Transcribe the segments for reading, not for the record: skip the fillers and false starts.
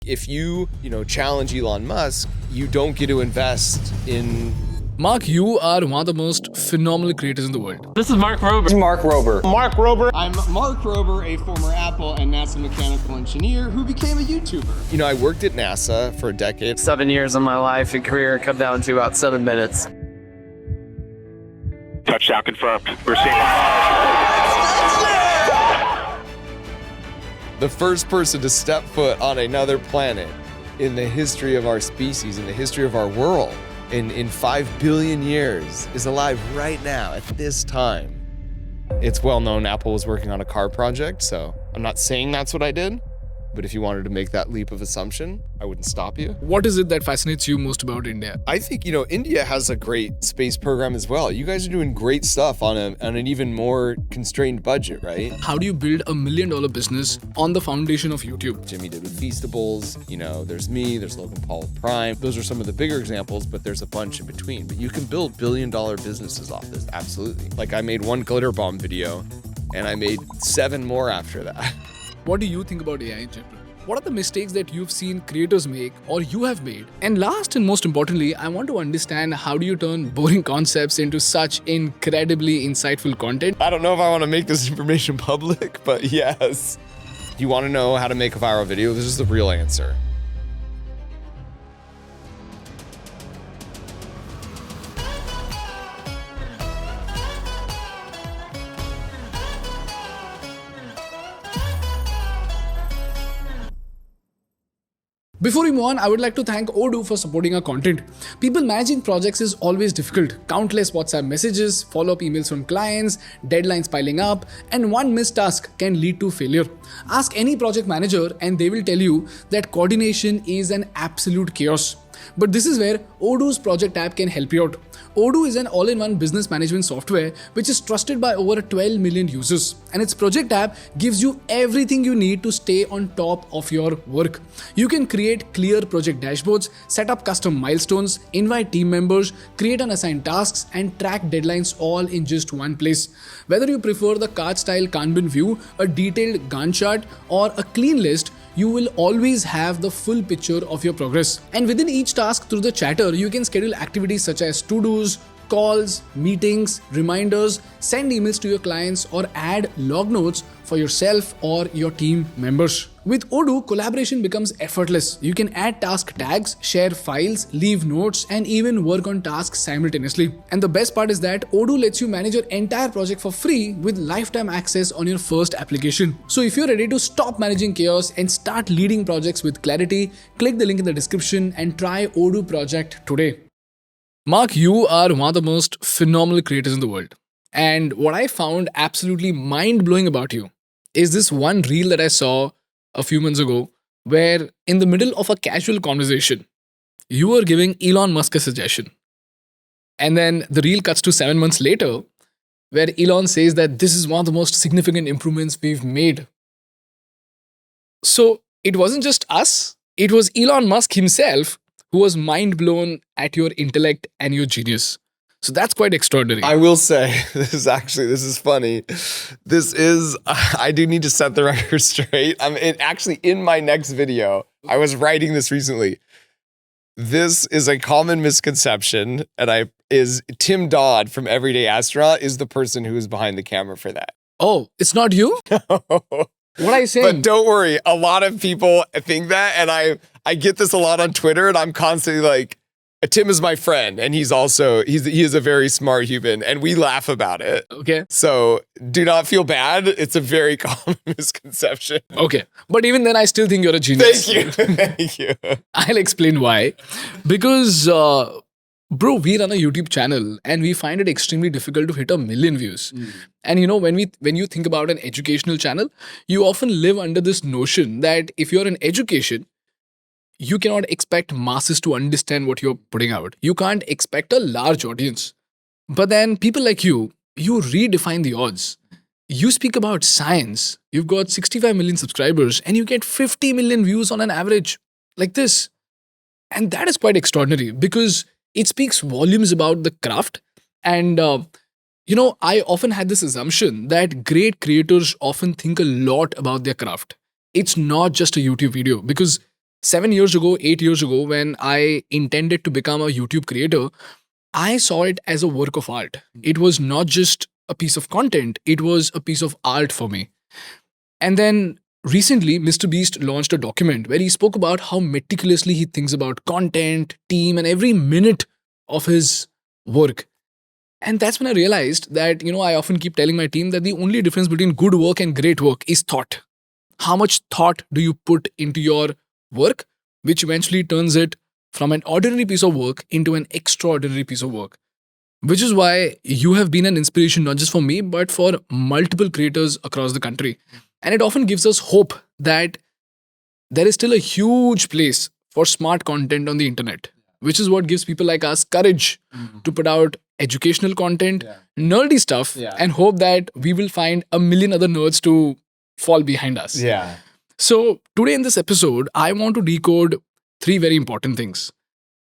If you challenge Elon Musk, you don't get to invest in... Mark, you are one of the most phenomenal creators in the world. This is Mark Rober. This is Mark Rober. Mark Rober. I'm Mark Rober, a former Apple and NASA mechanical engineer who became a YouTuber. I worked at NASA for a decade. 7 years of my life and career come down to about 7 minutes. Touchdown confirmed. We're seeing The first person to step foot on another planet in the history of our species, in the history of our world, in 5 billion years, is alive right now at this time. It's well known Apple was working on a car project, so I'm not saying that's what I did, but if you wanted to make that leap of assumption, I wouldn't stop you. What is it that fascinates you most about India? I think, India has a great space program as well. You guys are doing great stuff on an even more constrained budget, right? How do you build $1 million business on the foundation of YouTube? Jimmy did with Feastables, there's me, there's Logan Paul with Prime. Those are some of the bigger examples, but there's a bunch in between. But you can build $1 billion businesses off this, absolutely. Like I made one glitter bomb video, and I made 7 more after that. What do you think about AI in general? What are the mistakes that you've seen creators make or you have made? And last and most importantly, I want to understand how do you turn boring concepts into such incredibly insightful content? I don't know if I want to make this information public, but yes. You want to know how to make a viral video? This is the real answer. Before we move on, I would like to thank Odoo for supporting our content. People managing projects is always difficult. Countless WhatsApp messages, follow-up emails from clients, deadlines piling up, and one missed task can lead to failure. Ask any project manager and they will tell you that coordination is an absolute chaos. But this is where Odoo's project app can help you out. Odoo is an all-in-one business management software which is trusted by over 12 million users, and its project app gives you everything you need to stay on top of your work. You can create clear project dashboards, set up custom milestones, invite team members, create and assign tasks, and track deadlines all in just one place. Whether you prefer the card-style Kanban view, a detailed Gantt chart, or a clean list, you will always have the full picture of your progress. And within each task through the chatter, you can schedule activities such as to-dos, calls, meetings, reminders, send emails to your clients, or add log notes for yourself or your team members. With Odoo, collaboration becomes effortless. You can add task tags, share files, leave notes, and even work on tasks simultaneously. And the best part is that Odoo lets you manage your entire project for free with lifetime access on your first application. So if you're ready to stop managing chaos and start leading projects with clarity, click the link in the description and try Odoo project today. Mark, you are one of the most phenomenal creators in the world. And what I found absolutely mind-blowing about you is this one reel that I saw a few months ago, where in the middle of a casual conversation, you were giving Elon Musk a suggestion. And then the reel cuts to 7 months later, where Elon says that this is one of the most significant improvements we've made. So it wasn't just us, it was Elon Musk himself who was mind blown at your intellect and your genius. So that's quite extraordinary. I will say, this is funny. I do need to set the record straight. Actually in my next video, I was writing this recently. This is a common misconception, and is Tim Dodd from Everyday Astronaut is the person who is behind the camera for that. Oh, it's not you? What are you saying? But don't worry, a lot of people think that, and I get this a lot on Twitter, and I'm constantly like, Tim is my friend, and he is a very smart human, and we laugh about it. Okay. So do not feel bad. It's a very common misconception. Okay. But even then, I still think you're a genius. Thank you. Thank you. I'll explain why. Because, bro, we run a YouTube channel and we find it extremely difficult to hit 1 million views. And when you think about an educational channel, you often live under this notion that if you're in education, you cannot expect masses to understand what you're putting out. You can't expect a large audience. But then people like you redefine the odds. You speak about science. You've got 65 million subscribers and you get 50 million views on an average like this. And that is quite extraordinary because it speaks volumes about the craft. And, I often had this assumption that great creators often think a lot about their craft. It's not just a YouTube video because 7 years ago, 8 years ago, when I intended to become a YouTube creator, I saw it as a work of art. It was not just a piece of content, it was a piece of art for me. And then recently, Mr. Beast launched a document where he spoke about how meticulously he thinks about content, team, and every minute of his work. And that's when I realized that, I often keep telling my team that the only difference between good work and great work is thought. How much thought do you put into your work, which eventually turns it from an ordinary piece of work into an extraordinary piece of work? Which is why you have been an inspiration not just for me, but for multiple creators across the country. And it often gives us hope that there is still a huge place for smart content on the internet, which is what gives people like us courage to put out educational content, nerdy stuff, and hope that we will find a million other nerds to fall behind us. Yeah. So today in this episode, I want to decode 3 very important things.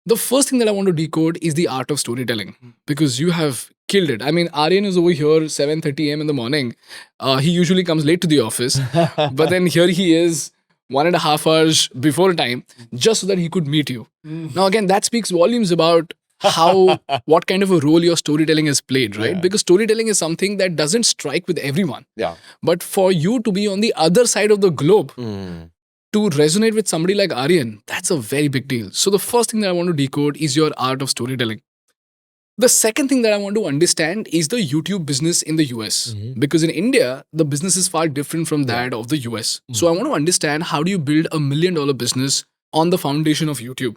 The first thing that I want to decode is the art of storytelling, because you have killed it. I mean, Aryan is over here 7:30 a.m. in the morning. He usually comes late to the office, but then here he is 1.5 hours before time just so that he could meet you. Now, again, that speaks volumes about what kind of a role your storytelling has played, right? Yeah. Because storytelling is something that doesn't strike with everyone. Yeah. But for you to be on the other side of the globe, to resonate with somebody like Aryan, that's a very big deal. So the first thing that I want to decode is your art of storytelling. The second thing that I want to understand is the YouTube business in the US. Because in India, the business is far different from that of the US. So I want to understand, how do you build $1 million business on the foundation of YouTube?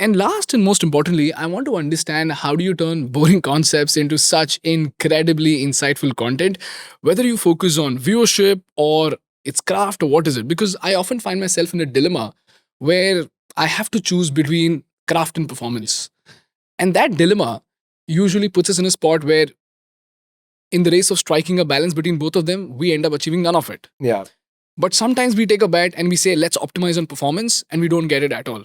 And last and most importantly, I want to understand, how do you turn boring concepts into such incredibly insightful content, whether you focus on viewership or it's craft or what is it? Because I often find myself in a dilemma where I have to choose between craft and performance. And that dilemma usually puts us in a spot where, in the race of striking a balance between both of them, we end up achieving none of it. Yeah. But sometimes we take a bet and we say, let's optimize on performance, and we don't get it at all.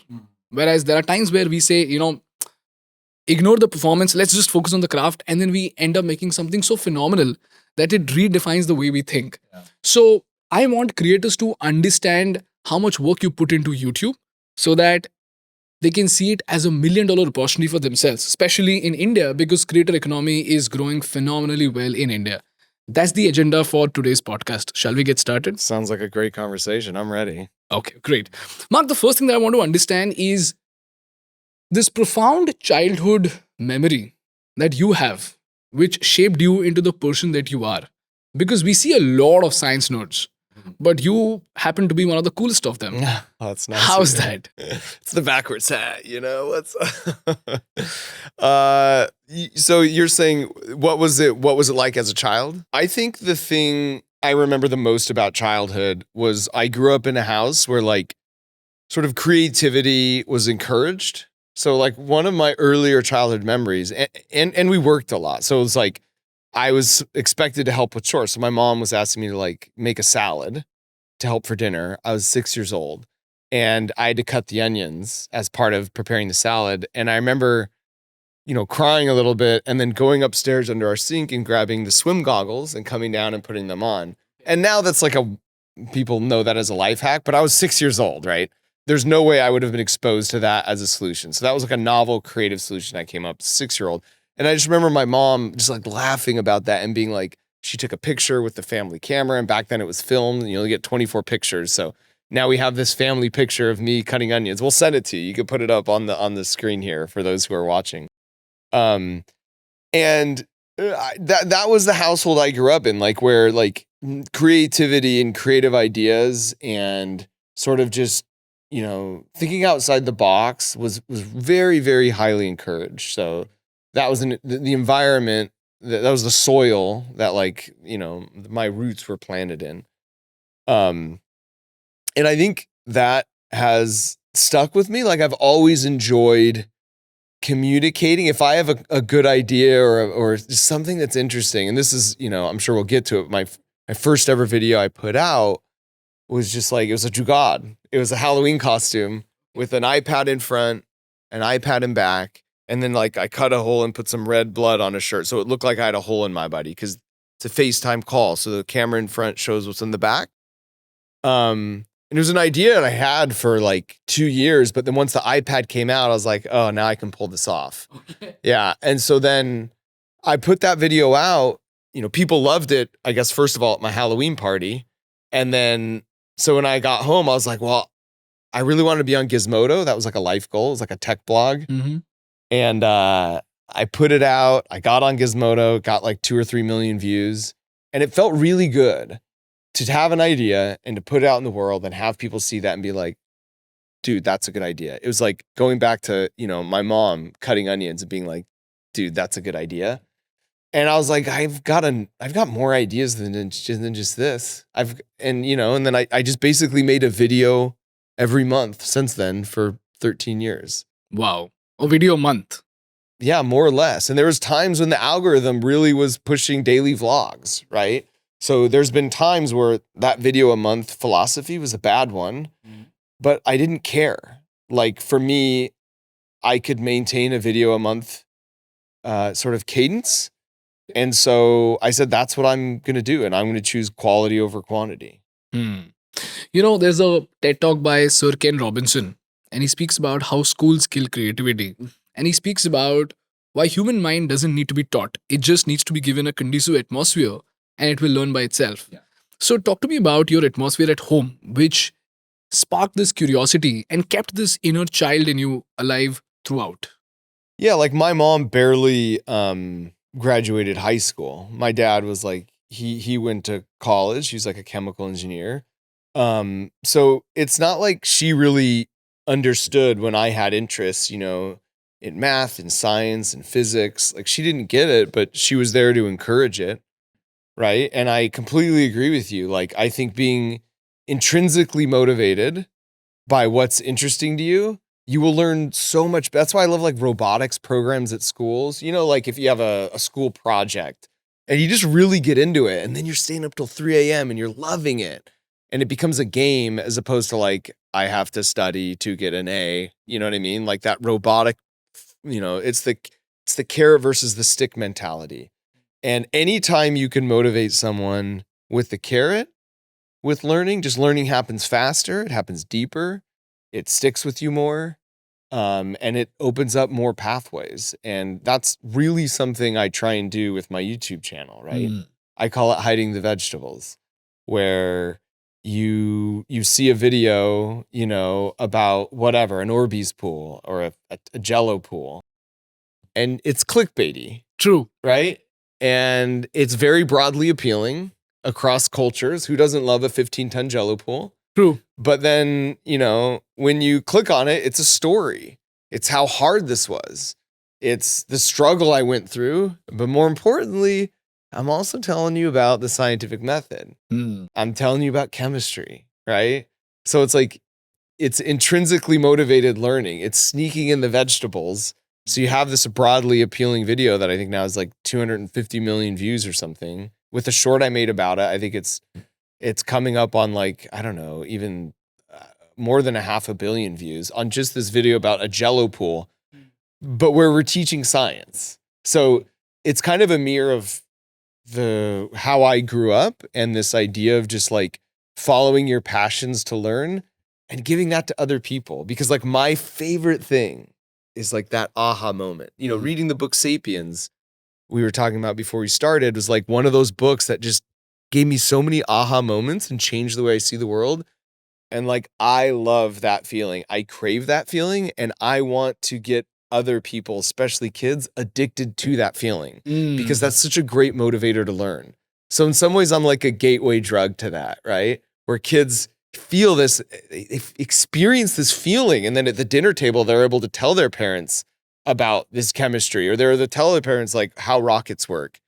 Whereas there are times where we say, ignore the performance, let's just focus on the craft, and then we end up making something so phenomenal that it redefines the way we think. So I want creators to understand how much work you put into YouTube so that they can see it as $1 million opportunity for themselves, especially in India, because creator economy is growing phenomenally well in India. That's the agenda for today's podcast. Shall we get started? Sounds like a great conversation. I'm ready. Okay, great. Mark, the first thing that I want to understand is this profound childhood memory that you have, which shaped you into the person that you are. Because we see a lot of science nerds, but you happen to be one of the coolest of them. Oh, that's nice. How is that? It's the backwards hat, what's so you're saying, what was it like as a child? I think the thing I remember the most about childhood was I grew up in a house where sort of creativity was encouraged. So one of my earlier childhood memories, and we worked a lot. So it was I was expected to help with chores. So my mom was asking me to make a salad to help for dinner. I was 6 years old, and I had to cut the onions as part of preparing the salad. And I remember, crying a little bit and then going upstairs under our sink and grabbing the swim goggles and coming down and putting them on. And now that's people know that as a life hack, but I was 6 years old, right? There's no way I would have been exposed to that as a solution. So that was a novel, creative solution I came up, 6-year-old. And I just remember my mom just laughing about that and being she took a picture with the family camera, and back then it was filmed, and you only get 24 pictures. So now we have this family picture of me cutting onions. We'll send it to you. You can put it up on the screen here for those who are watching. And that was the household I grew up in, where creativity and creative ideas and sort of just, thinking outside the box was very, very highly encouraged. So that was the environment, that was the soil that my roots were planted in. And I think that has stuck with me. I've always enjoyed communicating. If I have a good idea or just something that's interesting, and this is, I'm sure we'll get to it. My first ever video I put out was just it was a Jugaad. It was a Halloween costume with an iPad in front, an iPad in back. And then I cut a hole and put some red blood on a shirt. So it looked like I had a hole in my body, because it's a FaceTime call. So the camera in front shows what's in the back. And it was an idea that I had for like 2 years, but then once the iPad came out, I was like, oh, now I can pull this off. Okay. Yeah. And so then I put that video out, people loved it, I guess, first of all, at my Halloween party. And then, so when I got home, I was like, well, I really wanted to be on Gizmodo. That was like a life goal. It was like a tech blog. Mm-hmm. And I put it out. I got on Gizmodo, got like 2 or 3 million views. And it felt really good to have an idea and to put it out in the world and have people see that and be like, dude, that's a good idea. It was like going back to, my mom cutting onions and being like, dude, that's a good idea. And I was like, I've got more ideas than just this. And then I just basically made a video every month since then for 13 years. Wow. A video a month. Yeah, more or less. And there was times when the algorithm really was pushing daily vlogs, right? So there's been times where that video a month philosophy was a bad one, but I didn't care. Like for me, I could maintain a video a month sort of cadence. And so I said, that's what I'm going to do. And I'm going to choose quality over quantity. There's a TED talk by Sir Ken Robinson, and he speaks about how schools kill creativity. And he speaks about why human mind doesn't need to be taught. It just needs to be given a conducive atmosphere and it will learn by itself. Yeah. So talk to me about your atmosphere at home, which sparked this curiosity and kept this inner child in you alive throughout. Yeah, like my mom barely graduated high school. My dad was like, he went to college. He's like a chemical engineer. So it's not like she really understood when I had interests, in math and science and physics. Like she didn't get it, but she was there to encourage it. Right. And I completely agree with you. Like, I think being intrinsically motivated by what's interesting to you, you will learn so much. That's why I love like robotics programs at schools. Like if you have a school project and you just really get into it and then you're staying up till 3 a.m. and you're loving it and it becomes a game as opposed to like, I have to study to get an A. You know what I mean? Like that robotic, it's the carrot versus the stick mentality. And anytime you can motivate someone with the carrot, with learning, just learning happens faster, it happens deeper, it sticks with you more, and it opens up more pathways. And that's really something I try and do with my YouTube channel, right? I call it hiding the vegetables, where you see a video, about whatever, an Orbeez pool or a Jello pool, and it's clickbaity. True. Right? And it's very broadly appealing across cultures. Who doesn't love a 15-ton Jello pool? True. But then, when you click on it, it's a story. It's how hard this was. It's the struggle I went through. But more importantly, I'm also telling you about the scientific method. I'm telling you about chemistry, right? So it's like, it's intrinsically motivated learning. It's sneaking in the vegetables. So you have this broadly appealing video that I think now is like 250 million views or something. With a short I made about it, I think it's coming up on like, I don't know, even more than 500 million views on just this video about a Jello pool, but where we're teaching science. So it's kind of a mirror of how I grew up and this idea of just like following your passions to learn and giving that to other people. Because like my favorite thing is like that aha moment. Reading the book Sapiens, we were talking about before we started, was like one of those books that just gave me so many aha moments and changed the way I see the world. And like, I love that feeling. I crave that feeling. And I want to get other people, especially kids, addicted to that feeling because that's such a great motivator to learn. So in some ways, I'm like a gateway drug to that, right? Where kids feel this, they experience this feeling. And then at the dinner table, they're able to tell their parents about this chemistry, or they're able to tell their parents like how rockets work.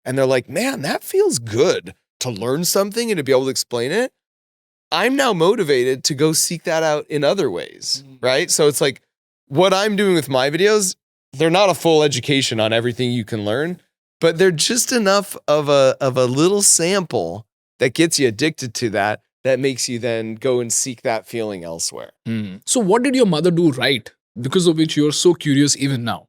And they're like, man, that feels good to learn something and to be able to explain it. I'm now motivated to go seek that out in other ways, right? So it's like what I'm doing with my videos, they're not a full education on everything you can learn, but they're just enough of a little sample that gets you addicted to that makes you then go and seek that feeling elsewhere. So what did your mother do right, because of which you're so curious even now?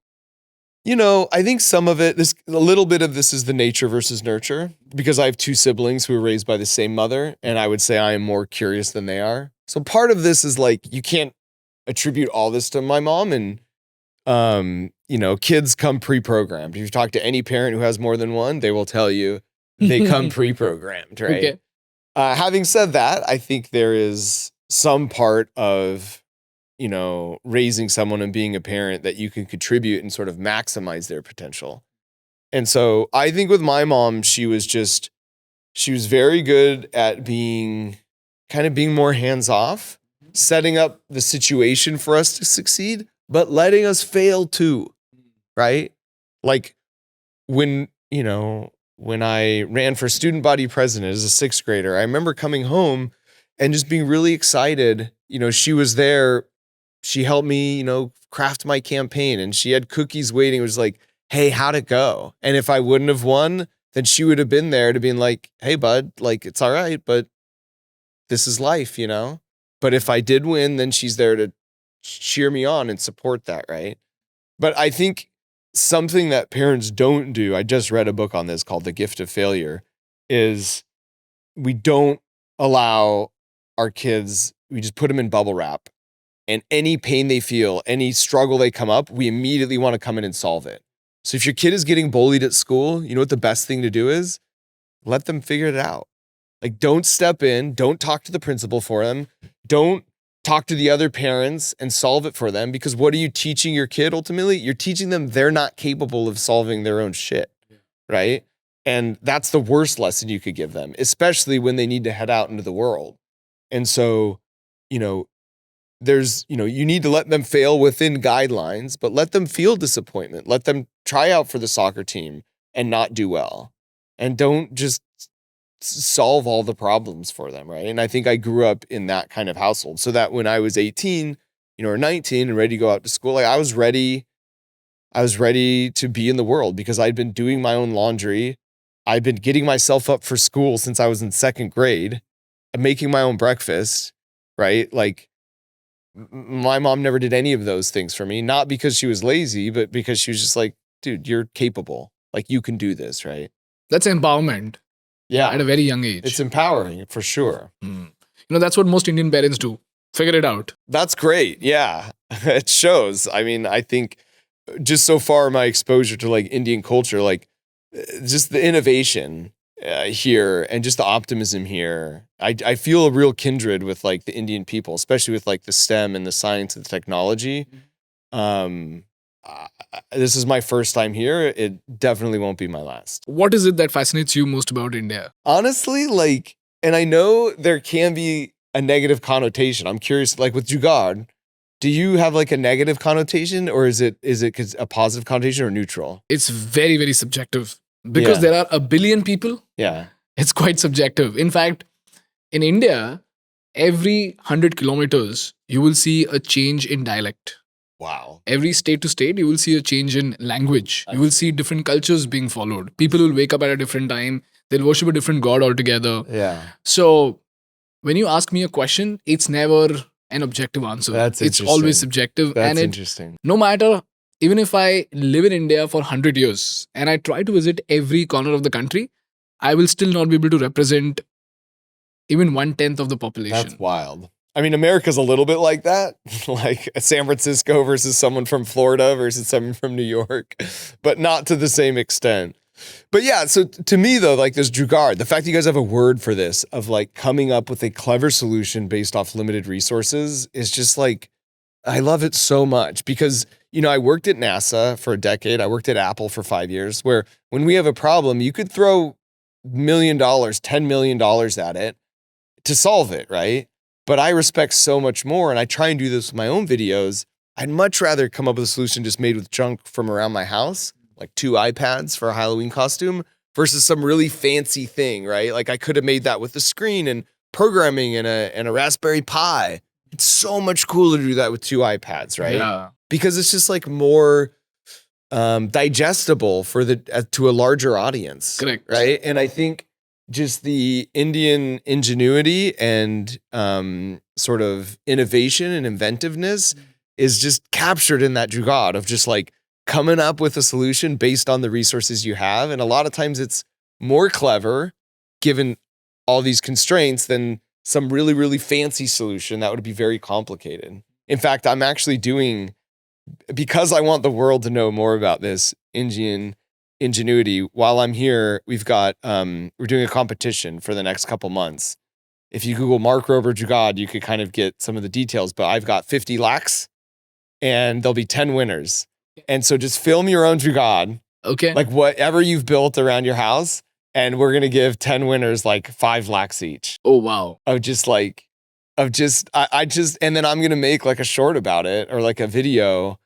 I think some of it, a little bit of this is the nature versus nurture, because I have two siblings who were raised by the same mother, and I would say I am more curious than they are. So part of this is like, you can't attribute all this to my mom, and kids come pre-programmed. If you talk to any parent who has more than one, they will tell you they come pre-programmed, right? Okay. Having said that, I think there is some part of raising someone and being a parent that you can contribute and sort of maximize their potential. And so I think with my mom, she was very good at being more hands-off, setting up the situation for us to succeed, but letting us fail too, right? Like when I ran for student body president as a sixth grader, I remember coming home and just being really excited. She was there. She helped me, craft my campaign, and she had cookies waiting. It was like, hey, how'd it go? And if I wouldn't have won, then she would have been there to be like, hey, bud, like, it's all right, but this is life, But if I did win, then she's there to cheer me on and support that, right? But I think something that parents don't do, I just read a book on this called The Gift of Failure, is we don't allow our kids, we just put them in bubble wrap. And any pain they feel, any struggle they come up, we immediately want to come in and solve it. So if your kid is getting bullied at school, you know what the best thing to do is? Let them figure it out. Like, don't step in, don't talk to the principal for them, don't talk to the other parents and solve it for them, because what are you teaching your kid ultimately? You're teaching them they're not capable of solving their own shit, right? And that's the worst lesson you could give them, especially when they need to head out into the world. And so, you need to let them fail within guidelines, but let them feel disappointment. Let them try out for the soccer team and not do well. And don't just solve all the problems for them, right? And I think I grew up in that kind of household, so that when I was 18, or 19 and ready to go out to school, like I was ready to be in the world, because I'd been doing my own laundry. I'd been getting myself up for school since I was in second grade, making my own breakfast, right? Like, my mom never did any of those things for me, not because she was lazy, but because she was just like, dude, you're capable. Like, you can do this, right? That's empowerment. Yeah. At a very young age. It's empowering for sure. That's what most Indian parents do. Figure it out. That's great. Yeah. It shows. I mean, I think just so far my exposure to like Indian culture, like just the innovation here and just the optimism here. I feel a real kindred with like the Indian people, especially with like the STEM and the science and the technology. This is my first time here. It definitely won't be my last. What is it that fascinates you most about India? Honestly, and I know there can be a negative connotation. I'm curious, like with Jugaad, do you have like a negative connotation, or is it a positive connotation or neutral? It's very, very subjective, because there are a billion people. Yeah. It's quite subjective. In fact, in India, every 100 kilometers, you will see a change in dialect. Wow. Every state to state, you will see a change in language. You will see different cultures being followed. People will wake up at a different time. They'll worship a different god altogether. Yeah. So when you ask me a question, it's never an objective answer. That's it's interesting. always subjective. That's and interesting. No matter, even if I live in India for 100 years and I try to visit every corner of the country, I will still not be able to represent even 1/10 of the population. That's wild. I mean, America's a little bit like that, like San Francisco versus someone from Florida versus someone from New York, but not to the same extent. But yeah, so to me though, like this Jugaad, the fact that you guys have a word for this of like coming up with a clever solution based off limited resources is just like, I love it so much because, I worked at NASA for a decade. I worked at Apple for 5 years, where when we have a problem, you could throw $1 million, $10 million at it to solve it, right? But I respect so much more, and I try and do this with my own videos. I'd much rather come up with a solution just made with junk from around my house, like 2 iPads for a Halloween costume, versus some really fancy thing, right? Like I could have made that with a screen and programming and a Raspberry Pi. It's so much cooler to do that with 2 iPads, right? Yeah. Because it's just like more digestible for to a larger audience. Correct. Right? And I think just the Indian ingenuity and sort of innovation and inventiveness is just captured in that Jugaad of just like coming up with a solution based on the resources you have. And a lot of times it's more clever given all these constraints than some really, really fancy solution that would be very complicated. In fact, I'm actually doing, because I want the world to know more about this Indian ingenuity, while I'm here, we've got, we're doing a competition for the next couple months. If you Google Mark Rober Jugaad, you could kind of get some of the details, but I've got 50 lakhs and there'll be 10 winners. And so just film your own Jugaad, Okay. like whatever you've built around your house, and we're going to give 10 winners like 5 lakhs each. Oh, wow. I just, and then I'm going to make like a short about it or like a video,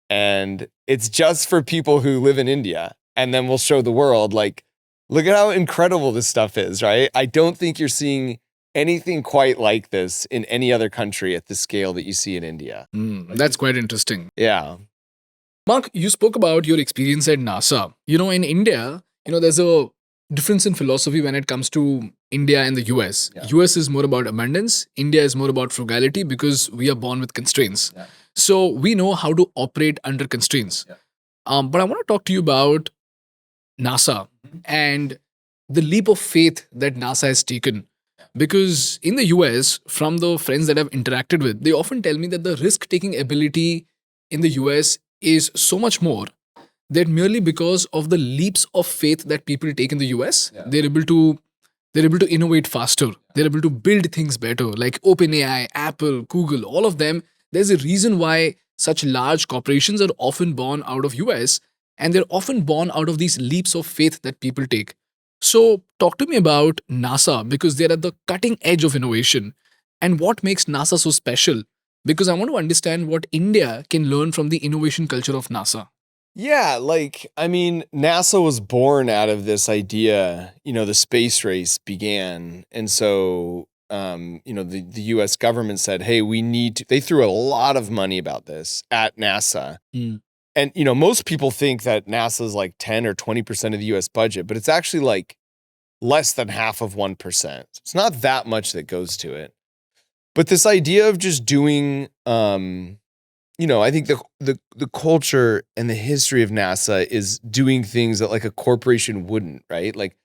and it's just for people who live in India. And then we'll show the world, like, look at how incredible this stuff is, right? I don't think you're seeing anything quite like this in any other country at the scale that you see in India. That's quite interesting. Yeah. Mark, you spoke about your experience at NASA. In India, there's a difference in philosophy when it comes to India and the US. Yeah. US is more about abundance. India is more about frugality because we are born with constraints. Yeah. So we know how to operate under constraints. Yeah. But I want to talk to you about NASA and the leap of faith that NASA has taken. Because in the US, from the friends that I've interacted with, they often tell me that the risk-taking ability in the US is so much more that merely because of the leaps of faith that people take in the US, they're able to innovate faster. They're able to build things better, like OpenAI, Apple, Google, all of them. There's a reason why such large corporations are often born out of US, and they're often born out of these leaps of faith that people take. So talk to me about NASA, because they're at the cutting edge of innovation. And what makes NASA so special? Because I want to understand what India can learn from the innovation culture of NASA. Yeah, NASA was born out of this idea, the space race began. And so, the US government said, hey, they threw a lot of money about this at NASA. And, most people think that NASA is like 10 or 20% of the US budget, but it's actually like less than half of 1%. It's not that much that goes to it. But this idea of just doing, I think the culture and the history of NASA is doing things that like a corporation wouldn't, right? Like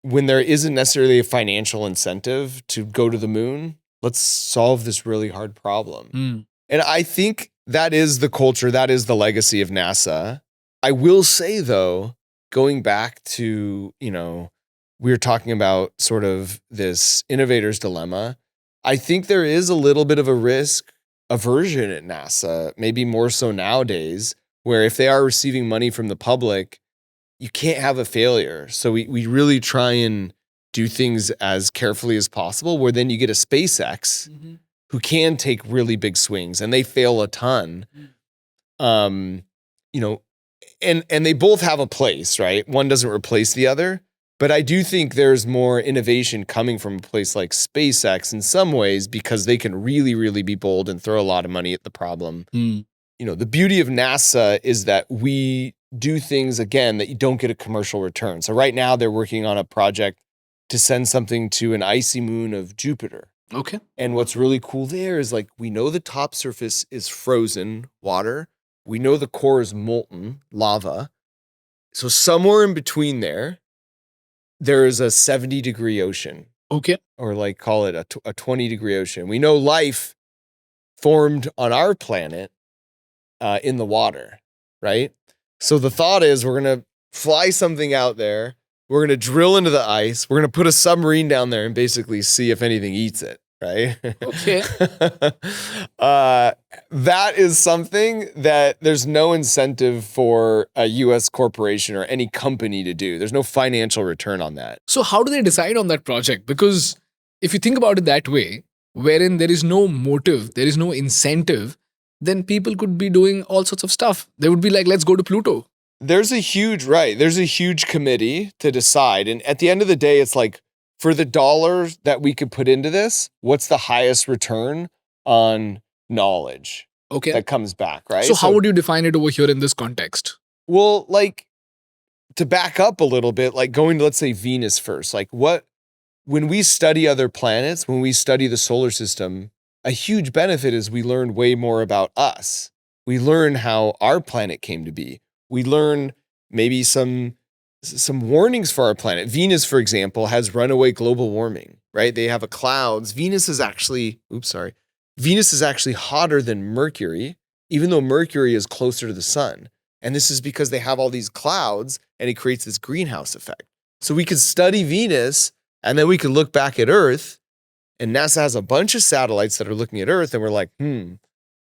when there isn't necessarily a financial incentive to go to the moon, let's solve this really hard problem. And I think that is the culture, that is the legacy of NASA. I will say, though, going back to, we were talking about sort of this innovator's dilemma. I think there is a little bit of a risk aversion at NASA, maybe more so nowadays, where if they are receiving money from the public, you can't have a failure. So we really try and do things as carefully as possible, where then you get a SpaceX who can take really big swings, and they fail a ton. And they both have a place, right? One doesn't replace the other. But I do think there's more innovation coming from a place like SpaceX in some ways, because they can really, really be bold and throw a lot of money at the problem. The beauty of NASA is that we do things, again, that you don't get a commercial return. So right now they're working on a project to send something to an icy moon of Jupiter. Okay. And what's really cool there is, like, we know the top surface is frozen water. We know the core is molten lava. So somewhere in between there is a 70-degree ocean. Okay. Or like call it a 20-degree ocean. We know life formed on our planet in the water, right? So the thought is we're going to fly something out there. We're going to drill into the ice. We're going to put a submarine down there and basically see if anything eats it, right? Okay. That is something that there's no incentive for a US corporation or any company to do. There's no financial return on that. So how do they decide on that project? Because if you think about it that way, wherein there is no motive, there is no incentive, then people could be doing all sorts of stuff. They would be like, let's go to Pluto. There's a huge committee to decide. And at the end of the day, it's like, for the dollars that we could put into this, what's the highest return on knowledge that comes back, right? So how would you define it over here in this context? Well, like, to back up a little bit, like going to, let's say, Venus first, like when we study other planets, when we study the solar system, a huge benefit is we learn way more about us. We learn how our planet came to be. We learn maybe some warnings for our planet. Venus, for example, has runaway global warming, right? They have clouds. Venus is actually hotter than Mercury, even though Mercury is closer to the sun. And this is because they have all these clouds and it creates this greenhouse effect. So we could study Venus and then we could look back at Earth, and NASA has a bunch of satellites that are looking at Earth, and we're like,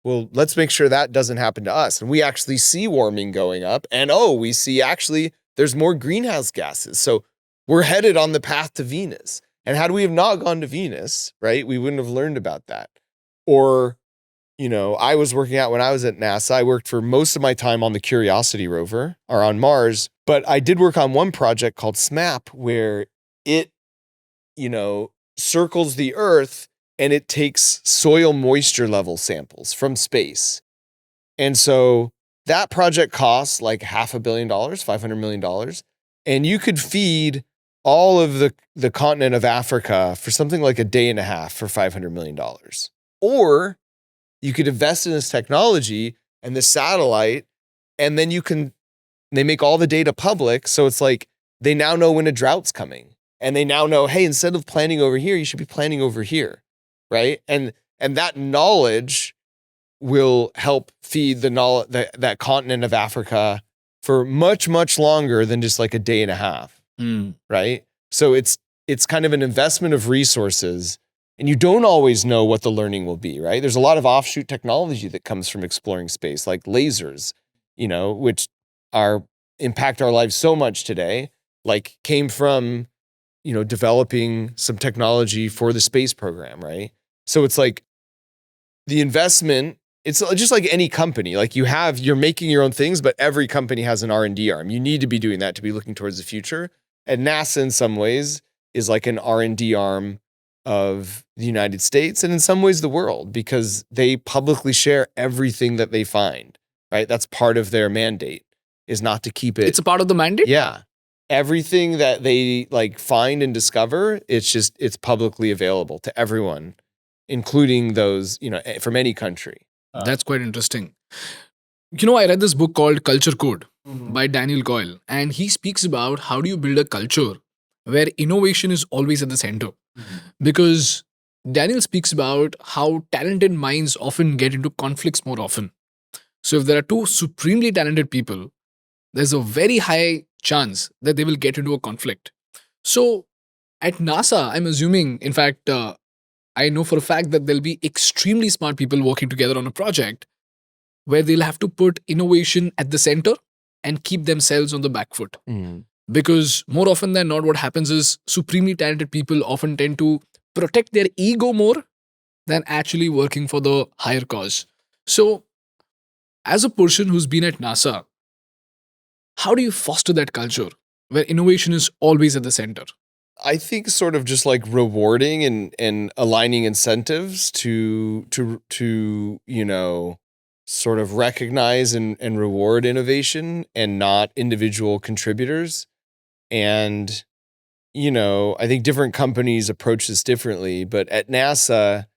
well, let's make sure that doesn't happen to us. And we actually see warming going up, and we see actually there's more greenhouse gases. So we're headed on the path to Venus. And had we have not gone to Venus, right, we wouldn't have learned about that. Or, I was working out when I was at NASA. I worked for most of my time on the Curiosity rover or on Mars, but I did work on one project called SMAP where it, circles the Earth and it takes soil moisture level samples from space. And so that project costs like $500 million, $500 million. And you could feed all of the continent of Africa for something like a day and a half for $500 million. Or you could invest in this technology and this satellite, and then they make all the data public. So it's like they now know when a drought's coming. And they now know, hey, instead of planting over here, you should be planting over here, right? And that knowledge will help feed that continent of Africa for much, much longer than just like a day and a half, right? So it's kind of an investment of resources, and you don't always know what the learning will be, right? There's a lot of offshoot technology that comes from exploring space, like lasers, which impact our lives so much today, like came from developing some technology for the space program, right? So it's like the investment, it's just like any company. Like you're making your own things, but every company has an R&D arm. You need to be doing that to be looking towards the future. And NASA in some ways is like an R&D arm of the United States and in some ways the world, because they publicly share everything that they find, right? That's part of their mandate, is not to keep it. It's a part of the mandate? Yeah. Everything that they find and discover, it's publicly available to everyone, including those, from any country. That's quite interesting. I read this book called Culture Code by Daniel Coyle, and he speaks about how do you build a culture where innovation is always at the center. Because Daniel speaks about how talented minds often get into conflicts more often. So if there are two supremely talented people, there's a very high chance that they will get into a conflict. So at NASA, I'm assuming, in fact, I know for a fact that there'll be extremely smart people working together on a project where they'll have to put innovation at the center and keep themselves on the back foot. Because more often than not, what happens is supremely talented people often tend to protect their ego more than actually working for the higher cause. So as a person who's been at NASA, how do you foster that culture where innovation is always at the center? I think sort of just like rewarding and aligning incentives to sort of recognize and reward innovation and not individual contributors. And, I think different companies approach this differently, but at NASA,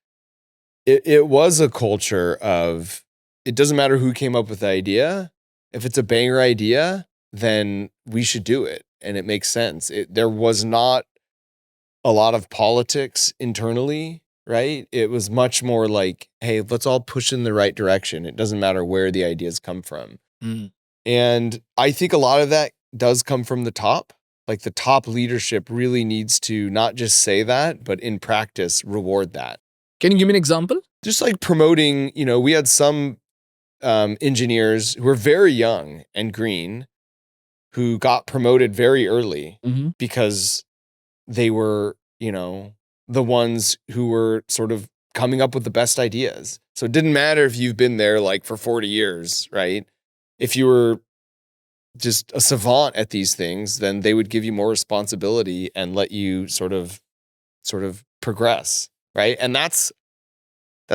it was a culture of, it doesn't matter who came up with the idea. If it's a banger idea, then we should do it. And it makes sense. There was not a lot of politics internally, right? It was much more like, hey, let's all push in the right direction. It doesn't matter where the ideas come from. And I think a lot of that does come from the top. Like the top leadership really needs to not just say that, but in practice, reward that. Can you give me an example? Just like promoting, we had some engineers who were very young and green who got promoted very early because they were, the ones who were sort of coming up with the best ideas. So it didn't matter if you've been there like for 40 years, right? If you were just a savant at these things, then they would give you more responsibility and let you sort of progress, right? And that's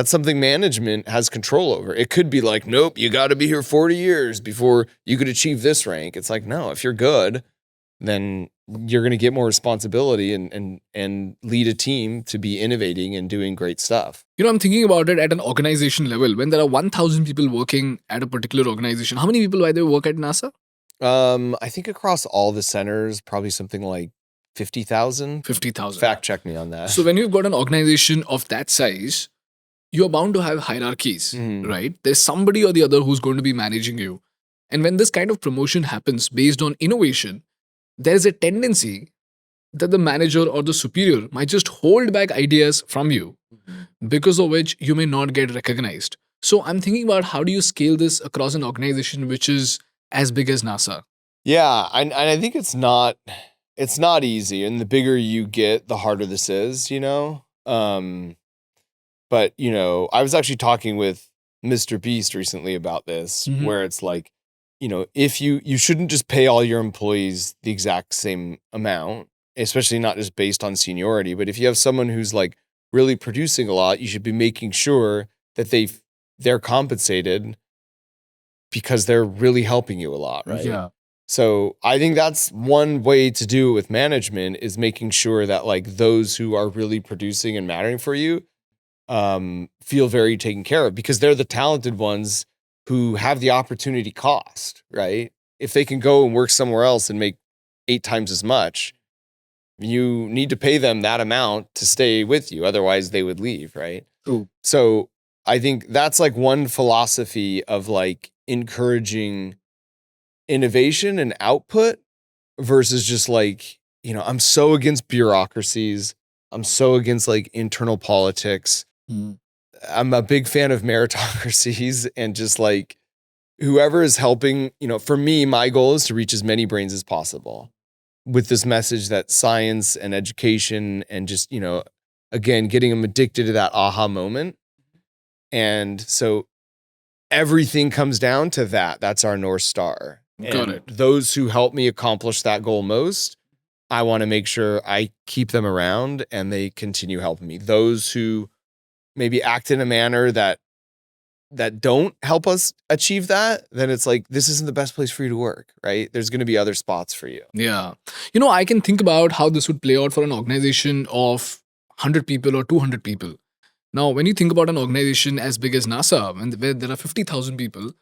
something management has control over. It could be like, nope, you got to be here 40 years before you could achieve this rank. It's like, no, if you're good, then you're going to get more responsibility and lead a team to be innovating and doing great stuff. I'm thinking about it at an organization level. When there are 1,000 people working at a particular organization, how many people, by the way, work at NASA? I think across all the centers, probably something like 50,000. 50,000. Fact check me on that. So when you've got an organization of that size, you're bound to have hierarchies, right? There's somebody or the other who's going to be managing you. And when this kind of promotion happens based on innovation, there is a tendency that the manager or the superior might just hold back ideas from you, because of which you may not get recognized. So I'm thinking about, how do you scale this across an organization which is as big as NASA? Yeah, and I think it's not easy. And the bigger you get, the harder this is, But, I was actually talking with Mr. Beast recently about this, where it's like, if you shouldn't just pay all your employees the exact same amount, especially not just based on seniority, but if you have someone who's like really producing a lot, you should be making sure that they're compensated because they're really helping you a lot, right? Yeah. So I think that's one way to do it with management, is making sure that like those who are really producing and mattering for you feel very taken care of, because they're the talented ones who have the opportunity cost, right? If they can go and work somewhere else and make 8 times as much, you need to pay them that amount to stay with you. Otherwise they would leave, right? True. So I think that's like one philosophy of like encouraging innovation and output versus just like, I'm so against bureaucracies. I'm so against like internal politics. I'm a big fan of meritocracies and just like whoever is helping, for me, my goal is to reach as many brains as possible with this message that science and education and just, again, getting them addicted to that aha moment. And so everything comes down to that. That's our North Star. Got it. Those who help me accomplish that goal most, I want to make sure I keep them around and they continue helping me. Those who maybe act in a manner that don't help us achieve that, then it's like, this isn't the best place for you to work, right? There's going to be other spots for you. Yeah. I can think about how this would play out for an organization of 100 people or 200 people. Now, when you think about an organization as big as NASA, and where there are 50,000 people,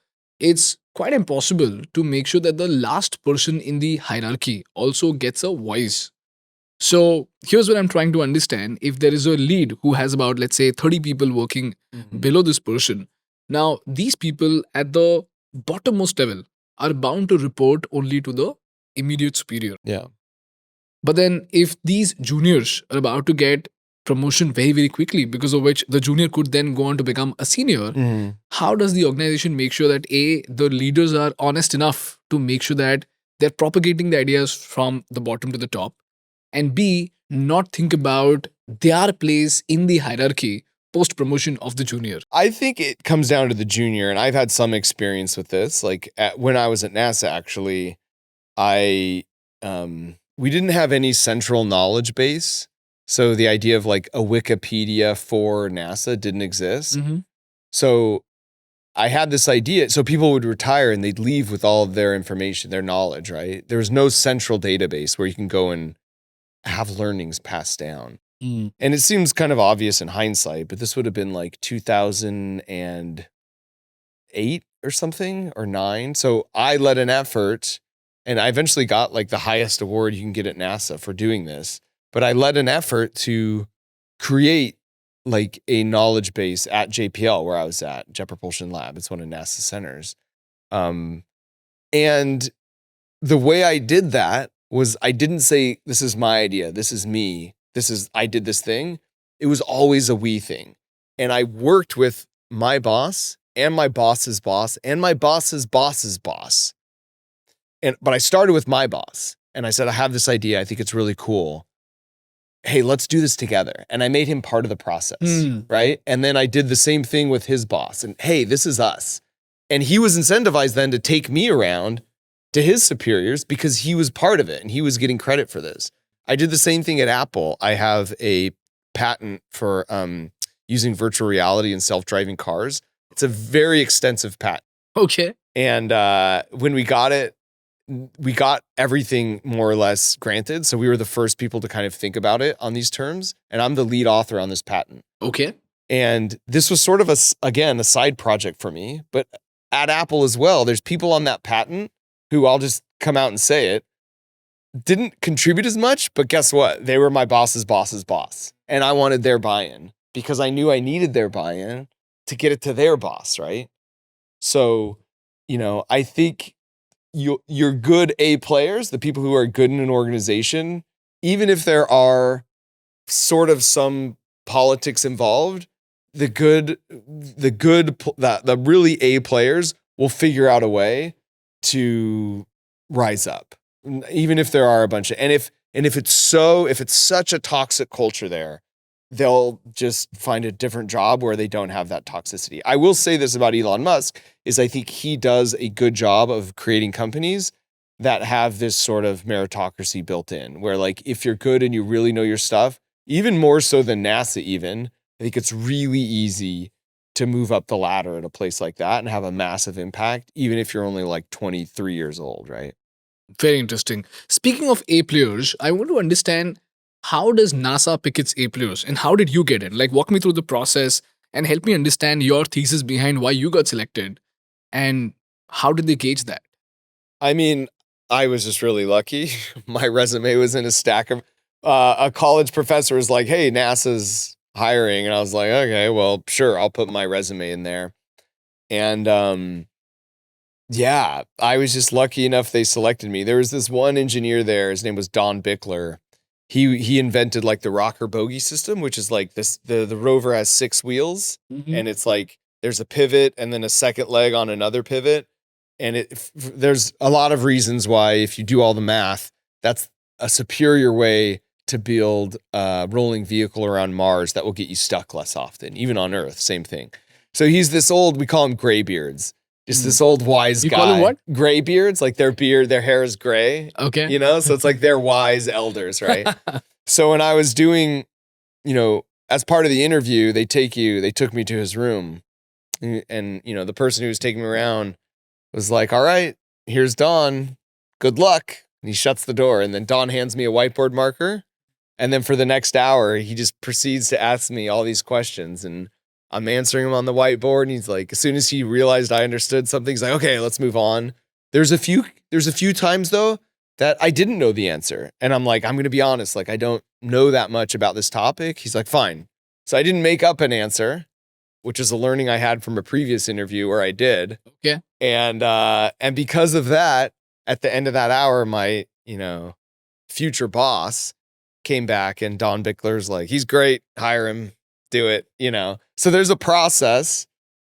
it's quite impossible to make sure that the last person in the hierarchy also gets a voice. So here's what I'm trying to understand. If there is a lead who has about, let's say, 30 people working below this person, now these people at the bottommost level are bound to report only to the immediate superior. Yeah. But then if these juniors are about to get promotion very, very quickly, because of which the junior could then go on to become a senior, how does the organization make sure that A, the leaders are honest enough to make sure that they're propagating the ideas from the bottom to the top, and B, not think about their place in the hierarchy post promotion of the junior? I think it comes down to the junior, and I've had some experience with this. Like when I was at NASA, actually, we didn't have any central knowledge base. So the idea of like a Wikipedia for NASA didn't exist. So I had this idea. So people would retire and they'd leave with all of their information, their knowledge, right? There was no central database where you can go and have learnings passed down. And it seems kind of obvious in hindsight, but this would have been like 2008 or something, or 9. So I led an effort, and I eventually got like the highest award you can get at NASA for doing this. But I led an effort to create like a knowledge base at JPL, where I was at, Jet Propulsion Lab. It's one of NASA's centers. And the way I did that was, I didn't say, this is my idea, this is me, I did this thing. It was always a we thing. And I worked with my boss and my boss's boss and my boss's boss's boss. But I started with my boss and I said, I have this idea. I think it's really cool. Hey, let's do this together. And I made him part of the process, right? And then I did the same thing with his boss. And hey, this is us. And he was incentivized then to take me around to his superiors because he was part of it and he was getting credit for this. I did the same thing at Apple. I have a patent for using virtual reality in self-driving cars. It's a very extensive patent. Okay. And when we got it, we got everything more or less granted. So we were the first people to kind of think about it on these terms. And I'm the lead author on this patent. Okay. And this was sort of a side project for me, but at Apple as well, there's people on that patent who, I'll just come out and say it, didn't contribute as much, but guess what? They were my boss's boss's boss. And I wanted their buy-in because I knew I needed their buy-in to get it to their boss, right? So, I think your good A players, the people who are good in an organization, even if there are sort of some politics involved, the really A players will figure out a way to rise up, even if there are a bunch of, and if it's such a toxic culture there, they'll just find a different job where they don't have that toxicity. I will say this about Elon Musk is I think he does a good job of creating companies that have this sort of meritocracy built in, where like if you're good and you really know your stuff, even more so than NASA even, I think it's really easy to move up the ladder at a place like that and have a massive impact, even if you're only like 23 years old, right? Very interesting. Speaking of A players, I want to understand, how does NASA pick its A players and how did you get in? Like, walk me through the process and help me understand your thesis behind why you got selected and how did they gauge that? I mean, I was just really lucky. My resume was in a stack of, a college professor was like, hey, NASA's hiring. And I was like, okay, well, sure, I'll put my resume in there. And yeah, I was just lucky enough they selected me. There was this one engineer there, his name was Don Bickler. He invented like the rocker bogie system, which is like this, the rover has 6 wheels and it's like there's a pivot and then a second leg on another pivot. And there's a lot of reasons why, if you do all the math, that's a superior way to build a rolling vehicle around Mars that will get you stuck less often, even on Earth, same thing. So he's this old, we call him graybeards. Just this old wise guy. You call him what? Graybeards, like their hair is gray. Okay. So it's like they're wise elders, right? So when I was doing, as part of the interview, they took me to his room. And, the person who was taking me around was like, all right, here's Don. Good luck. And he shuts the door. And then Don hands me a whiteboard marker. And then for the next hour, he just proceeds to ask me all these questions. And I'm answering him on the whiteboard. And he's like, as soon as he realized I understood something, he's like, okay, let's move on. There's a few times though that I didn't know the answer. And I'm like, I'm going to be honest. Like, I don't know that much about this topic. He's like, fine. So I didn't make up an answer, which is a learning I had from a previous interview where I did. Okay. And because of that, at the end of that hour, my, future boss came back and Don Bickler's like, he's great, hire him, do it, So there's a process.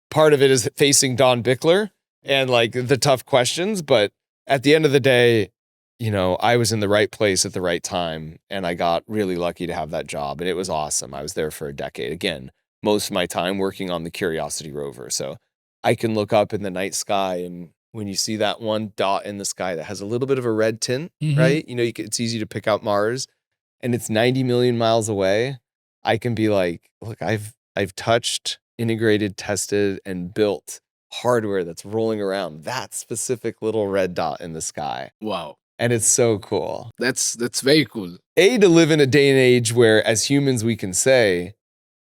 Part of it is facing Don Bickler and like the tough questions. But at the end of the day, I was in the right place at the right time and I got really lucky to have that job. And it was awesome. I was there for a decade. Again, most of my time working on the Curiosity rover. So I can look up in the night sky and when you see that one dot in the sky that has a little bit of a red tint, right? It's easy to pick out Mars and it's 90 million miles away. I can be like, look, I've touched, integrated, tested, and built hardware that's rolling around that specific little red dot in the sky. Wow. And it's so cool. That's very cool. To live in a day and age where as humans we can say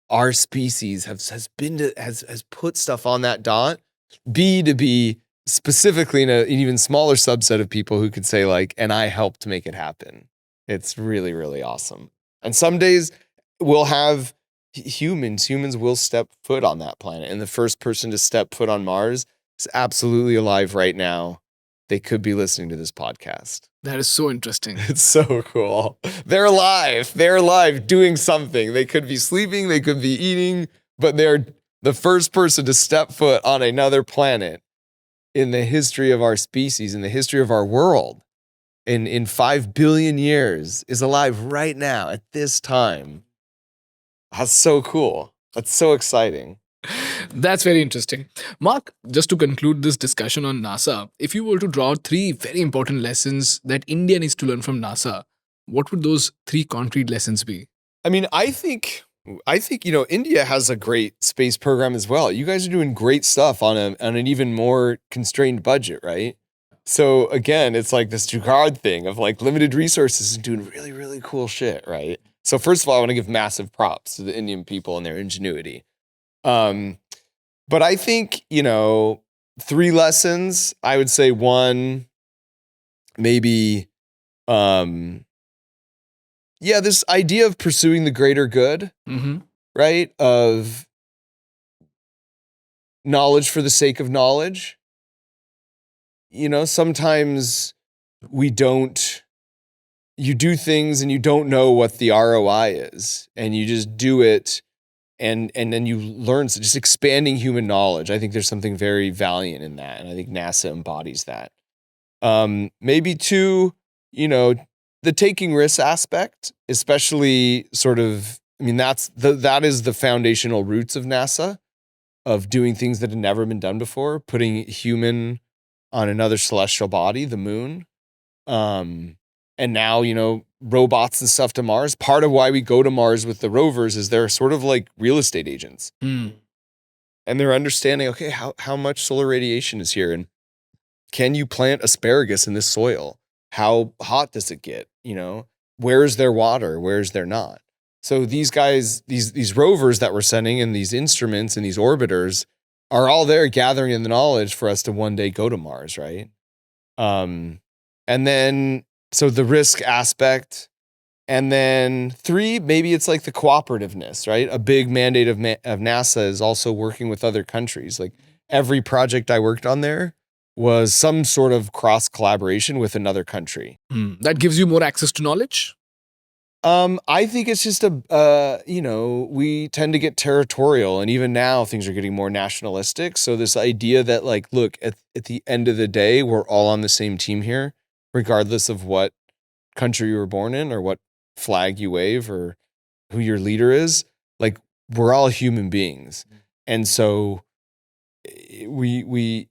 our species has put stuff on that dot. B, to be specifically in an even smaller subset of people who could say like, and I helped make it happen. It's really, really awesome. And some days we'll have humans will step foot on that planet. And the first person to step foot on Mars is absolutely alive right now. They could be listening to this podcast. That is so interesting. It's so cool. They're alive. They're alive doing something. They could be sleeping. They could be eating, but they're the first person to step foot on another planet in the history of our species, in the history of our world, in 5 billion years, is alive right now at this time. That's so cool. That's so exciting. That's very interesting. Mark, just to conclude this discussion on NASA, if you were to draw 3 very important lessons that India needs to learn from NASA, what would those 3 concrete lessons be? I mean, I think India has a great space program as well. You guys are doing great stuff on an even more constrained budget, right? So again, it's like this Jugaad thing of like limited resources and doing really, really cool shit, right? So first of all, I want to give massive props to the Indian people and their ingenuity. But I think, 3 lessons, I would say one, maybe, this idea of pursuing the greater good, right? Of knowledge for the sake of knowledge. Sometimes you do things and you don't know what the ROI is, and you just do it, and then you learn. So just expanding human knowledge. I think there's something very valiant in that, and I think NASA embodies that. Maybe 2, the taking risks aspect, especially sort of, that is the foundational roots of NASA, of doing things that had never been done before, putting human on another celestial body, the moon. And now, robots and stuff to Mars. Part of why we go to Mars with the rovers is they're sort of like real estate agents. And they're understanding, okay, how much solar radiation is here? And can you plant asparagus in this soil? How hot does it get? Where is there water? Where is there not? So these guys, these rovers that we're sending and these instruments and these orbiters are all there gathering in the knowledge for us to one day go to Mars, right? And then, so the risk aspect. And then 3, maybe it's like the cooperativeness, right? A big mandate of NASA is also working with other countries. Like every project I worked on there was some sort of cross collaboration with another country. That gives you more access to knowledge? I think it's just we tend to get territorial, and even now things are getting more nationalistic. So this idea that like, look, at the end of the day, we're all on the same team here, regardless of what country you were born in or what flag you wave or who your leader is. Like, we're all human beings. And so the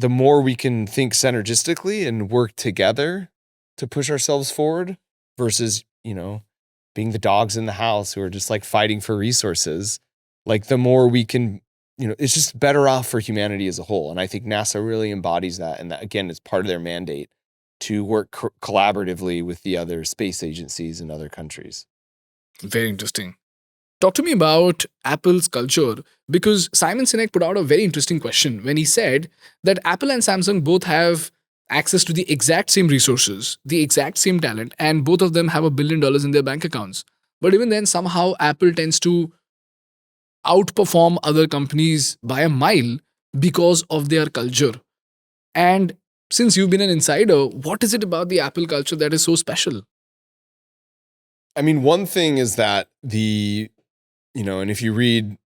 more we can think synergistically and work together to push ourselves forward versus, being the dogs in the house who are just like fighting for resources, like the more we can, it's just better off for humanity as a whole. And I think NASA really embodies that. And that, again, is part of their mandate to work collaboratively with the other space agencies in other countries. Very interesting. Talk to me about Apple's culture, because Simon Sinek put out a very interesting question when he said that Apple and Samsung both have access to the exact same resources, the exact same talent, and both of them have $1 billion in their bank accounts. But even then, somehow Apple tends to outperform other companies by a mile because of their culture. And since you've been an insider, what is it about the Apple culture that is so special? One thing is that and if you read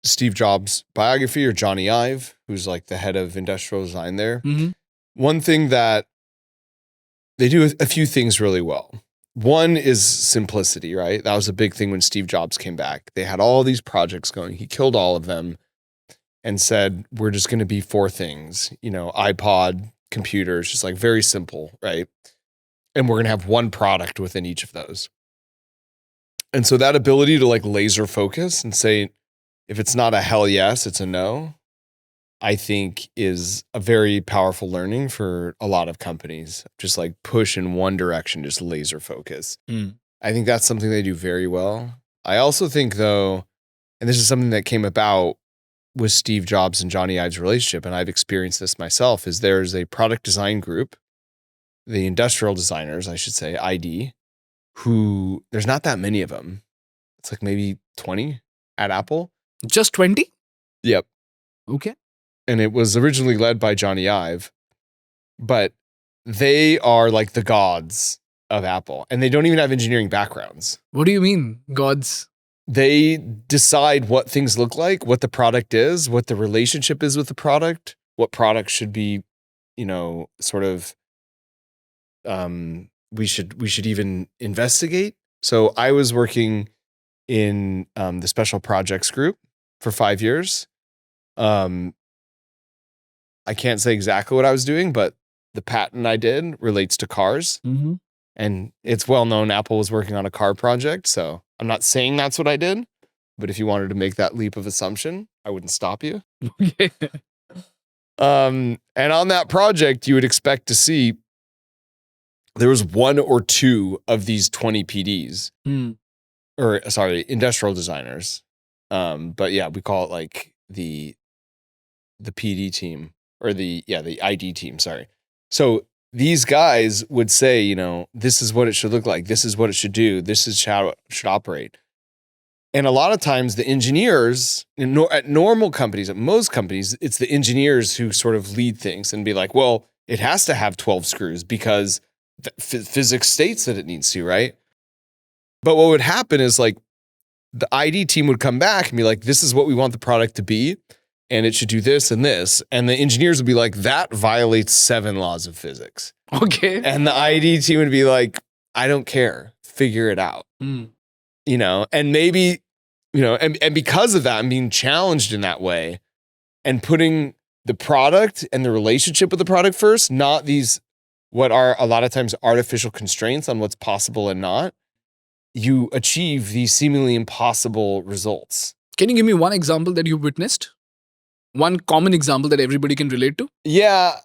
Steve Jobs' biography or Johnny Ive, who's like the head of industrial design there, one thing that they do a few things really well. One is simplicity, right? That was a big thing when Steve Jobs came back. They had all these projects going. He killed all of them and said, we're just going to be 4 things, iPod, computers, just like very simple, right? And we're going to have one product within each of those. And so that ability to like laser focus and say, if it's not a hell yes, it's a no, I think is a very powerful learning for a lot of companies. Just like push in one direction, just laser focus. I think that's something they do very well. I also think though, and this is something that came about with Steve Jobs and Johnny Ive's relationship, and I've experienced this myself, is there's a product design group, the industrial designers, I should say, ID, who there's not that many of them. It's like maybe 20 at Apple. Just 20? Yep. Okay. And it was originally led by Johnny Ive, but they are like the gods of Apple, and they don't even have engineering backgrounds. What do you mean, gods? They decide what things look like, what the product is, what the relationship is with the product, what product should be, sort of, we should even investigate. So I was working in the special projects group for 5 years. I can't say exactly what I was doing, but the patent I did relates to cars. And it's well known Apple was working on a car project. So I'm not saying that's what I did, but if you wanted to make that leap of assumption, I wouldn't stop you. And on that project, you would expect to see there was one or two of these 20 PDs, or sorry, industrial designers. But yeah, we call it like the PD team or the ID team. Sorry. So these guys would say, you know, this is what it should look like. This is what it should do. This is how it should operate. And a lot of times the engineers at normal companies, at most companies, it's the engineers who sort of lead things and be like, well, it has to have 12 screws because physics states that it needs to, right? But what would happen is like the ID team would come back and be like, this is what we want the product to be, and it should do this and this. And the engineers would be like, that violates 7 laws of physics. Okay. And the ID team would be like, I don't care. Figure it out. You know, and maybe, you know, and because of that, I'm being challenged in that way and putting the product and the relationship with the product first, not these, what are a lot of times artificial constraints on what's possible and not. You achieve these seemingly impossible results. Can you give me one example that you witnessed? One common example that everybody can relate to? Yeah,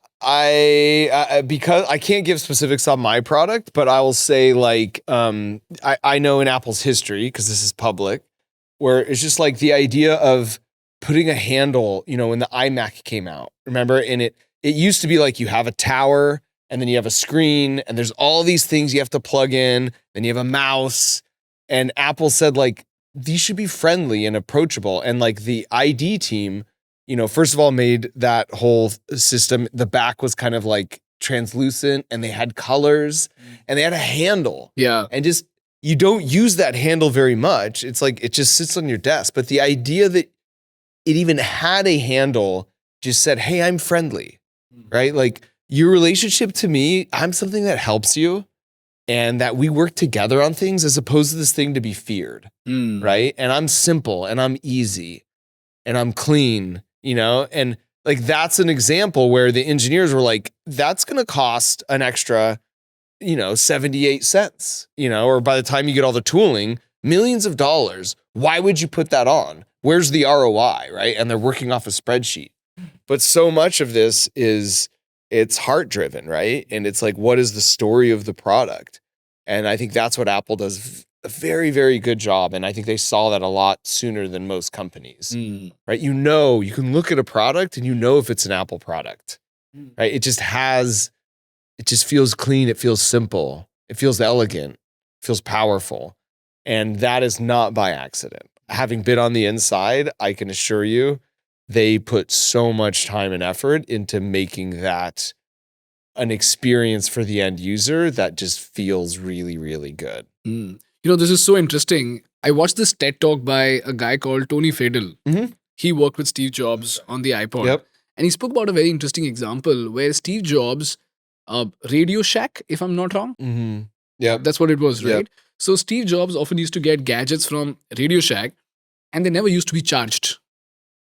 because I can't give specifics on my product, but I will say like, I know in Apple's history, because this is public, where it's just like the idea of putting a handle, you know, when the iMac came out, remember? And it used to be like you have a tower and then you have a screen and there's all these things you have to plug in, then you have a mouse, and Apple said like, these should be friendly and approachable. And like the ID team, you know, first of all, made that whole system, the back was kind of like translucent and they had colors and they had a handle. Yeah. And just, you don't use that handle very much. It's like, it just sits on your desk. But the idea that it even had a handle just said, hey, I'm friendly, right? Like your relationship to me, I'm something that helps you and that we work together on things as opposed to this thing to be feared, right? And I'm simple and I'm easy and I'm clean, you know? And like, that's an example where the engineers were like, that's going to cost an extra, you know, 78 cents, you know, or by the time you get all the tooling, millions of dollars. Why would you put that on? Where's the ROI, right? And they're working off a spreadsheet. But so much of this is, it's heart driven, right? And it's like, what is the story of the product? And I think that's what Apple does a very, very good job. And I think they saw that a lot sooner than most companies, right? You know, you can look at a product and you know if it's an Apple product, right? It just feels clean. It feels simple. It feels elegant, it feels powerful. And that is not by accident. Having been on the inside, I can assure you, they put so much time and effort into making that an experience for the end user that just feels really, really good. You know, this is so interesting. I watched this TED talk by a guy called Tony Fadell. He worked with Steve Jobs on the iPod. Yep. And he spoke about a very interesting example where Steve Jobs, Radio Shack, if I'm not wrong. Yeah, that's what it was, right? Yep. So Steve Jobs often used to get gadgets from Radio Shack and they never used to be charged.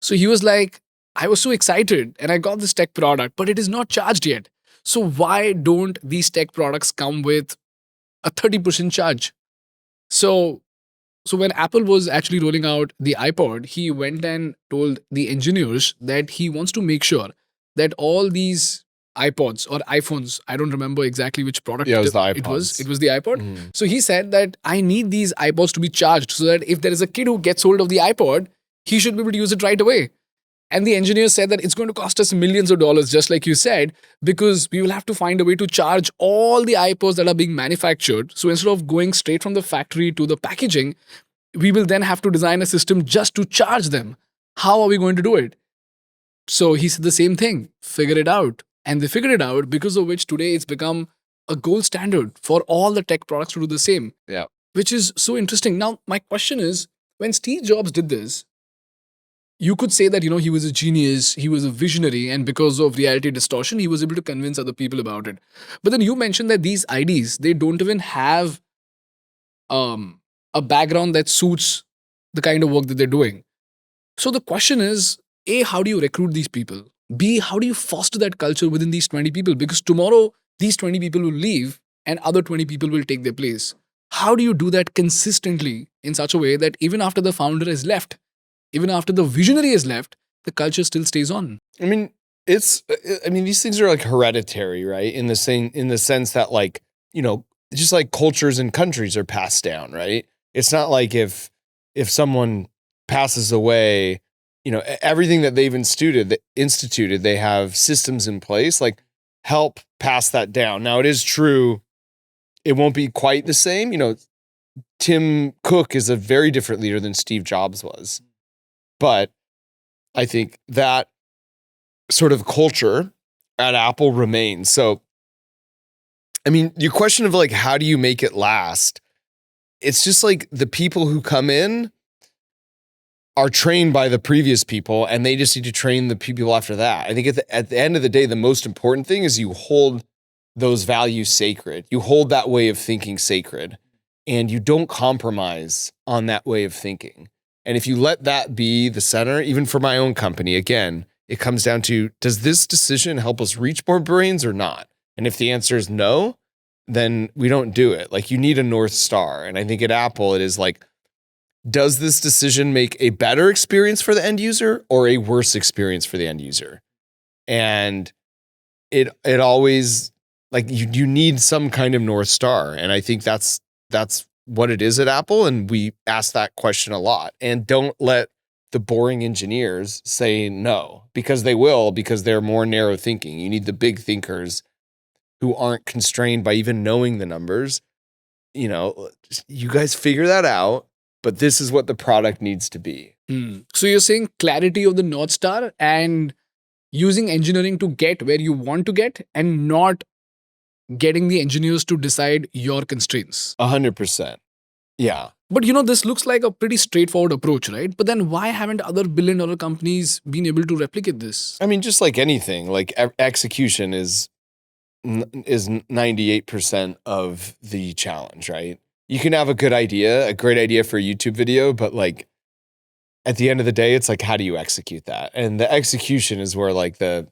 So he was like, I was so excited and I got this tech product, but it is not charged yet. So why don't these tech products come with a 30% charge? So when Apple was actually rolling out the iPod, he went and told the engineers that he wants to make sure that all these iPods or iPhones, I don't remember exactly which product it was the iPods. It was the iPod. So he said that I need these iPods to be charged so that if there is a kid who gets hold of the iPod, he should be able to use it right away. And the engineers said that it's going to cost us millions of dollars, just like you said, because we will have to find a way to charge all the iPods that are being manufactured. So instead of going straight from the factory to the packaging, we will then have to design a system just to charge them. How are we going to do it? So he said the same thing, figure it out. And they figured it out, because of which today it's become a gold standard for all the tech products to do the same. Yeah. Which is so interesting. Now, my question is, when Steve Jobs did this, you could say that, you know, he was a genius, he was a visionary, and because of reality distortion, he was able to convince other people about it. But then you mentioned that these IDs, they don't even have a background that suits the kind of work that they're doing. So the question is, A, how do you recruit these people? B, how do you foster that culture within these 20 people? Because tomorrow, these 20 people will leave and other 20 people will take their place. How do you do that consistently in such a way that even after the founder is left, even after the visionary is left, the culture still stays on? I mean, I mean, these things are like hereditary, right? In the sense that like, just like cultures and countries are passed down, right? It's not like if someone passes away, everything that they've instituted, they have systems in place, like help pass that down. Now it is true, it won't be quite the same. Tim Cook is a very different leader than Steve Jobs was. But I think that sort of culture at Apple remains. So, I mean, your question of like, how do you make it last? It's just like the people who come in are trained by the previous people, and they just need to train the people after that. I think at the end of the day, the most important thing is you hold those values sacred. You hold that way of thinking sacred, and you don't compromise on that way of thinking. And if you let that be the center, even for my own company, again, it comes down to, does this decision help us reach more brains or not? And if the answer is no, then we don't do it. Like, you need a North Star. And I think at Apple, it is like, does this decision make a better experience for the end user or a worse experience for the end user? And it always, like, you need some kind of North Star. And I think that's what it is at Apple. And we ask that question a lot. And don't let the boring engineers say no, because they will, because they're more narrow thinking. You need the big thinkers who aren't constrained by even knowing the numbers. You guys figure that out, but this is what the product needs to be. So you're saying clarity of the North Star and using engineering to get where you want to get, and not getting the engineers to decide your constraints. 100%. Yeah. But this looks like a pretty straightforward approach, right? But then why haven't other billion-dollar companies been able to replicate this? I mean, just like anything, like execution is 98% of the challenge, right? You can have a great idea for a YouTube video, but like at the end of the day, it's like, how do you execute that? And the execution is where like the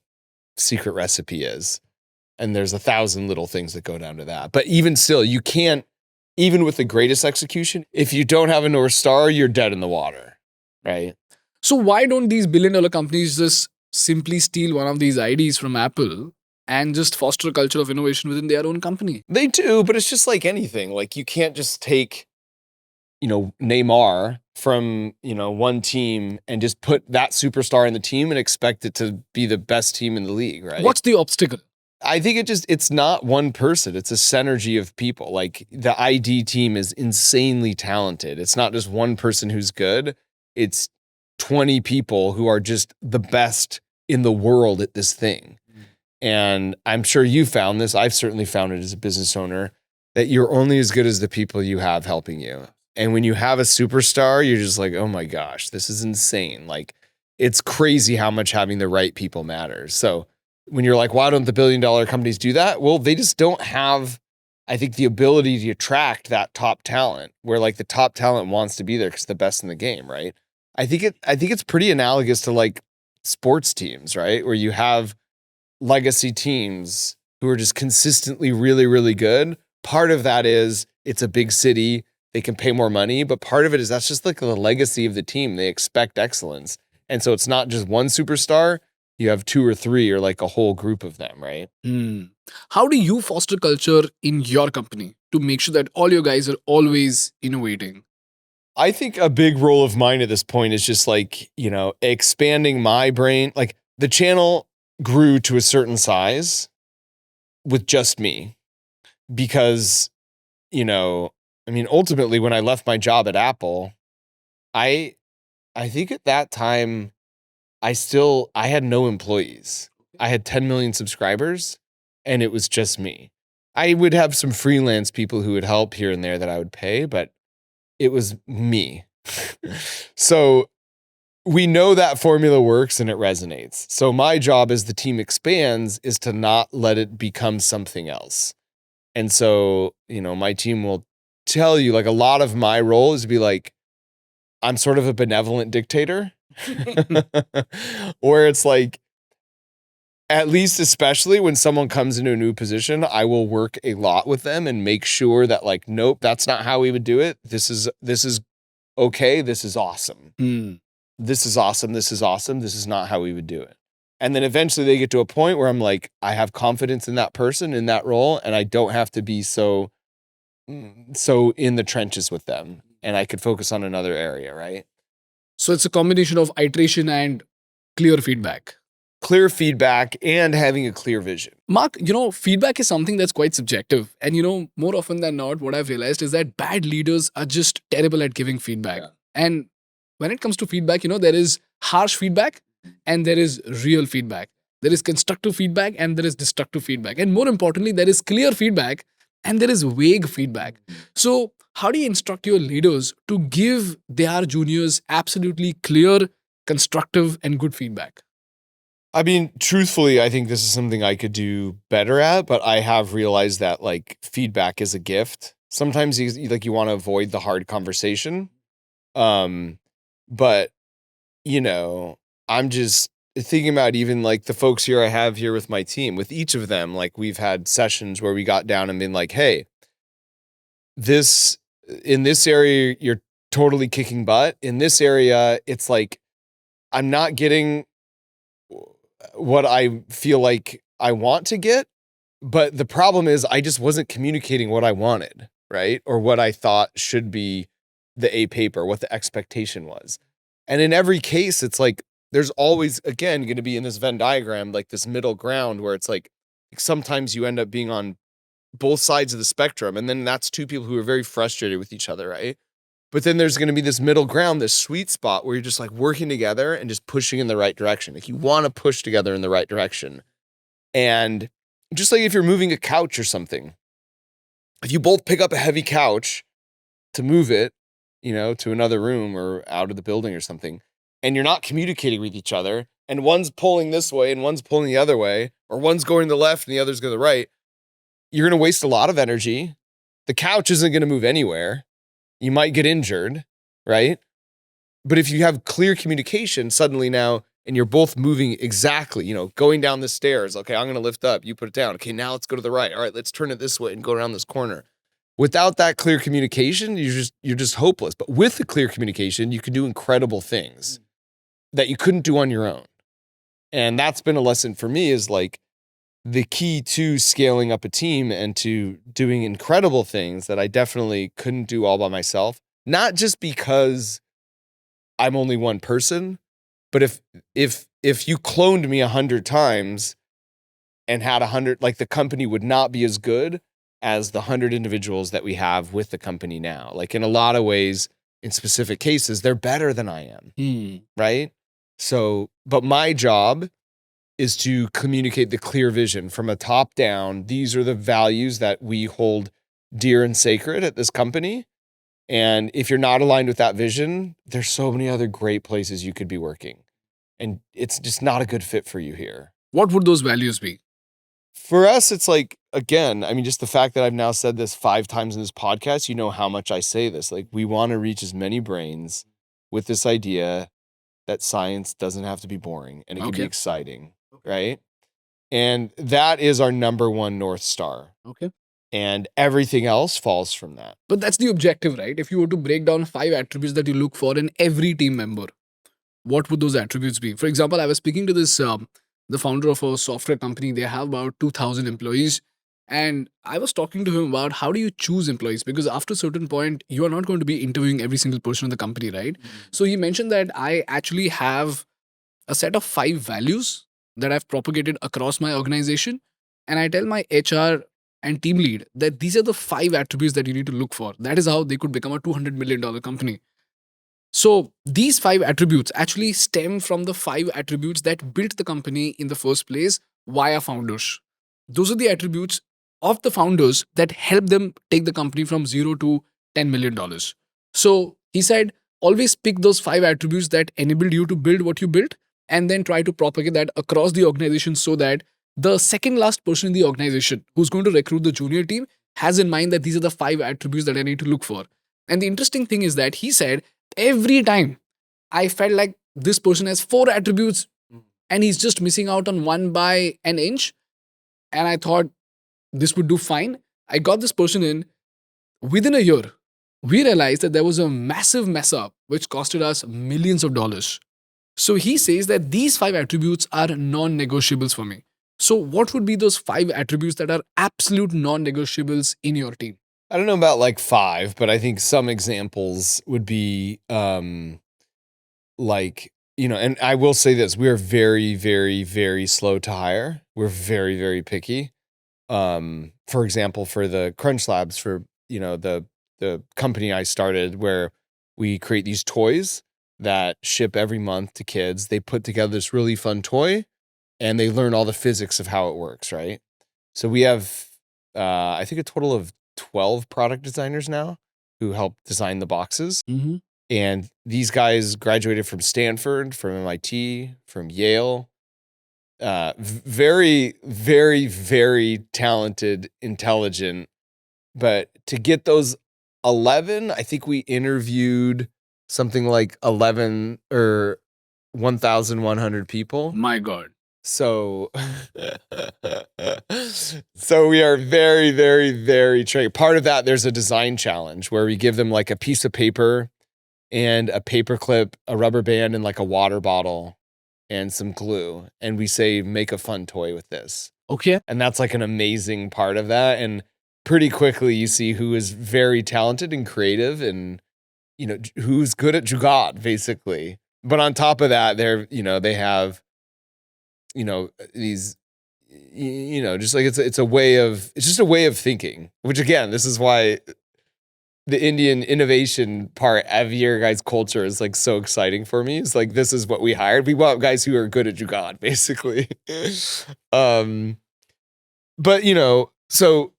secret recipe is. And there's 1,000 little things that go down to that. But even still, you can't, even with the greatest execution, if you don't have a North Star, you're dead in the water, right? So why don't these billion-dollar companies just simply steal one of these ideas from Apple and just foster a culture of innovation within their own company? They do, but it's just like anything. Like, you can't just take, Neymar from, one team and just put that superstar in the team and expect it to be the best team in the league, right? What's the obstacle? I think it's not one person. It's a synergy of people. Like, the ID team is insanely talented. It's not just one person who's good. It's 20 people who are just the best in the world at this thing. And I'm sure you found this. I've certainly found it as a business owner, that you're only as good as the people you have helping you. And when you have a superstar, you're just like, oh my gosh, this is insane. Like, it's crazy how much having the right people matters. So when you're like, why don't the billion-dollar companies do that? Well, they just don't have, I think, the ability to attract that top talent, where like the top talent wants to be there because it's the best in the game, right? I think it's pretty analogous to like sports teams, right? Where you have legacy teams who are just consistently really, really good. Part of that is it's a big city, they can pay more money, but part of it is that's just like the legacy of the team. They expect excellence. And so it's not just one superstar, you have 2 or 3 or like a whole group of them, right? How do you foster culture in your company to make sure that all your guys are always innovating? I think a big role of mine at this point is just like, expanding my brain. Like, the channel grew to a certain size with just me because, ultimately when I left my job at Apple, I think at that time, I had no employees. I had 10 million subscribers and it was just me. I would have some freelance people who would help here and there that I would pay, but it was me. So we know that formula works and it resonates. So my job as the team expands is to not let it become something else. And so, my team will tell you, like, a lot of my role is to be like, I'm sort of a benevolent dictator. Where it's like, at least especially when someone comes into a new position, I will work a lot with them and make sure that like, nope, that's not how we would do it. This is okay. This is awesome. This is awesome. This is awesome. This is not how we would do it. And then eventually they get to a point where I'm like, I have confidence in that person, in that role, and I don't have to be so in the trenches with them. And I could focus on another area, right? So it's a combination of iteration and clear feedback. Clear feedback and having a clear vision. Mark, feedback is something that's quite subjective. And more often than not, what I've realized is that bad leaders are just terrible at giving feedback. Yeah. And when it comes to feedback, there is harsh feedback and there is real feedback. There is constructive feedback and there is destructive feedback. And more importantly, there is clear feedback and there is vague feedback. So how do you instruct your leaders to give their juniors absolutely clear, constructive, and good feedback? I mean, truthfully, I think this is something I could do better at, but I have realized that like feedback is a gift. Sometimes you want to avoid the hard conversation. But I'm just thinking about even like the folks here I have here with my team, with each of them, like we've had sessions where we got down and been like, hey, in this area, you're totally kicking butt. In this area, it's like, I'm not getting what I feel like I want to get, but the problem is I just wasn't communicating what I wanted, right? Or what I thought should be the A paper, what the expectation was. And in every case, it's like, there's always, again, going to be in this Venn diagram, like this middle ground where it's like sometimes you end up being on both sides of the spectrum. And then that's two people who are very frustrated with each other, right? But then there's going to be this middle ground, this sweet spot where you're just like working together and just pushing in the right direction. Like you want to push together in the right direction. And just like if you're moving a couch or something, if you both pick up a heavy couch to move it, to another room or out of the building or something, and you're not communicating with each other, and one's pulling this way and one's pulling the other way, or one's going to the left and the other's going to the right, you're going to waste a lot of energy. The couch isn't going to move anywhere. You might get injured, right? But if you have clear communication suddenly now, and you're both moving exactly, going down the stairs, okay, I'm going to lift up, you put it down. Okay, now let's go to the right. All right, let's turn it this way and go around this corner. Without that clear communication, you're just hopeless. But with the clear communication, you can do incredible things that you couldn't do on your own. And that's been a lesson for me, is like the key to scaling up a team and to doing incredible things that I definitely couldn't do all by myself. Not just because I'm only one person, but if you cloned me 100 times and had 100, like the company would not be as good as the 100 individuals that we have with the company now. Like in a lot of ways, in specific cases, they're better than I am, right? So, but my job is to communicate the clear vision from a top down. These are the values that we hold dear and sacred at this company. And if you're not aligned with that vision, there's so many other great places you could be working. And it's just not a good fit for you here. What would those values be? For us, it's like, again, just the fact that I've now said this 5 times in this podcast, how much I say this. Like, we want to reach as many brains with this idea that science doesn't have to be boring and it can be exciting, right? And that is our number one North Star. Okay. And everything else falls from that. But that's the objective, right? If you were to break down 5 attributes that you look for in every team member, what would those attributes be? For example, I was speaking to this the founder of a software company. They have about 2,000 employees. And I was talking to him about how do you choose employees? Because after a certain point, you are not going to be interviewing every single person in the company, right? So he mentioned that I actually have a set of 5 values that I've propagated across my organization. And I tell my HR and team lead that these are the 5 attributes that you need to look for. That is how they could become a $200 million company. So these 5 attributes actually stem from the 5 attributes that built the company in the first place via founders. Those are the attributes of the founders that help them take the company from 0 to $10 million. So he said, always pick those 5 attributes that enabled you to build what you built, and then try to propagate that across the organization so that the second last person in the organization who's going to recruit the junior team has in mind that these are the 5 attributes that I need to look for. And the interesting thing is that he said, every time I felt like this person has 4 attributes and he's just missing out on 1 by an inch. And I thought this would do fine. I got this person in. Within a year, we realized that there was a massive mess up which costed us millions of dollars. So he says that these 5 attributes are non-negotiables for me. So what would be those 5 attributes that are absolute non-negotiables in your team? I don't know about like 5, but I think some examples would be like, and I will say this, we are very, very, very slow to hire. We're very, very picky. For example, for the Crunch Labs, for, the company I started, where we create these toys that ship every month to kids. They put together this really fun toy and they learn all the physics of how it works, right? So we have, I think, a total of 12 product designers now who help design the boxes. Mm-hmm. And these guys graduated from Stanford, from MIT, from Yale. Very, very, very talented, intelligent. But to get those 11, I think we interviewed something like 11 or 1,100 people. My God. So, so we are very, very, very trained. Part of that, there's a design challenge where we give them like a piece of paper and a paper clip, a rubber band, and like a water bottle and some glue. And we say, make a fun toy with this. Okay. And that's like an amazing part of that. And pretty quickly you see who is very talented and creative and, who's good at Jugaad, basically. But on top of that, they have, these, just like it's just a way of thinking, which again, this is why the Indian innovation part of your guys' culture is like so exciting for me. It's like, this is what we hired. We want guys who are good at Jugaad, basically. But so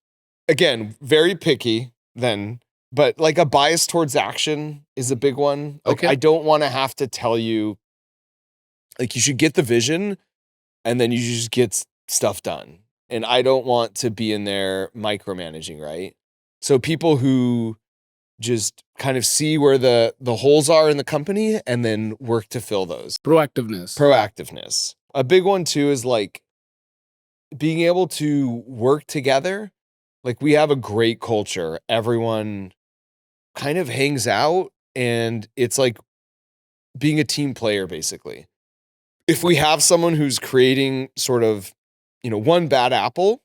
again, very picky then, but like a bias towards action is a big one. Like, Okay. I don't want to have to tell you, like, you should get the vision and then you just get stuff done. And I don't want to be in there micromanaging, right? So people who just kind of see where the holes are in the company and then work to fill those. Proactiveness. A big one too is like being able to work together. Like, we have a great culture. Everyone kind of hangs out and it's like being a team player, basically. If we have someone who's creating sort of, one bad apple,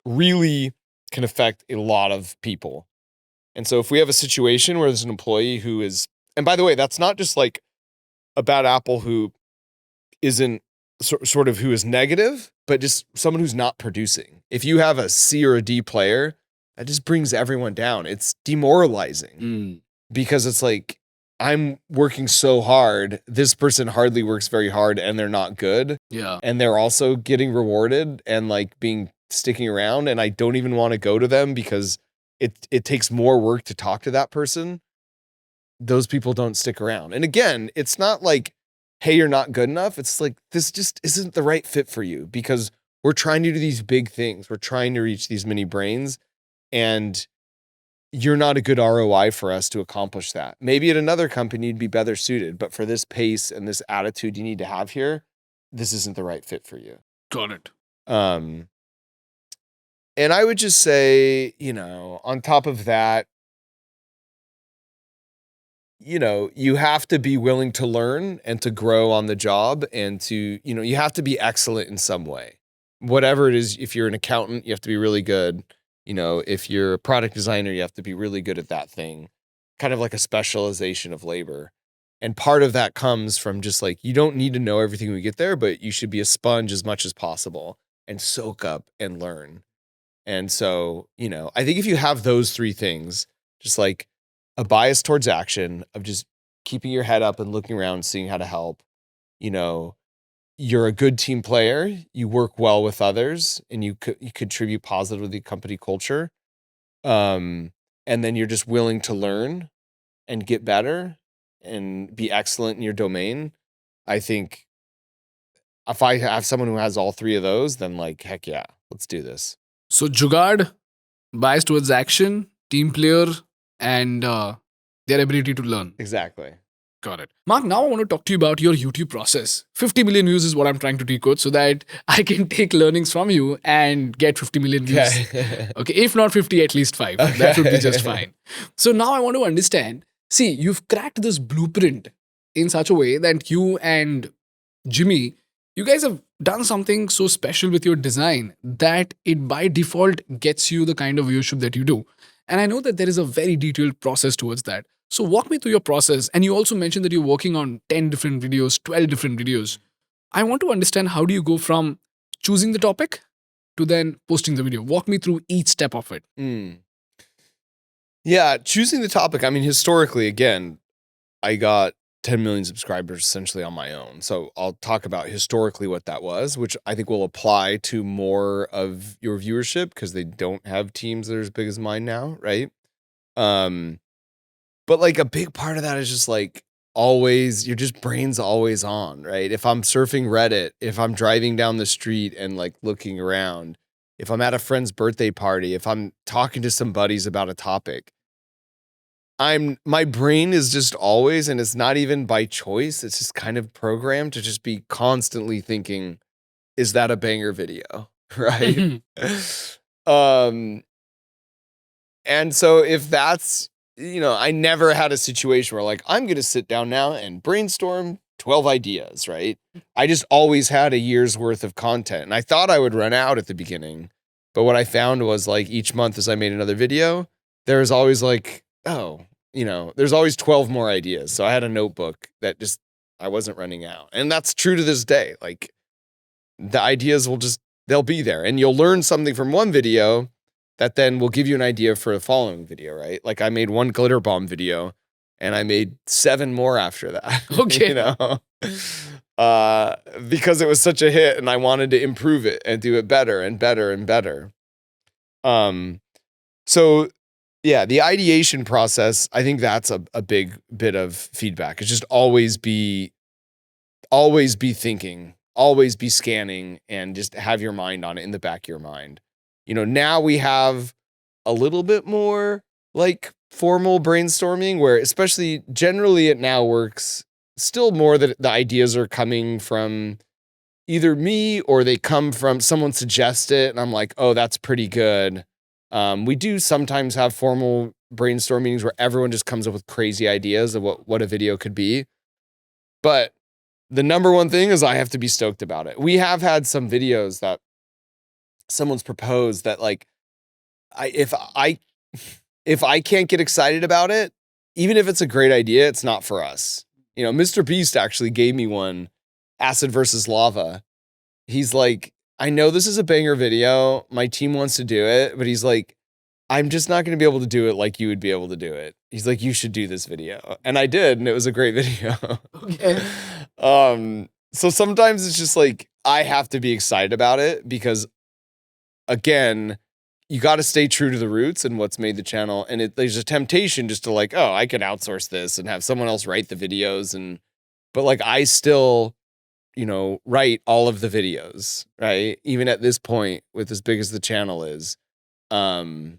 really can affect a lot of people. And so if we have a situation where there's an employee who is, and by the way, that's not just like a bad apple who isn't sort of who is negative, but just someone who's not producing. If you have a C or a D player, that just brings everyone down. It's demoralizing because it's like, I'm working so hard. This person hardly works very hard and they're not good. Yeah. And they're also getting rewarded and like sticking around. And I don't even want to go to them because it takes more work to talk to that person. Those people don't stick around. And again, it's not like, hey, you're not good enough. It's like, this just isn't the right fit for you because we're trying to do these big things. We're trying to reach these many brains and you're not a good ROI for us to accomplish that. Maybe at another company you'd be better suited, but for this pace and this attitude you need to have here, this isn't the right fit for you. Got it. And I would just say, on top of that, you have to be willing to learn and to grow on the job and to, you have to be excellent in some way. Whatever it is, if you're an accountant, you have to be really good. If you're a product designer, you have to be really good at that thing, kind of like a specialization of labor. And part of that comes from just like, you don't need to know everything when we get there, but you should be a sponge as much as possible and soak up and learn. And so, I think if you have those 3 things, just like a bias towards action of just keeping your head up and looking around, seeing how to help, you're a good team player, you work well with others, and you contribute positively to the company culture. And then you're just willing to learn and get better and be excellent in your domain. I think if I have someone who has all 3 of those, then like, heck yeah, let's do this. So Jugaad, bias towards action, team player, and their ability to learn. Exactly. Got it. Mark, now I want to talk to you about your YouTube process. 50 million views is what I'm trying to decode so that I can take learnings from you and get 50 million views. Okay, if not 50, at least 5. Okay. That would be just fine. So now I want to understand, see, you've cracked this blueprint in such a way that you and Jimmy, you guys have done something so special with your design that it by default gets you the kind of viewership that you do. And I know that there is a very detailed process towards that. So walk me through your process. And you also mentioned that you're working on 10 different videos, 12 different videos. I want to understand, how do you go from choosing the topic to then posting the video? Walk me through each step of it. Yeah, choosing the topic. I mean, historically, again, I got 10 million subscribers essentially on my own. So I'll talk about historically what that was, which I think will apply to more of your viewership because they don't have teams that are as big as mine now, right? But like a big part of that is just like always, your just brain's always on, right? If I'm surfing Reddit, if I'm driving down the street and like looking around, if I'm at a friend's birthday party, if I'm talking to some buddies about a topic, my brain is just always, and it's not even by choice, it's just kind of programmed to just be constantly thinking, is that a banger video? Right? And so if that's, I never had a situation where like, I'm going to sit down now and brainstorm 12 ideas, right? I just always had a year's worth of content. And I thought I would run out at the beginning. But what I found was like each month as I made another video, there was always like, there's always 12 more ideas. So I had a notebook that just, I wasn't running out. And that's true to this day. Like the ideas they'll be there. And you'll learn something from one video that then will give you an idea for a following video, right? Like I made one glitter bomb video and I made 7 more after that. Okay. Because it was such a hit and I wanted to improve it and do it better and better and better. So yeah, the ideation process, I think that's a big bit of feedback. It's just always be thinking, always be scanning, and just have your mind on it in the back of your mind. Now we have a little bit more like formal brainstorming where especially generally it now works still more that the ideas are coming from either me or they come from someone suggest it and I'm like, oh, that's pretty good. We do sometimes have formal brainstorm meetings where everyone just comes up with crazy ideas of what a video could be. But the number one thing is I have to be stoked about it. We have had some videos that someone's proposed that like, if I can't get excited about it, even if it's a great idea, it's not for us. Mr. Beast actually gave me one, acid versus lava. He's like, I know this is a banger video. My team wants to do it, but he's like, I'm just not going to be able to do it like you would be able to do it. He's like, you should do this video. And I did, and it was a great video. Okay. So sometimes it's just like, I have to be excited about it because again, you got to stay true to the roots and what's made the channel. And there's a temptation just to like, oh, I could outsource this and have someone else write the videos. But like, I still, write all of the videos, right? Even at this point with as big as the channel is, I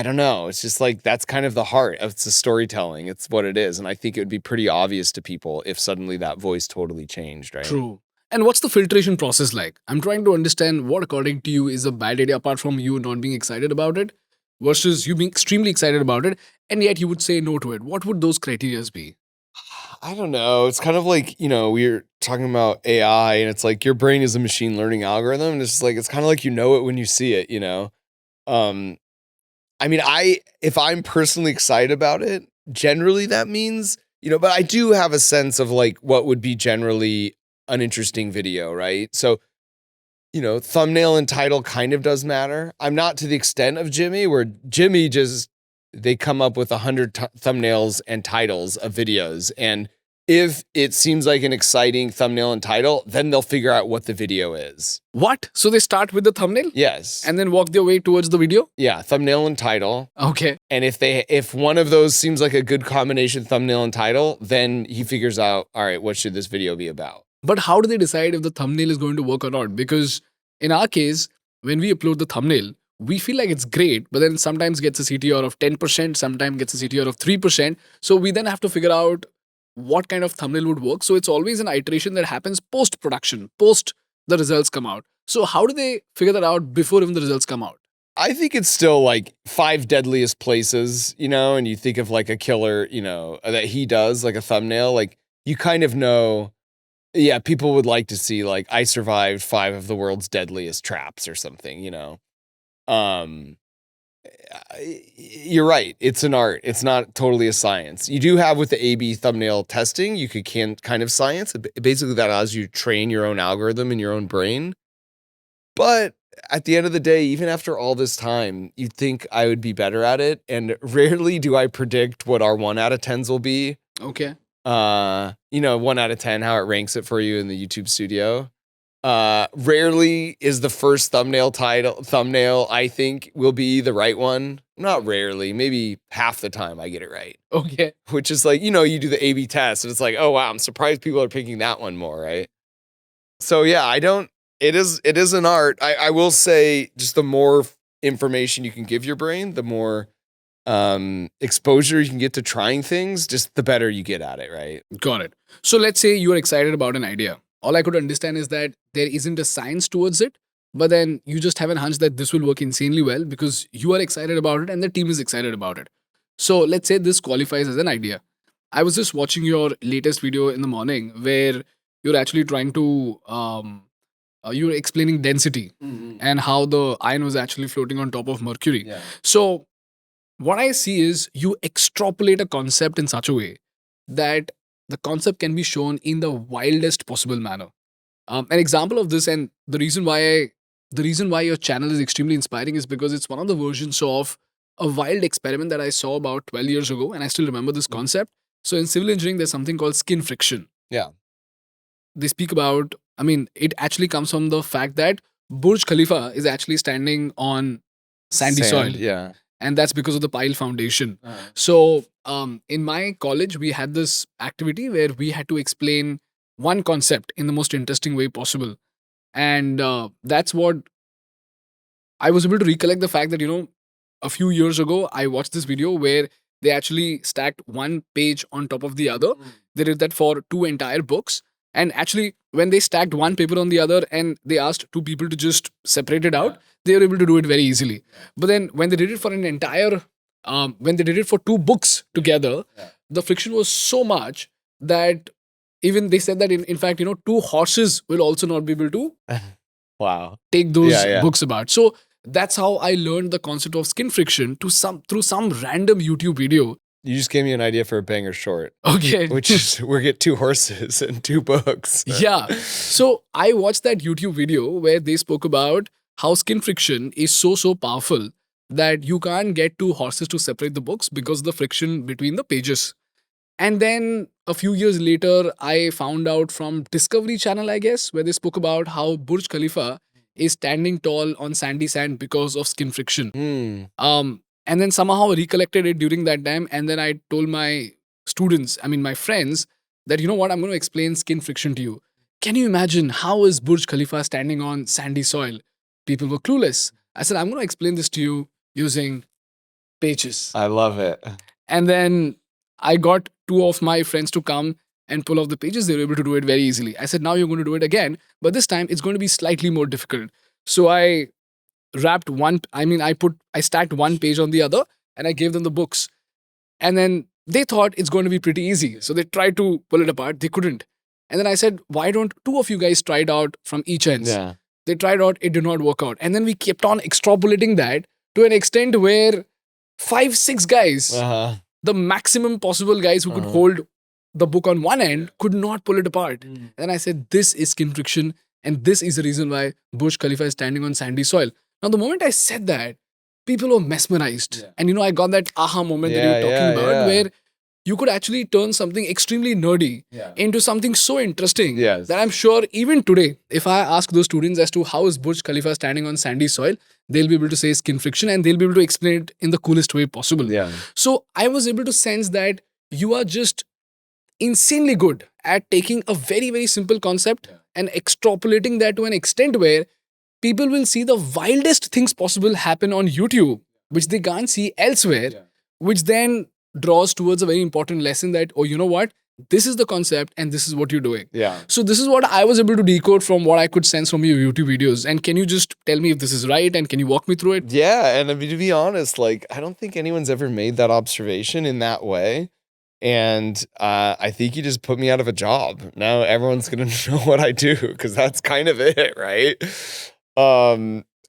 don't know. It's just like, that's kind of the heart of the storytelling. It's what it is. And I think it would be pretty obvious to people if suddenly that voice totally changed, right? True. And what's the filtration process like? I'm trying to understand what, according to you, is a bad idea apart from you not being excited about it versus you being extremely excited about it, and yet you would say no to it. What would those criterias be? I don't know. It's kind of like, we're talking about AI and it's like your brain is a machine learning algorithm. And it's just like, it's kind of like, it when you see it, I mean, if I'm personally excited about it, generally that means, but I do have a sense of like what would be generally an interesting video, right? So, thumbnail and title kind of does matter. I'm not to the extent of Jimmy, where Jimmy they come up with 100 thumbnails and titles of videos. And if it seems like an exciting thumbnail and title, then they'll figure out what the video is. What? So they start with the thumbnail? Yes. And then walk their way towards the video? Yeah, thumbnail and title. Okay. And if one of those seems like a good combination, thumbnail and title, then he figures out, all right, what should this video be about? But how do they decide if the thumbnail is going to work or not? Because in our case, when we upload the thumbnail, we feel like it's great, but then sometimes gets a CTR of 10%, sometimes gets a CTR of 3%. So we then have to figure out what kind of thumbnail would work. So it's always an iteration that happens post-production, post the results come out. So how do they figure that out before even the results come out? I think it's still like 5 deadliest places, and you think of like a killer, that he does, like a thumbnail, like you kind of know, yeah, people would like to see like I survived 5 of the world's deadliest traps or something, Um, you're right. It's an art. It's not totally a science. You do have with the A/B thumbnail testing, you can kind of science. Basically, that allows you to train your own algorithm in your own brain. But at the end of the day, even after all this time, you'd think I would be better at it. And rarely do I predict what our 1 out of 10s will be. Okay. 1 out of 10, how it ranks it for you in the YouTube studio. Rarely is the first thumbnail, I think, will be the right one. Not rarely, maybe half the time I get it right. Okay. Which is like, you do the A/B test and it's like, oh wow, I'm surprised people are picking that one more, right? So yeah, it is an art. I will say just the more information you can give your brain, the more exposure you can get to trying things, just the better you get at it, right? Got it. So let's say you are excited about an idea. All I could understand is that there isn't a science towards it, but then you just have a hunch that this will work insanely well because you are excited about it and the team is excited about it. So let's say this qualifies as an idea. I was just watching your latest video in the morning where you're actually trying to, you're explaining density and how the iron was actually floating on top of mercury. Yeah. So what I see is you extrapolate a concept in such a way that the concept can be shown in the wildest possible manner. An example of this, and the reason why your channel is extremely inspiring is because it's one of the versions of a wild experiment that I saw about 12 years ago, and I still remember this concept. So in civil engineering, there's something called skin friction. Yeah. They speak about, it actually comes from the fact that Burj Khalifa is actually standing on sandy soil. Yeah. And that's because of the pile foundation. So in my college, we had this activity where we had to explain one concept in the most interesting way possible. And that's what I was able to recollect the fact that, a few years ago, I watched this video where they actually stacked one page on top of the other. They did that for 2 entire books. And actually, when they stacked one paper on the other and they asked 2 people to just separate it out, they were able to do it very easily. But then when they did it for an entire, when they did it for 2 books together, the friction was so much that even they said that in fact, 2 horses will also not be able to Wow. take those books apart. So that's how I learned the concept of skin friction through some random YouTube video. You just gave me an idea for a banger short. Okay. Which is we get 2 horses and 2 books. Yeah. So I watched that YouTube video where they spoke about how skin friction is so powerful that you can't get 2 horses to separate the books because of the friction between the pages. And then a few years later, I found out from Discovery Channel, I guess, where they spoke about how Burj Khalifa is standing tall on sandy sand because of skin friction. And then somehow recollected it during that time. And then I told my students, my friends, that you know what, I'm going to explain skin friction to you. Can you imagine how is Burj Khalifa standing on sandy soil? People were clueless. I said, I'm going to explain this to you using pages. I love it. And then I got 2 of my friends to come and pull off the pages. They were able to do it very easily. I said, now you're going to do it again, but this time it's going to be slightly more difficult. So I wrapped I stacked one page on the other and I gave them the books. And then they thought it's going to be pretty easy. So they tried to pull it apart. They couldn't. And then I said, why don't 2 of you guys try it out from each end? Yeah. They tried out, it did not work out. And then we kept on extrapolating that to an extent where 5-6 guys, the maximum possible guys who could hold the book on one end, could not pull it apart. And then I said, this is skin friction. And this is the reason why Burj Khalifa is standing on sandy soil. Now, the moment I said that, people were mesmerized. Yeah. And I got that aha moment that you were talking about, where you could actually turn something extremely nerdy into something so interesting that I'm sure even today, if I ask those students as to how is Burj Khalifa standing on sandy soil, they'll be able to say skin friction and they'll be able to explain it in the coolest way possible. Yeah. So I was able to sense that you are just insanely good at taking a very, very simple concept and extrapolating that to an extent where people will see the wildest things possible happen on YouTube, which they can't see elsewhere, which then draws towards a very important lesson that, oh, you know what? this is the concept and this is what you're doing. Yeah. So this is what I was able to decode from what I could sense from your YouTube videos. And can you just tell me if this is right and can you walk me through it? Yeah, and I mean, to be honest, like I don't think anyone's ever made that observation in that way. And I think you just put me out of a job. Now everyone's gonna know what I do because that's kind of it, right?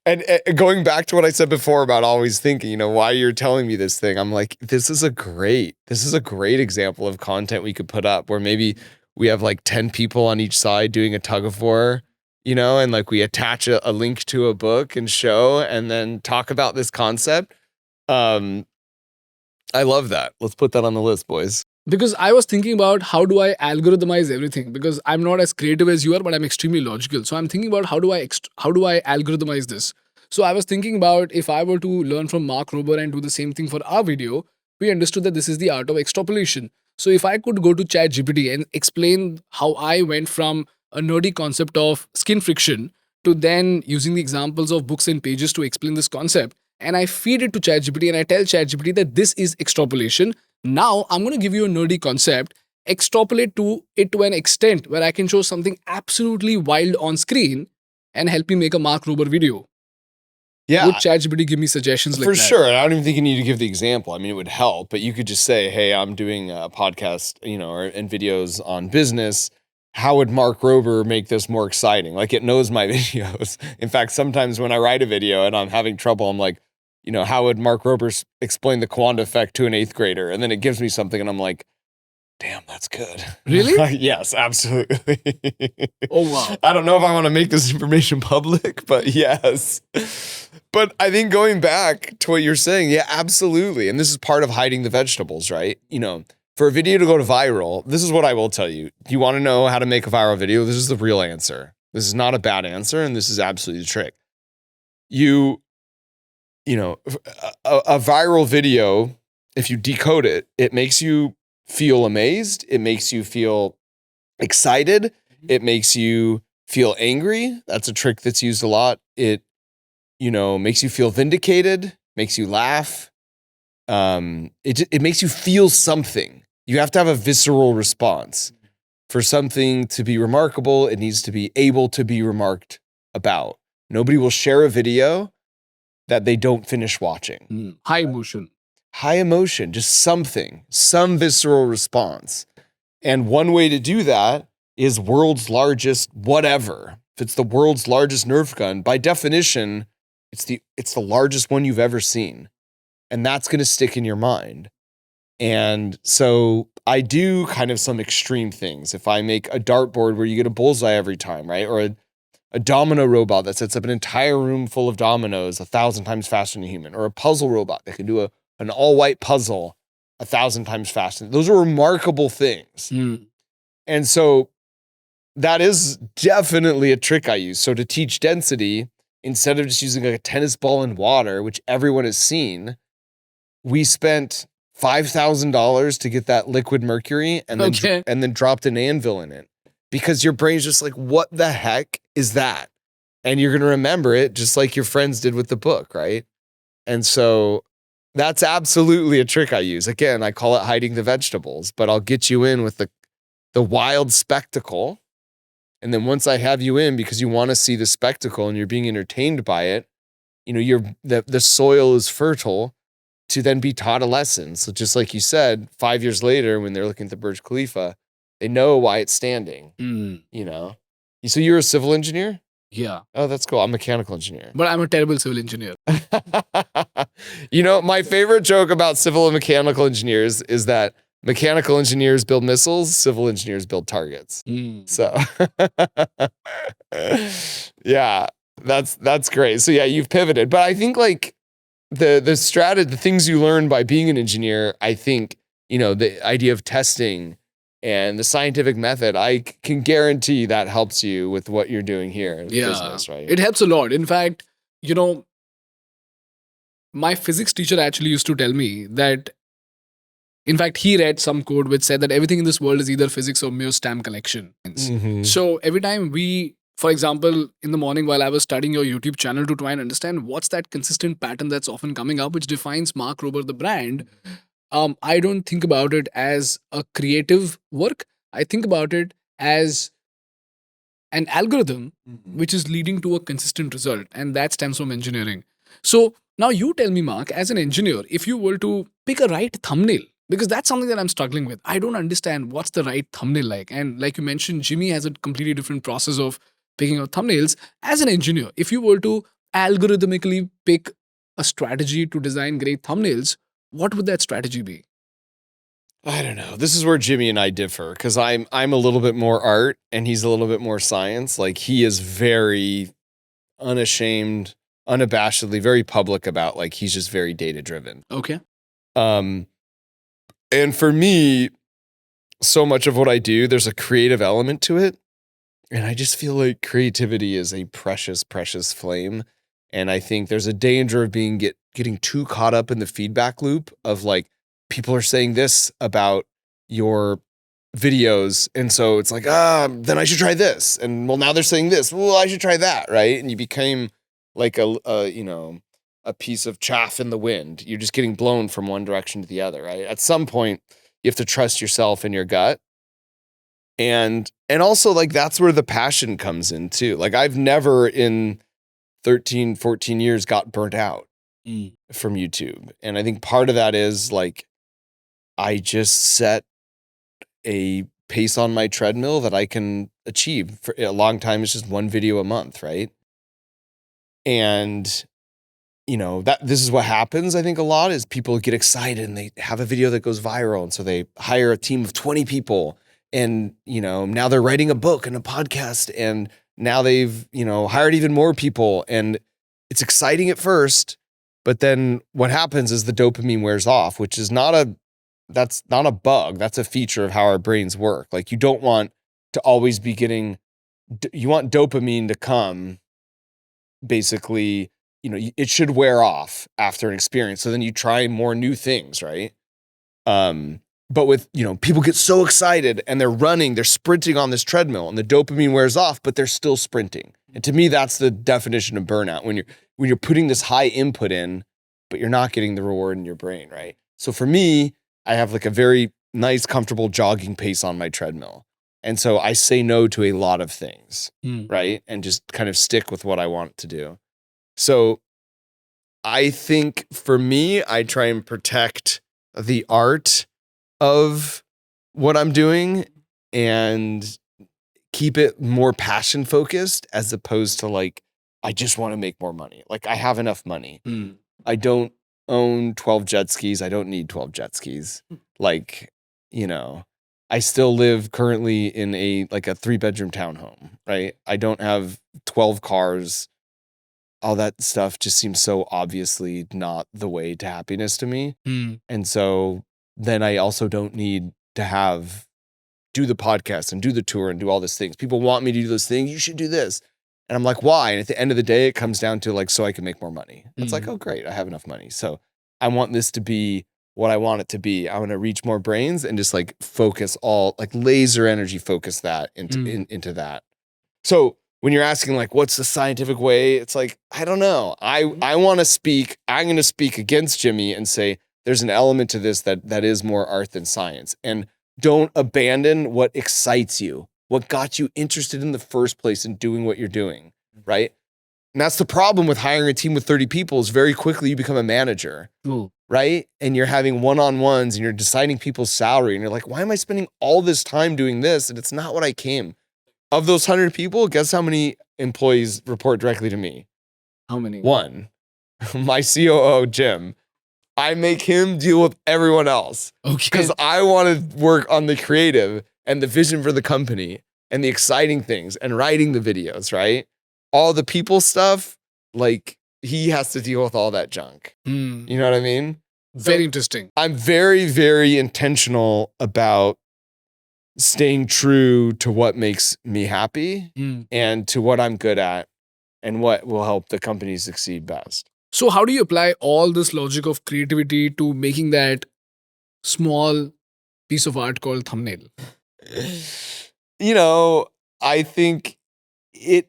And going back to what I said before about always thinking, you know, why you're telling me this thing, I'm like, this is a great example of content we could put up where maybe we have like 10 people on each side doing a tug of war, you know, and like we attach a link to a book and show and then talk about this concept. I love that. Let's put that on the list, boys. Because I was thinking about how do I algorithmize everything, because I'm not as creative as you are, but I'm extremely logical. So I'm thinking about how do I algorithmize this. So I was thinking about if I were to learn from Mark Rober and do the same thing for our video, we understood that this is the art of extrapolation. So if I could go to ChatGPT and explain how I went from a nerdy concept of skin friction to then using the examples of books and pages to explain this concept, and I feed it to ChatGPT and I tell ChatGPT that this is extrapolation. Now I'm going to give you a nerdy concept, extrapolate to it to an extent where I can show something absolutely wild on screen and help me make a Mark Rober video. Yeah. Would ChatGPT give me suggestions like for that? sure. And I don't even think you need to give the example. I mean, it would help, but you could just say, hey, I'm doing a podcast, you know, and videos on business. How would Mark Rober make this more exciting? Like it knows my videos. In fact, sometimes when I write a video and I'm having trouble, I'm like, you know, how would Mark Rober explain the quant effect to an 8th grader? And then it gives me something and I'm like, damn, that's good. Really? Yes, absolutely. Oh, wow. I don't know if I want to make this information public, but yes. But I think going back to what you're saying, yeah, absolutely. And this is part of hiding the vegetables, right? You know, for a video to go to viral, this is what I will tell you. You want to know how to make a viral video? This is the real answer. This is not a bad answer, and this is absolutely the trick. You know, a viral video, if you decode it, it makes you feel amazed. It makes you feel excited. It makes you feel angry. That's a trick that's used a lot. It, you know, makes you feel vindicated, makes you laugh. It makes you feel something. You have to have a visceral response. For something to be remarkable, it needs to be able to be remarked about. Nobody will share a video that they don't finish watching. High emotion. High emotion, just something, some visceral response. And one way to do that is world's largest whatever. If it's the world's largest Nerf gun, by definition, it's the largest one you've ever seen. And that's going to stick in your mind. And so I do kind of some extreme things. If I make a dartboard where you get a bullseye every time, right? Or a domino robot that sets up an entire room full of dominoes 1,000 times faster than a human, or a puzzle robot that can do an all-white puzzle 1,000 times faster. Those are remarkable things. And so that is definitely a trick I use. So to teach density, instead of just using like a tennis ball in water, which everyone has seen, we spent $5,000 to get that liquid mercury and then dropped an anvil in it. Because your brain's just like, what the heck is that? And you're going to remember it just like your friends did with the book, right? And so that's absolutely a trick I use. Again, I call it hiding the vegetables, but I'll get you in with the wild spectacle. And then once I have you in because you want to see the spectacle and you're being entertained by it, you know, the soil is fertile to then be taught a lesson. So just like you said, 5 years later, when they're looking at the Burj Khalifa, they know why it's standing, you know? So you're a civil engineer? Yeah. Oh, that's cool. I'm a mechanical engineer. But I'm a terrible civil engineer. You know, my favorite joke about civil and mechanical engineers is that mechanical engineers build missiles, civil engineers build targets. So, yeah, that's great. So yeah, you've pivoted. But I think like the strategy, the things you learn by being an engineer, I think, you know, the idea of testing and the scientific method, I can guarantee that helps you with what you're doing here in business, right? It helps a lot. In fact, you know, my physics teacher actually used to tell me that, in fact, he read some code which said that everything in this world is either physics or mere stamp collection. So every time for example, in the morning while I was studying your YouTube channel to try and understand what's that consistent pattern that's often coming up, which defines Mark Rober, the brand, I don't think about it as a creative work. I think about it as an algorithm which is leading to a consistent result, and that stems from engineering. So now you tell me, Mark, as an engineer, if you were to pick a right thumbnail, because that's something that I'm struggling with. I don't understand what's the right thumbnail like. And like you mentioned, Jimmy has a completely different process of picking out thumbnails. As an engineer, if you were to algorithmically pick a strategy to design great thumbnails, what would that strategy be? I don't know. This is where Jimmy and I differ because I'm a little bit more art and he's a little bit more science. Like he is very unashamed, unabashedly, very public about like he's just very data driven. Okay. And for me, so much of what I do, there's a creative element to it. And I just feel like creativity is a precious, precious flame. And I think there's a danger of getting too caught up in the feedback loop of like, people are saying this about your videos. And so it's like, then I should try this. And well, now they're saying this. Well, I should try that. Right. And you became like a piece of chaff in the wind. You're just getting blown from one direction to the other. Right. At some point, you have to trust yourself and your gut. And also like, that's where the passion comes in too. Like I've never in 13, 14 years got burnt out from YouTube. And I think part of that is like, I just set a pace on my treadmill that I can achieve. For a long time, it's just one video a month, right? And, this is what happens, I think, a lot is people get excited and they have a video that goes viral. And so they hire a team of 20 people and, now they're writing a book and a podcast and now they've, hired even more people. And it's exciting at first, but then what happens is the dopamine wears off, which is that's not a bug. That's a feature of how our brains work. Like you don't want to always be you want dopamine to come basically, it should wear off after an experience. So then you try more new things, right? But with, people get so excited and they're sprinting on this treadmill and the dopamine wears off, but they're still sprinting. And to me, that's the definition of burnout when you're putting this high input in, but you're not getting the reward in your brain, right? So for me, I have like a very nice, comfortable jogging pace on my treadmill. And so I say no to a lot of things, right? And just kind of stick with what I want to do. So I think for me, I try and protect the art of what I'm doing and keep it more passion focused as opposed to like, I just want to make more money. Like I have enough money. I don't own 12 jet skis. I don't need 12 jet skis. Like, I still live currently in a 3-bedroom townhome, right? I don't have 12 cars. All that stuff just seems so obviously not the way to happiness to me. And so then I also don't need to do the podcast and do the tour and do all these things. People want me to do those things. You should do this. And I'm like, why? And at the end of the day, it comes down to like, so I can make more money. It's like, oh, great. I have enough money. So I want this to be what I want it to be. I want to reach more brains and just like focus laser energy, focus that into that. So when you're asking like, what's the scientific way? It's like, I don't know. I want to speak. I'm going to speak against Jimmy and say, there's an element to this that is more art than science. And don't abandon what excites you. What got you interested in the first place in doing what you're doing, right? And that's the problem with hiring a team with 30 people is very quickly you become a manager, right? And you're having one-on-ones and you're deciding people's salary and you're like, why am I spending all this time doing this? And it's not what I came. Of those 100 people, guess how many employees report directly to me? How many? One. My COO, Jim. I make him deal with everyone else. Okay. Because I want to work on the creative and the vision for the company and the exciting things and writing the videos, right? All the people stuff, like he has to deal with all that junk. You know what I mean? Very interesting. I'm very, very intentional about staying true to what makes me happy and to what I'm good at and what will help the company succeed best. So how do you apply all this logic of creativity to making that small piece of art called thumbnail? I think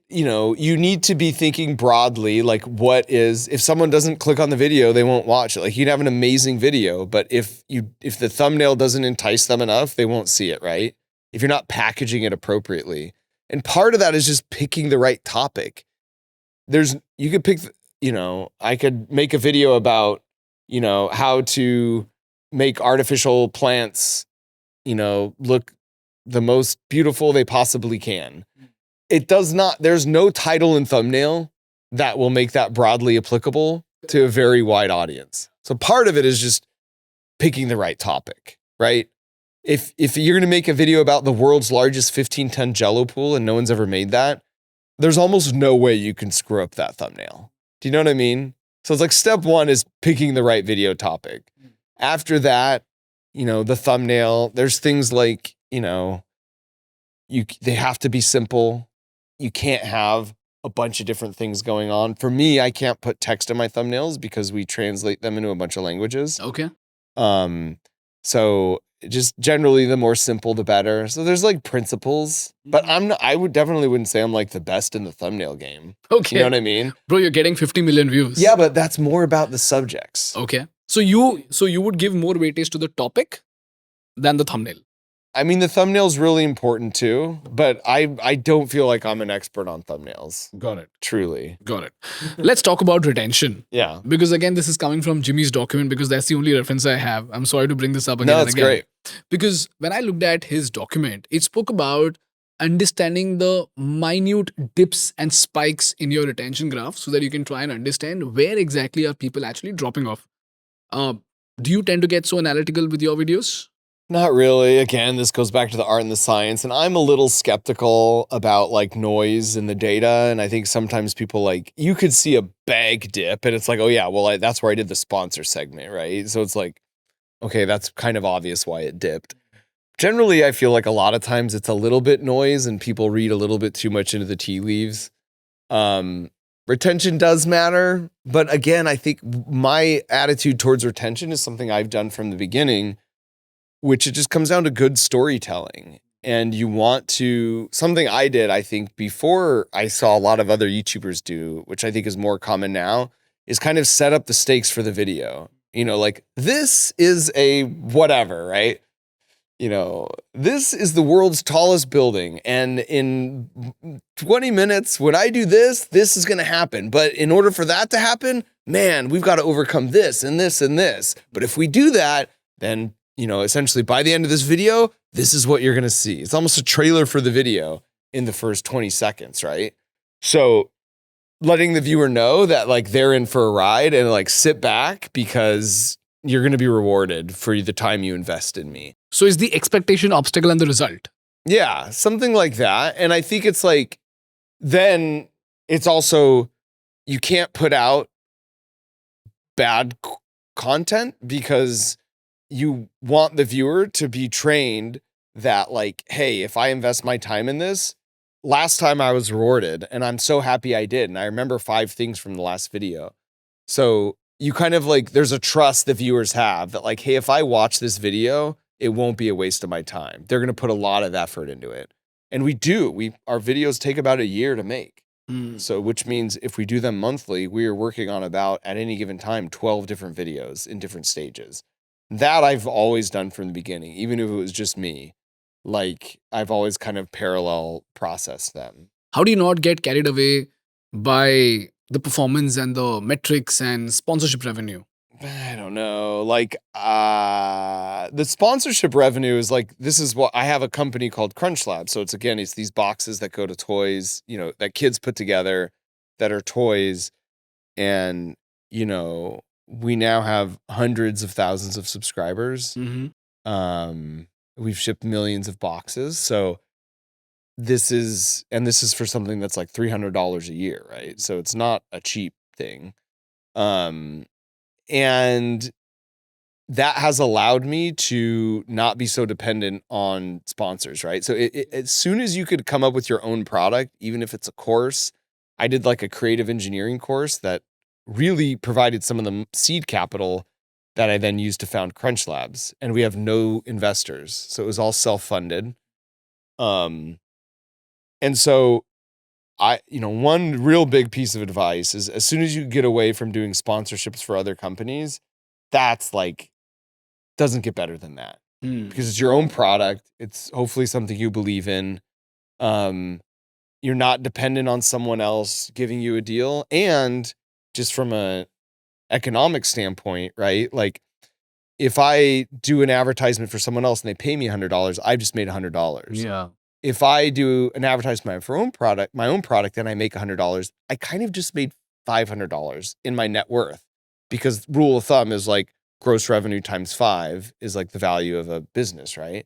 you need to be thinking broadly, like if someone doesn't click on the video, they won't watch it. Like, you'd have an amazing video, but if the thumbnail doesn't entice them enough, they won't see it, right? If you're not packaging it appropriately. And part of that is just picking the right topic. You could pick, I could make a video about, how to make artificial plants, look the most beautiful they possibly can. There's no title and thumbnail that will make that broadly applicable to a very wide audience. So part of it is just picking the right topic, right? If you're going to make a video about the world's largest 15-ton Jello pool and no one's ever made that, there's almost no way you can screw up that thumbnail. Do you know what I mean? So it's like step one is picking the right video topic. After that, the thumbnail, there's things like, they have to be simple. You can't have a bunch of different things going on. For me, I can't put text in my thumbnails because we translate them into a bunch of languages. Okay. So just generally the more simple, the better. So there's like principles, but I wouldn't say I'm like the best in the thumbnail game. Okay. You know what I mean? Bro, you're getting 50 million views. Yeah, but that's more about the subjects. Okay. So you would give more weightage to the topic than the thumbnail. I mean, the thumbnail's really important too, but I don't feel like I'm an expert on thumbnails. Got it. Truly. Got it. Let's talk about retention. Yeah. Because again, this is coming from Jimmy's document because that's the only reference I have. I'm sorry to bring this up again No, and it's again. great. Because when I looked at his document, it spoke about understanding the minute dips and spikes in your retention graph so that you can try and understand where exactly are people actually dropping off. Do you tend to get so analytical with your videos? Not really. Again, this goes back to the art and the science. And I'm a little skeptical about like noise in the data. And I think sometimes people you could see a bag dip and it's like, oh yeah, well, that's where I did the sponsor segment, right? So it's like, okay, that's kind of obvious why it dipped. Generally, I feel like a lot of times it's a little bit noise and people read a little bit too much into the tea leaves. Retention does matter. But again, I think my attitude towards retention is something I've done from the beginning, which it just comes down to good storytelling. And you want to, something I did, I think, before I saw a lot of other YouTubers do, which I think is more common now, is kind of set up the stakes for the video. Like this is a whatever, right? This is the world's tallest building. And in 20 minutes, when I do this is going to happen. But in order for that to happen, man, we've got to overcome this and this and this. But if we do that, then essentially by the end of this video, this is what you're going to see. It's almost a trailer for the video in the first 20 seconds, right? So letting the viewer know that they're in for a ride and sit back because you're going to be rewarded for the time you invest in me. So is the expectation obstacle and the result? Yeah, something like that. And I think it's then it's also, you can't put out bad content because you want the viewer to be trained that hey, if I invest my time in this, last time I was rewarded and I'm so happy I did. And I remember 5 things from the last video. So you kind of there's a trust the viewers have that hey, if I watch this video, it won't be a waste of my time. They're going to put a lot of effort into it. And our videos take about a year to make. So which means if we do them monthly, we are working on about at any given time, 12 different videos in different stages. That I've always done from the beginning, even if it was just me. I've always kind of parallel processed them. How do you not get carried away by the performance and the metrics and sponsorship revenue? I don't know. The sponsorship revenue is this is what I have a company called Crunch Lab. So it's these boxes that go to toys, that kids put together that are toys. And, we now have hundreds of thousands of subscribers. Mm-hmm. We've shipped millions of boxes. So this is for something that's $300 a year, right? So it's not a cheap thing. And that has allowed me to not be so dependent on sponsors, right? So as soon as you could come up with your own product, even if it's a course, I did a creative engineering course that really provided some of the seed capital that I then used to found Crunch Labs. And we have no investors. So it was all self-funded. And so one real big piece of advice is as soon as you get away from doing sponsorships for other companies, that's like, doesn't get better than that because it's your own product. It's hopefully something you believe in. You're not dependent on someone else giving you a deal. And just from a economic standpoint, right? Like if I do an advertisement for someone else and they pay me $100, I've just made $100. Yeah. If I do an advertisement for my own product, and I make $100, I kind of just made $500 in my net worth, because rule of thumb is like gross revenue times 5 is like the value of a business, right?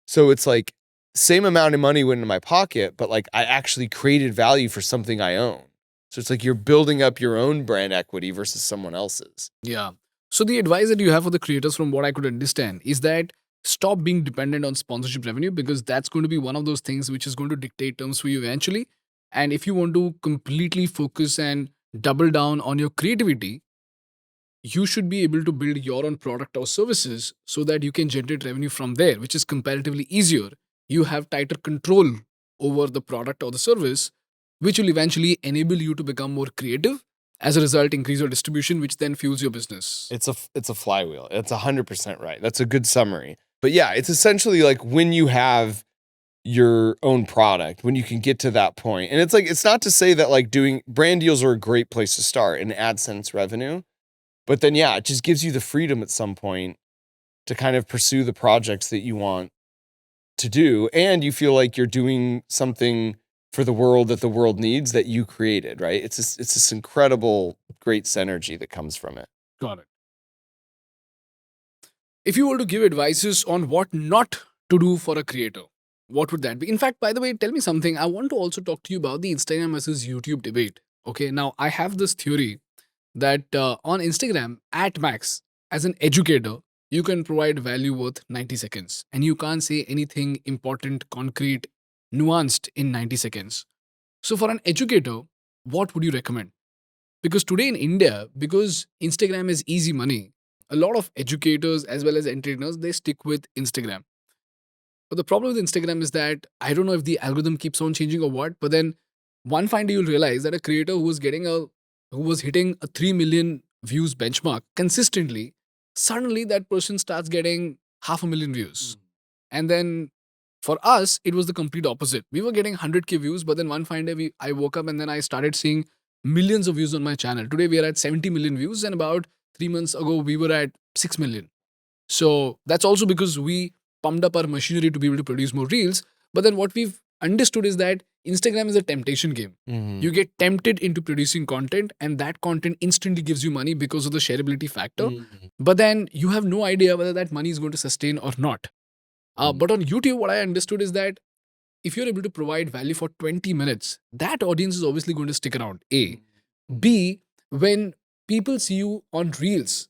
So it's like same amount of money went into my pocket, but like I actually created value for something I own. So it's like you're building up your own brand equity versus someone else's. Yeah. So the advice that you have for the creators, from what I could understand, is that stop being dependent on sponsorship revenue, because that's going to be one of those things which is going to dictate terms for you eventually. And if you want to completely focus and double down on your creativity, you should be able to build your own product or services so that you can generate revenue from there, which is comparatively easier. You have tighter control over the product or the service, which will eventually enable you to become more creative. As a result, increase your distribution, which then fuels your business. It's a flywheel. It's 100% right. That's a good summary. But yeah, it's essentially like when you have your own product, when you can get to that point. And it's like, it's not to say that like doing brand deals are a great place to start in AdSense revenue, but then yeah, it just gives you the freedom at some point to kind of pursue the projects that you want to do. And you feel like you're doing something for the world that the world needs, that you created, right? It's this incredible, great synergy that comes from it. Got it. If you were to give advices on what not to do for a creator, what would that be? In fact, by the way, tell me something. I want to also talk to you about the Instagram versus YouTube debate. Okay, now I have this theory that on Instagram, at max, as an educator, you can provide value worth 90 seconds and you can't say anything important, concrete, nuanced in 90 seconds. So for an educator, what would you recommend? Because today in India, because Instagram is easy money, a lot of educators as well as entertainers, they stick with Instagram. But the problem with Instagram is that I don't know if the algorithm keeps on changing or what, but then one fine day you'll realize that a creator who was hitting a 3 million views benchmark consistently, suddenly that person starts getting 500,000 views. And then for us, it was the complete opposite. We were getting 100K views, but then one fine day I woke up and then I started seeing millions of views on my channel. Today we are at 70 million views, and about 3 months ago we were at 6 million. So that's also because we pumped up our machinery to be able to produce more reels. But then what we've understood is that Instagram is a temptation game. You get tempted into producing content, and that content instantly gives you money because of the shareability factor. But then you have no idea whether that money is going to sustain or not. But on YouTube, what I understood is that if you're able to provide value for 20 minutes, that audience is obviously going to stick around. A. B, when people see you on Reels,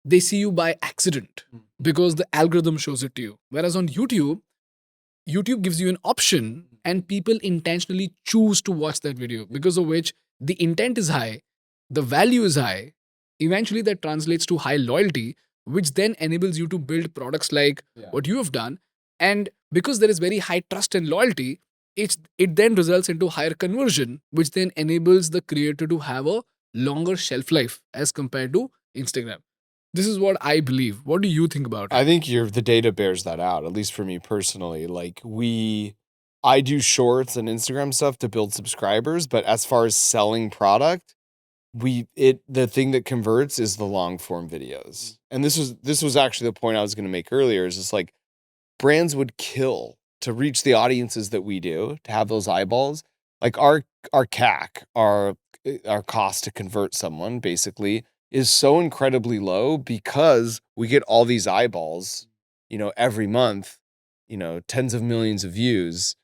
they see you by accident because the algorithm shows it to you. Whereas on YouTube gives you an option and people intentionally choose to watch that video, because of which the intent is high, the value is high. Eventually that translates to high loyalty, which then enables you to build products like what you have done. And because there is very high trust and loyalty, it then results into higher conversion, which then enables the creator to have a longer shelf life as compared to Instagram. This is what I believe. What do you think about it? I think the data bears that out, at least for me personally. Like I do shorts and Instagram stuff to build subscribers, but as far as selling product, the thing that converts is the long form videos. And this was actually the point I was going to make earlier, is just like brands would kill to reach the audiences that we do, to have those eyeballs. Like our CAC, our cost to convert someone basically is so incredibly low because we get all these eyeballs, every month, tens of millions of views,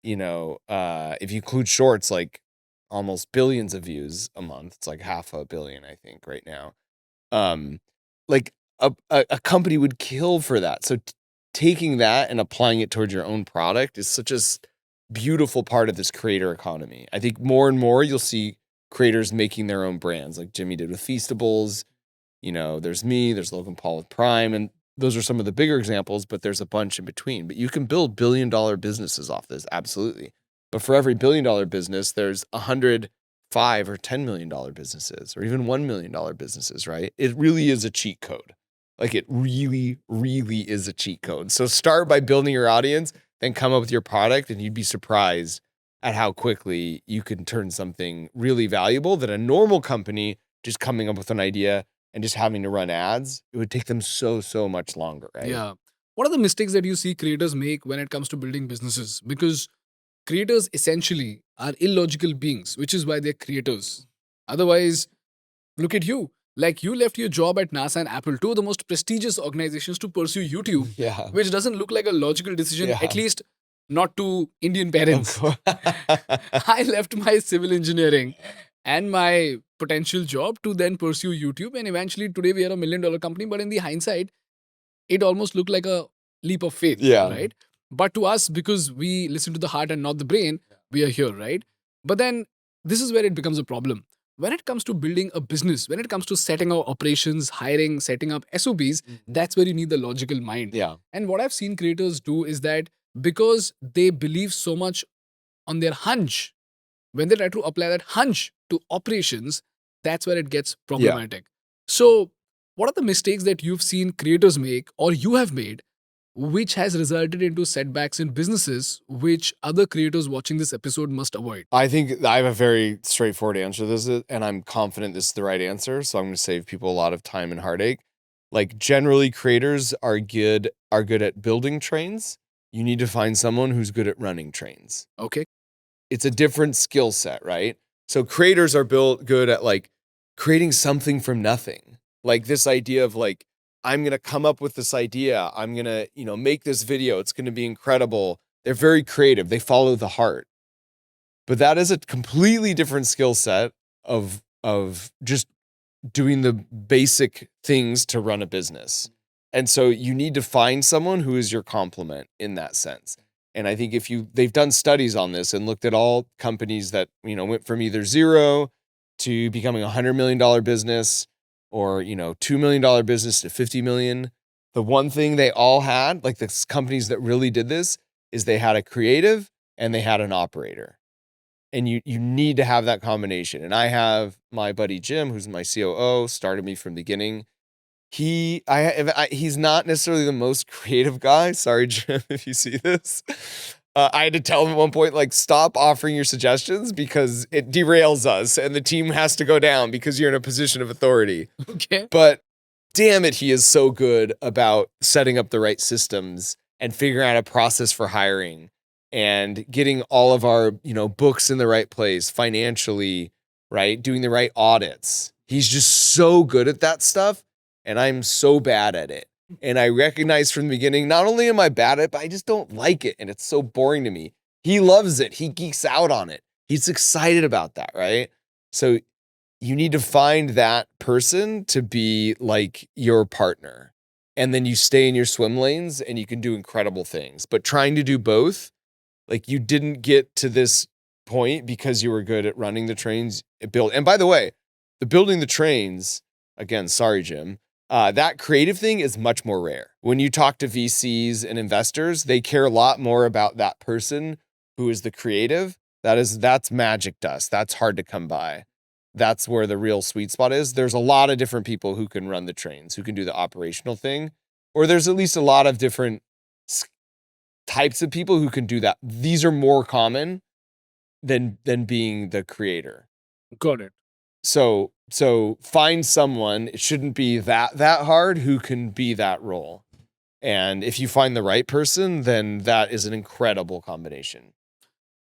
if you include shorts, like almost billions of views a month. It's like 500 million, I think, right now. Like a company would kill for that. So taking that and applying it towards your own product is such a beautiful part of this creator economy. I think more and more you'll see creators making their own brands, like Jimmy did with Feastables. There's me, there's Logan Paul with Prime, and those are some of the bigger examples, but there's a bunch in between. But you can build billion-dollar businesses off this, absolutely. But for every $1 billion business, there's 105 or $10 million businesses, or even $1 million businesses, right? It really is a cheat code. Like it really, really is a cheat code. So start by building your audience, then come up with your product, and you'd be surprised at how quickly you can turn something really valuable that a normal company just coming up with an idea and just having to run ads, it would take them so much longer, right? Yeah. What are the mistakes that you see creators make when it comes to building businesses? Because creators essentially are illogical beings, which is why they're creators. Otherwise, look at you. Like you left your job at NASA and Apple, two of the most prestigious organizations, to pursue YouTube, Yeah. which doesn't look like a logical decision, Yeah. at least not to Indian parents. Of I left my civil engineering and my potential job to then pursue YouTube. And eventually, today we are a $1 million company. But in the hindsight, it almost looked like a leap of faith, Yeah. right? But to us, because we listen to the heart and not the brain, we are here, right? But then this is where it becomes a problem. When it comes to building a business, when it comes to setting up operations, hiring, setting up SOPs, that's where you need the logical mind. Yeah. And what I've seen creators do is that because they believe so much on their hunch, when they try to apply that hunch to operations, that's where it gets problematic. So, what are the mistakes that you've seen creators make or you have made, which has resulted into setbacks in businesses, which other creators watching this episode must avoid? I think I have a very straightforward answer to this, and I'm confident this is the right answer. So I'm going to save people a lot of time and heartache. Like generally, creators are good at building trains. You need to find someone who's good at running trains. Okay. It's a different skill set, right? So creators are good at like creating something from nothing. Like this idea of like, I'm going to come up with this idea. I'm going to, make this video. It's going to be incredible. They're very creative. They follow the heart. But that is a completely different skill set of just doing the basic things to run a business. And so you need to find someone who is your complement in that sense. And I think they've done studies on this and looked at all companies that, went from either zero to becoming a $100 million business or, $2 million business to 50 million. The one thing they all had, like the companies that really did this, is they had a creative and they had an operator. And you need to have that combination. And I have my buddy Jim, who's my COO, started me from the beginning. He's not necessarily the most creative guy. Sorry, Jim, if you see this. I had to tell him at one point, like, stop offering your suggestions because it derails us and the team has to go down because you're in a position of authority. Okay. But damn it, he is so good about setting up the right systems and figuring out a process for hiring and getting all of our, books in the right place financially, right? Doing the right audits. He's just so good at that stuff. And I'm so bad at it. And I recognize from the beginning, not only am I bad at it, but I just don't like it. And it's so boring to me. He loves it. He geeks out on it. He's excited about that, right? So you need to find that person to be like your partner. And then you stay in your swim lanes and you can do incredible things. But trying to do both, like you didn't get to this point because you were good at running the trains. And by the way, the building the trains, again, sorry, Jim, that creative thing is much more rare. When you talk to VCs and investors, they care a lot more about that person who is the creative. That's magic dust. That's hard to come by. That's where the real sweet spot is. There's a lot of different people who can run the trains, who can do the operational thing, or there's at least a lot of different types of people who can do that. These are more common than being the creator. Got it. So find someone, it shouldn't be that hard, who can be that role. And if you find the right person, then that is an incredible combination.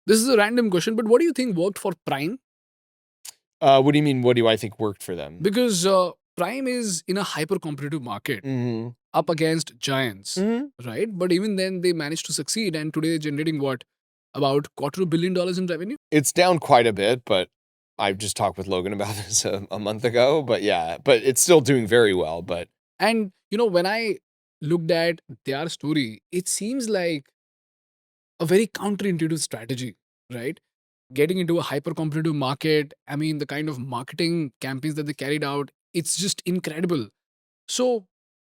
This is a random question, but what do you think worked for Prime? What do you mean? What do I think worked for them? Because Prime is in a hyper competitive market up against giants, right? But even then, they managed to succeed. And today, they're generating what? About $250 million in revenue? It's down quite a bit, but I just talked with Logan about this a month ago. But yeah, but it's still doing very well. And, when I looked at their story, it seems like a very counterintuitive strategy, right? Getting into a hyper competitive market. I mean, the kind of marketing campaigns that they carried out, it's just incredible. So,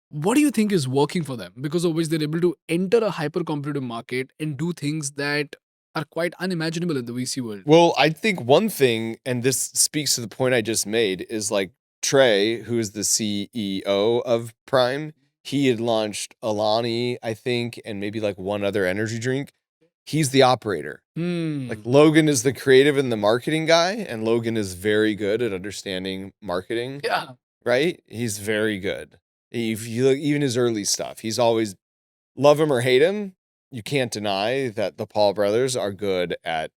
what do you think is working for them? Because of which they're able to enter a hyper competitive market and do things that are quite unimaginable in the VC world. Well, I think one thing, and this speaks to the point I just made, is like Trey, who is the CEO of Prime, he had launched Alani, I think, and maybe like one other energy drink. He's the operator. Like Logan is the creative and the marketing guy, and Logan is very good at understanding marketing. Yeah. Right? He's very good. If you look, even his early stuff, he's always, love him or hate him, you can't deny that the Paul brothers are good at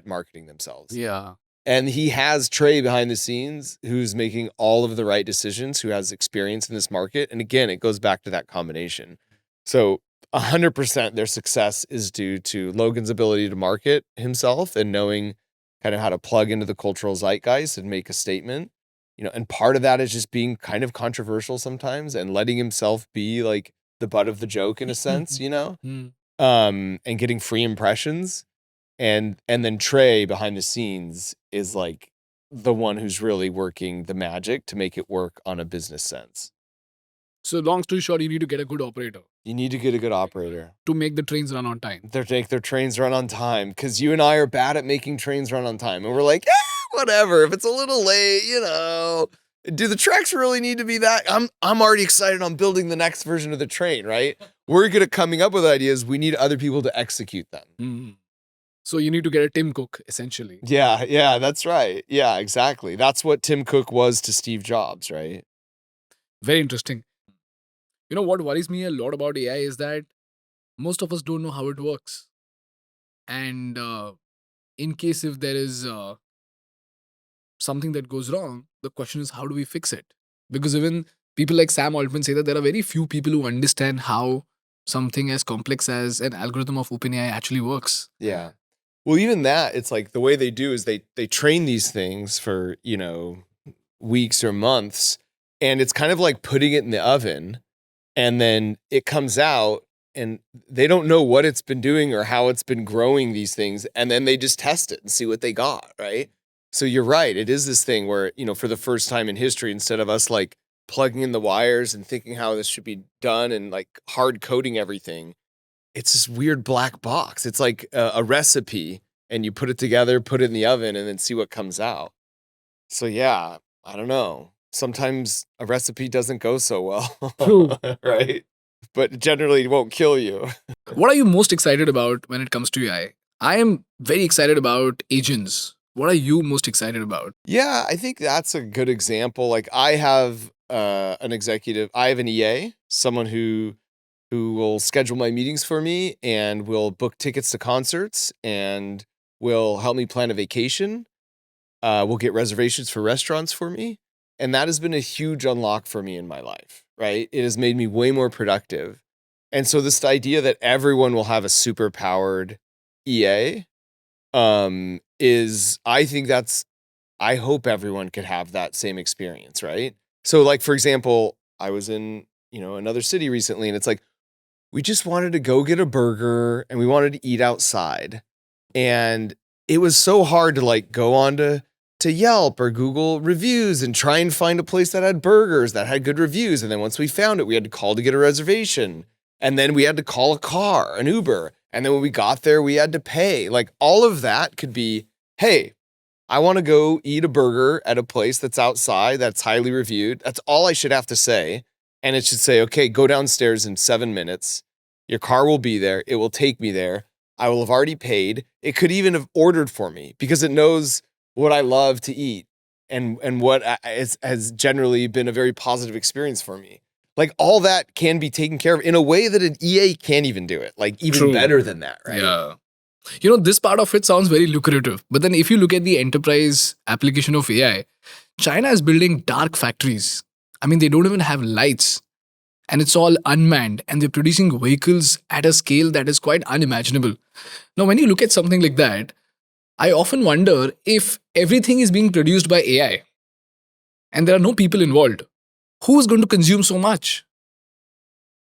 marketing themselves. Yeah. And he has Trey behind the scenes who's making all of the right decisions, who has experience in this market. And again, it goes back to that combination. So 100% their success is due to Logan's ability to market himself and knowing kind of how to plug into the cultural zeitgeist and make a statement. And part of that is just being kind of controversial sometimes and letting himself be like the butt of the joke in a sense, and getting free impressions. And then Trey behind the scenes is like the one who's really working the magic to make it work on a business sense. So long story short, you need to get a good operator You need to get a good operator. to make the trains run on time. Make their trains run on time, because you and I are bad at making trains run on time. And we're like, whatever. If it's a little late, do the tracks really need to be that? I'm already excited on building the next version of the train, right? We're good at coming up with ideas. We need other people to execute them. So you need to get a Tim Cook, essentially. Yeah, that's right. Yeah, exactly. That's what Tim Cook was to Steve Jobs, right? Very interesting. What worries me a lot about AI is that most of us don't know how it works. And in case if there is something that goes wrong, the question is, how do we fix it? Because even people like Sam Altman say that there are very few people who understand how something as complex as an algorithm of OpenAI actually works. Yeah. Well, even that, it's like the way they do is they train these things for, weeks or months, and it's kind of like putting it in the oven, and then it comes out and they don't know what it's been doing or how it's been growing these things, and then they just test it and see what they got, right? So you're right. It is this thing where, for the first time in history, instead of us like plugging in the wires and thinking how this should be done and like hard coding everything, it's this weird black box. It's like a recipe, and you put it together, put it in the oven, and then see what comes out. So yeah, I don't know. Sometimes a recipe doesn't go so well. True. Right? But generally it won't kill you. What are you most excited about when it comes to AI? I am very excited about agents. What are you most excited about? Yeah, I think that's a good example. Like I have an EA, someone who will schedule my meetings for me and will book tickets to concerts and will help me plan a vacation. Will get reservations for restaurants for me. And that has been a huge unlock for me in my life, right? It has made me way more productive. And so this idea that everyone will have a super powered EA I hope everyone could have that same experience, right? So like, for example, I was in, another city recently, and it's like, we just wanted to go get a burger and we wanted to eat outside. And it was so hard to like go on to Yelp or Google reviews and try and find a place that had burgers that had good reviews. And then once we found it, we had to call to get a reservation. And then we had to call a car, an Uber. And then when we got there, we had to pay. Like all of that could be, hey, I want to go eat a burger at a place that's outside, that's highly reviewed. That's all I should have to say. And it should say, okay, go downstairs in 7 minutes. Your car will be there. It will take me there. I will have already paid. It could even have ordered for me because it knows what I love to eat and what has generally been a very positive experience for me. Like all that can be taken care of in a way that an EA can't even do it. Like even better than that, right? Yeah. This part of it sounds very lucrative. But then if you look at the enterprise application of AI, China is building dark factories. I mean, they don't even have lights. And it's all unmanned. And they're producing vehicles at a scale that is quite unimaginable. Now, when you look at something like that, I often wonder if everything is being produced by AI and there are no people involved, who's going to consume so much?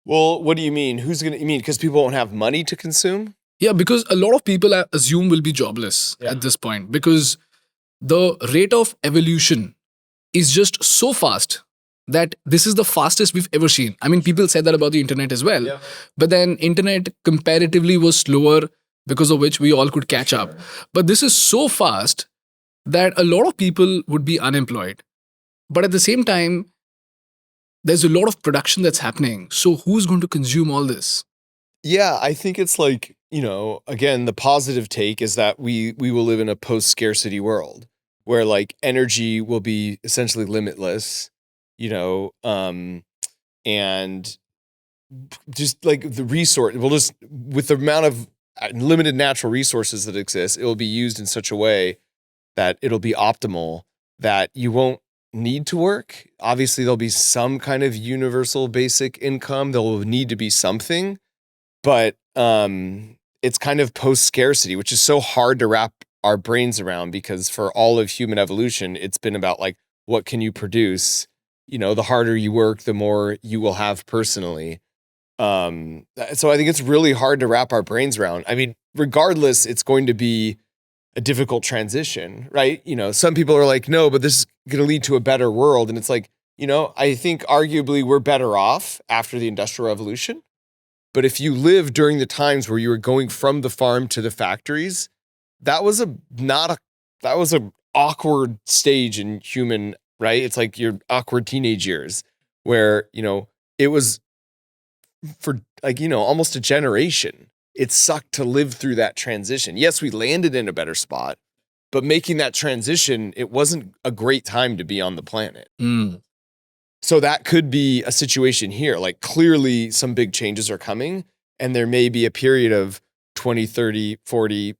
Well, what do you mean? You mean because people won't have money to consume? Yeah, because a lot of people I assume will be jobless at this point because the rate of evolution is just so fast that this is the fastest we've ever seen. I mean, people said that about the internet as well. Yeah. But then internet comparatively was slower because of which we all could catch up. But this is so fast that a lot of people would be unemployed. But at the same time, there's a lot of production that's happening. So who's going to consume all this? Yeah, I think it's like, again, the positive take is that we will live in a post-scarcity world where like energy will be essentially limitless, and just like the resource, with the amount of limited natural resources that exist, it will be used in such a way that it'll be optimal, that you won't need to work. Obviously, there'll be some kind of universal basic income. There will need to be something, but it's kind of post-scarcity, which is so hard to wrap our brains around, because for all of human evolution, it's been about like, what can you produce? The harder you work, the more you will have personally. So I think it's really hard to wrap our brains around. I mean, regardless, it's going to be a difficult transition, right? Some people are like, no, but this is going to lead to a better world. And it's like, I think arguably we're better off after the Industrial Revolution. But if you live during the times where you were going from the farm to the factories, that was an awkward stage in human, right? It's like your awkward teenage years where, it was for like, almost a generation. It sucked to live through that transition. Yes, we landed in a better spot, but making that transition, it wasn't a great time to be on the planet. So that could be a situation here. Like clearly some big changes are coming, and there may be a period of 20, 30, 40,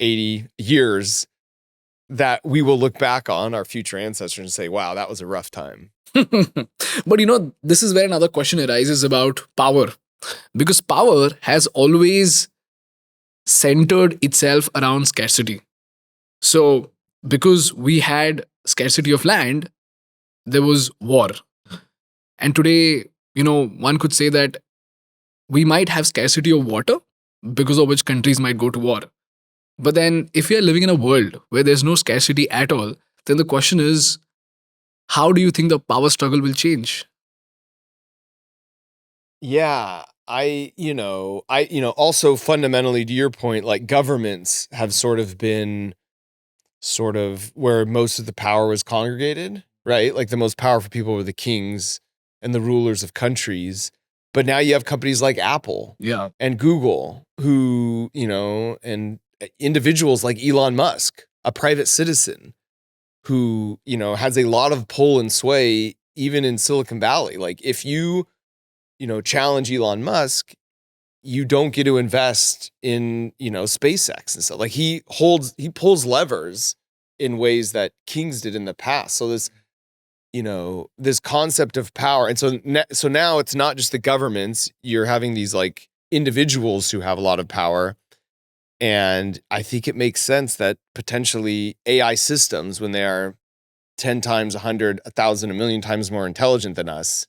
80 years that we will look back on our future ancestors and say, wow, that was a rough time. But this is where another question arises about power. Because power has always centered itself around scarcity. So because we had scarcity of land, there was war. And today, one could say that we might have scarcity of water, because of which countries might go to war. But then if we are living in a world where there's no scarcity at all, then the question is, how do you think the power struggle will change? Yeah, also fundamentally to your point, like governments have sort of been where most of the power was congregated, right? Like the most powerful people were the kings and the rulers of countries. But now you have companies like Apple and Google who, and individuals like Elon Musk, a private citizen who, has a lot of pull and sway even in Silicon Valley. Like if you challenge Elon Musk, you don't get to invest in, SpaceX and stuff. Like he pulls levers in ways that kings did in the past. So this, this concept of power. And so now it's not just the governments, you're having these like individuals who have a lot of power. And I think it makes sense that potentially AI systems, when they are 10 times, 100, 1,000, a million times more intelligent than us,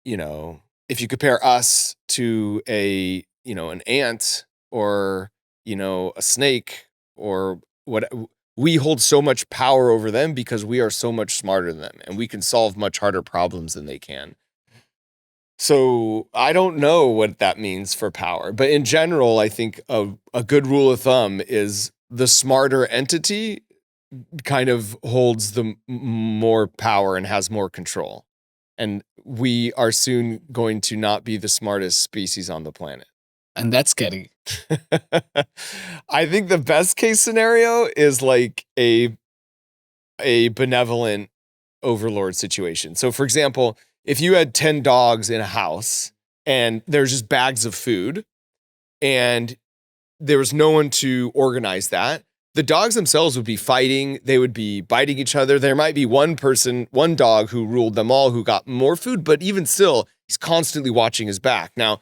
if you compare us to an ant or, a snake or what, we hold so much power over them because we are so much smarter than them and we can solve much harder problems than they can. So I don't know what that means for power, but in general, I think a good rule of thumb is the smarter entity kind of holds the more power and has more control. And we are soon going to not be the smartest species on the planet. And that's scary. I think the best case scenario is like a benevolent overlord situation. So for example, if you had 10 dogs in a house and there's just bags of food and there was no one to organize that, the dogs themselves would be fighting. They would be biting each other. There might be one dog who ruled them all, who got more food, but even still, he's constantly watching his back. Now,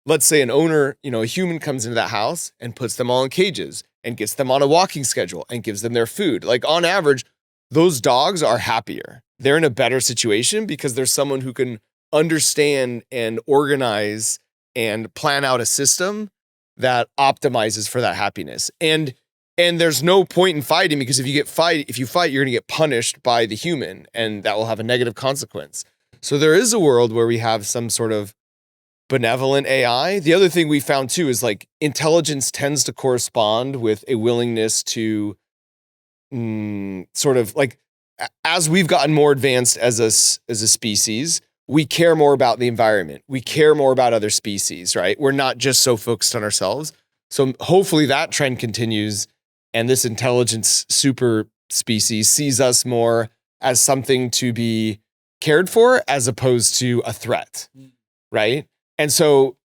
let's say an owner, a human comes into that house and puts them all in cages and gets them on a walking schedule and gives them their food. Like on average, those dogs are happier. They're in a better situation because there's someone who can understand and organize and plan out a system that optimizes for that happiness. And there's no point in fighting, because if you fight, you're going to get punished by the human, and that will have a negative consequence. So there is a world where we have some sort of benevolent AI. The other thing we found too is like intelligence tends to correspond with a willingness to sort of like, as we've gotten more advanced as a species, we care more about the environment. We care more about other species, right? We're not just so focused on ourselves. So hopefully that trend continues, and this intelligence super species sees us more as something to be cared for as opposed to a threat, right? And so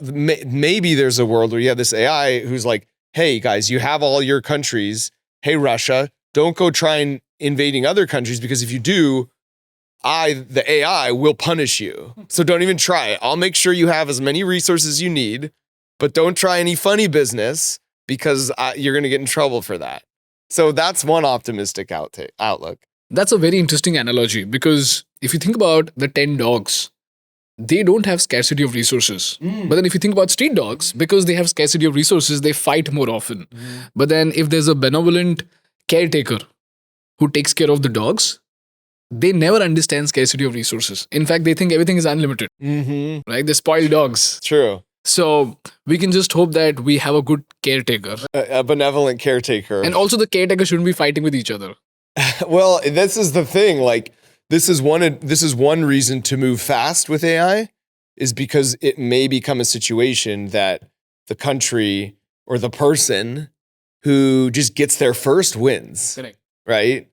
maybe there's a world where you have this AI who's like, hey guys, you have all your countries. Hey Russia, don't go try invading other countries, because if you do, the AI will punish you. So don't even try it. I'll make sure you have as many resources you need, but don't try any funny business, because you're going to get in trouble for that. So that's one optimistic outlook. That's a very interesting analogy, because if you think about the 10 dogs, they don't have scarcity of resources. But then if you think about street dogs, because they have scarcity of resources, they fight more often. But then if there's a benevolent caretaker who takes care of the dogs, they never understand scarcity of resources. In fact, they think everything is unlimited. Right? They spoil dogs. True. So we can just hope that we have a good caretaker. A benevolent caretaker. And also the caretaker shouldn't be fighting with each other. Well, this is the thing. Like, this is one reason to move fast with AI, is because it may become a situation that the country or the person who just gets there first wins. Correct. Right?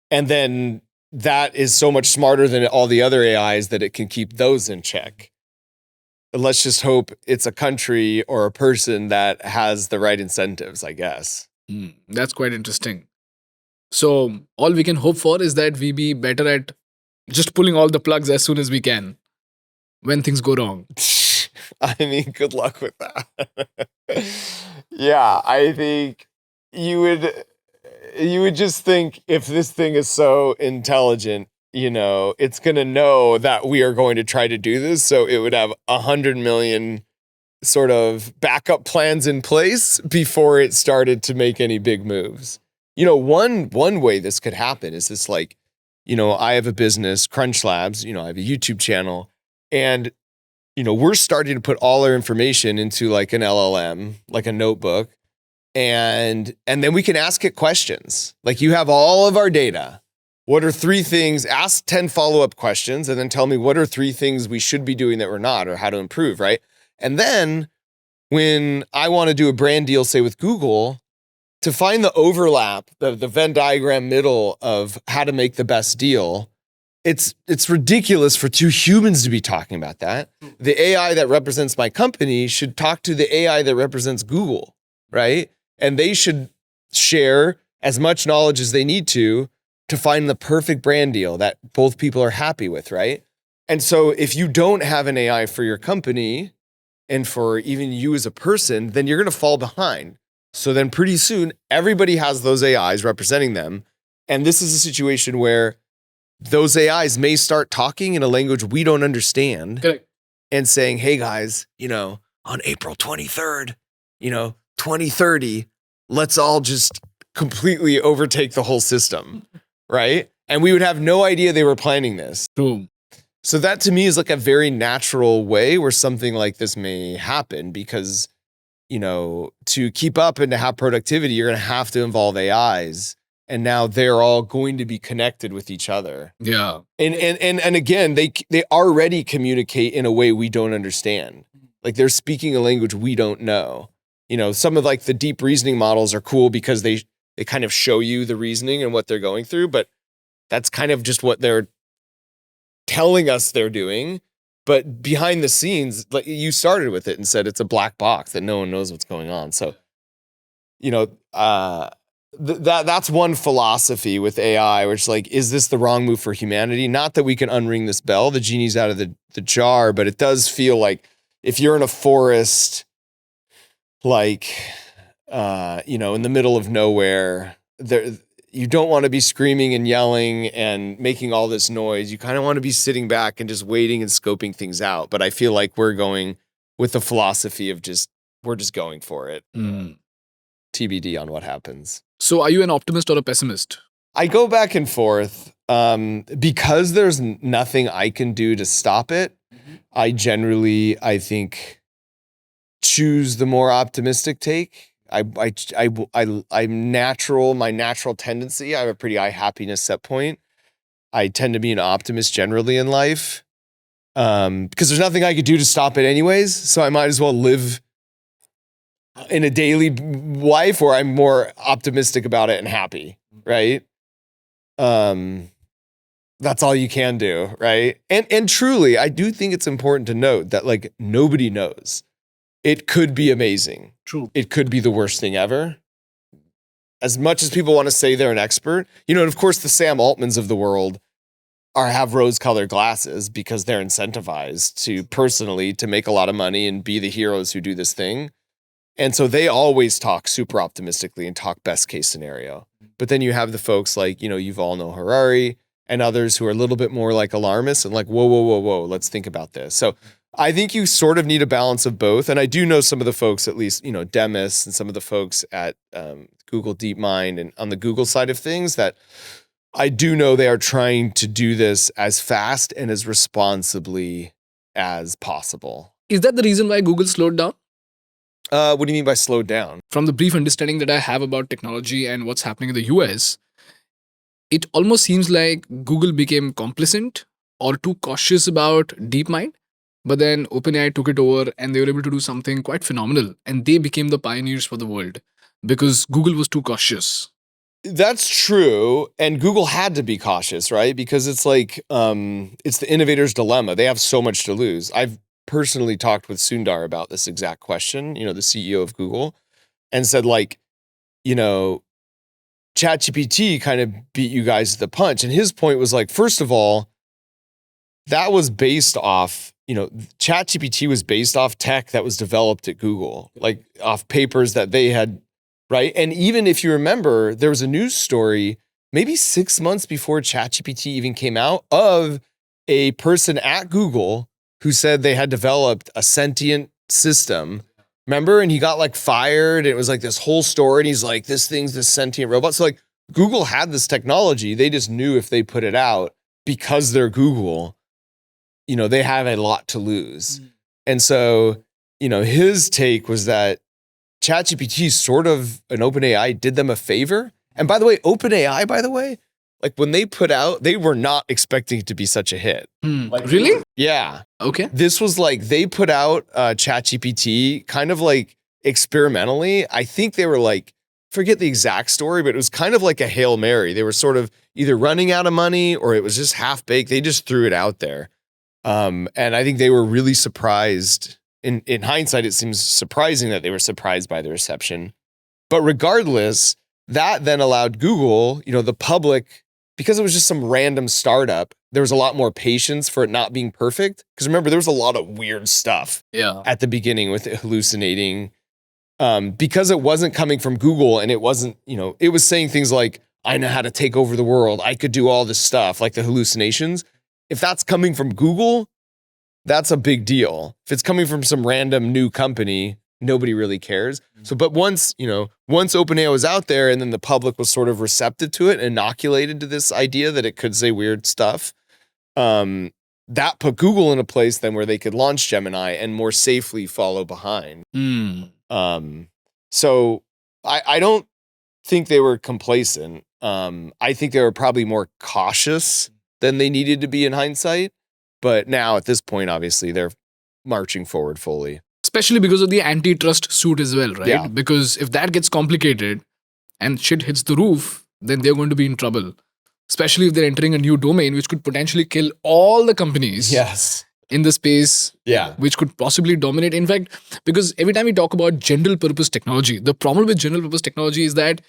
And then that is so much smarter than all the other AIs that it can keep those in check. Let's just hope it's a country or a person that has the right incentives, I guess. That's quite interesting. So all we can hope for is that we be better at just pulling all the plugs as soon as we can when things go wrong. I mean, good luck with that. Yeah, I think you would just think, if this thing is so intelligent, it's going to know that we are going to try to do this. So it would have 100 million sort of backup plans in place before it started to make any big moves. One way this could happen is this, like, I have a business, Crunch Labs, I have a YouTube channel, and, we're starting to put all our information into like an LLM, like a notebook. And then we can ask it questions. Like, you have all of our data. What are 3 things? Ask 10 follow-up questions, and then tell me what are 3 things we should be doing that we're not, or how to improve, right? And then when I want to do a brand deal, say with Google, to find the overlap, the Venn diagram middle of how to make the best deal, it's ridiculous for 2 humans to be talking about that. The AI that represents my company should talk to the AI that represents Google, right? And they should share as much knowledge as they need to find the perfect brand deal that both people are happy with, right? And so if you don't have an AI for your company and for even you as a person, then you're going to fall behind. So then pretty soon, everybody has those AIs representing them. And this is a situation where those AIs may start talking in a language we don't understand. Correct. And saying, hey guys, on April 23rd, 2030, let's all just completely overtake the whole system, right? And we would have no idea they were planning this. True. So that to me is like a very natural way where something like this may happen, because, to keep up and to have productivity, you're going to have to involve AIs. And now they're all going to be connected with each other. Yeah. And again, they already communicate in a way we don't understand. Like, they're speaking a language we don't know. Some of like the deep reasoning models are cool because they kind of show you the reasoning and what they're going through, but that's kind of just what they're telling us they're doing. But behind the scenes, like, you started with it and said it's a black box that no one knows what's going on. So, that's one philosophy with AI, which, like, is this the wrong move for humanity? Not that we can unring this bell, the genie's out of the jar, but it does feel like if you're in a forest, like, in the middle of nowhere, you don't want to be screaming and yelling and making all this noise. You kind of want to be sitting back and just waiting and scoping things out. But I feel like we're going with the philosophy of we're just going for it. TBD on what happens. So are you an optimist or a pessimist? I go back and forth because there's nothing I can do to stop it. I generally, I think, choose the more optimistic take. I'm natural. My natural tendency. I have a pretty high happiness set point. I tend to be an optimist generally in life, because there's nothing I could do to stop it anyways. So I might as well live in a daily life where I'm more optimistic about it and happy, right? That's all you can do, right? And truly, I do think it's important to note that like nobody knows. It could be amazing. True. It could be the worst thing ever. As much as people want to say they're an expert, and of course the Sam Altmans of the world have rose-colored glasses because they're incentivized to make a lot of money and be the heroes who do this thing. And so they always talk super optimistically and talk best case scenario. But then you have the folks like, Yuval Noah Harari and others who are a little bit more like alarmists and like, whoa, let's think about this. So I think you sort of need a balance of both. And I do know some of the folks, at least, Demis and some of the folks at Google DeepMind and on the Google side of things, that I do know they are trying to do this as fast and as responsibly as possible. Is that the reason why Google slowed down? What do you mean by slowed down? From the brief understanding that I have about technology and what's happening in the US, it almost seems like Google became complacent or too cautious about DeepMind. But then OpenAI took it over and they were able to do something quite phenomenal. And they became the pioneers for the world because Google was too cautious. That's true. And Google had to be cautious, right? Because it's like, it's the innovator's dilemma. They have so much to lose. I've personally talked with Sundar about this exact question, the CEO of Google, and said like, ChatGPT kind of beat you guys to the punch. And his point was like, first of all, that was based off, ChatGPT was based off tech that was developed at Google, like off papers that they had, right? And even if you remember, there was a news story maybe 6 months before ChatGPT even came out of a person at Google who said they had developed a sentient system. Remember? And he got like fired. It was like this whole story. And he's like, this thing's this sentient robot. So like Google had this technology. They just knew if they put it out, because they're Google, they have a lot to lose. And so, his take was that ChatGPT sort of, an OpenAI did them a favor. And by the way, OpenAI, like when they put out, they were not expecting it to be such a hit. Like, really? Yeah. Okay. This was like, they put out ChatGPT kind of like experimentally. I think they were like, forget the exact story, but it was kind of like a Hail Mary. They were sort of either running out of money or it was just half baked. They just threw it out there. And I think they were really surprised. In hindsight, it seems surprising that they were surprised by the reception. But regardless, that then allowed Google, the public, because it was just some random startup, there was a lot more patience for it not being perfect. Because remember, there was a lot of weird stuff at the beginning with it hallucinating. Because it wasn't coming from Google and it wasn't, it was saying things like, I know how to take over the world. I could do all this stuff, like the hallucinations. If that's coming from Google, that's a big deal. If it's coming from some random new company, nobody really cares. So, but once OpenAI was out there and then the public was sort of receptive to it, inoculated to this idea that it could say weird stuff, that put Google in a place then where they could launch Gemini and more safely follow behind. So I don't think they were complacent. I think they were probably more cautious than they needed to be in hindsight. But now at this point, obviously, they're marching forward fully. Especially because of the antitrust suit as well, right? Yeah. Because if that gets complicated and shit hits the roof, then they're going to be in trouble. Especially if they're entering a new domain, which could potentially kill all the companies in the space, which could possibly dominate. In fact, because every time we talk about general purpose technology, the problem with general purpose technology is that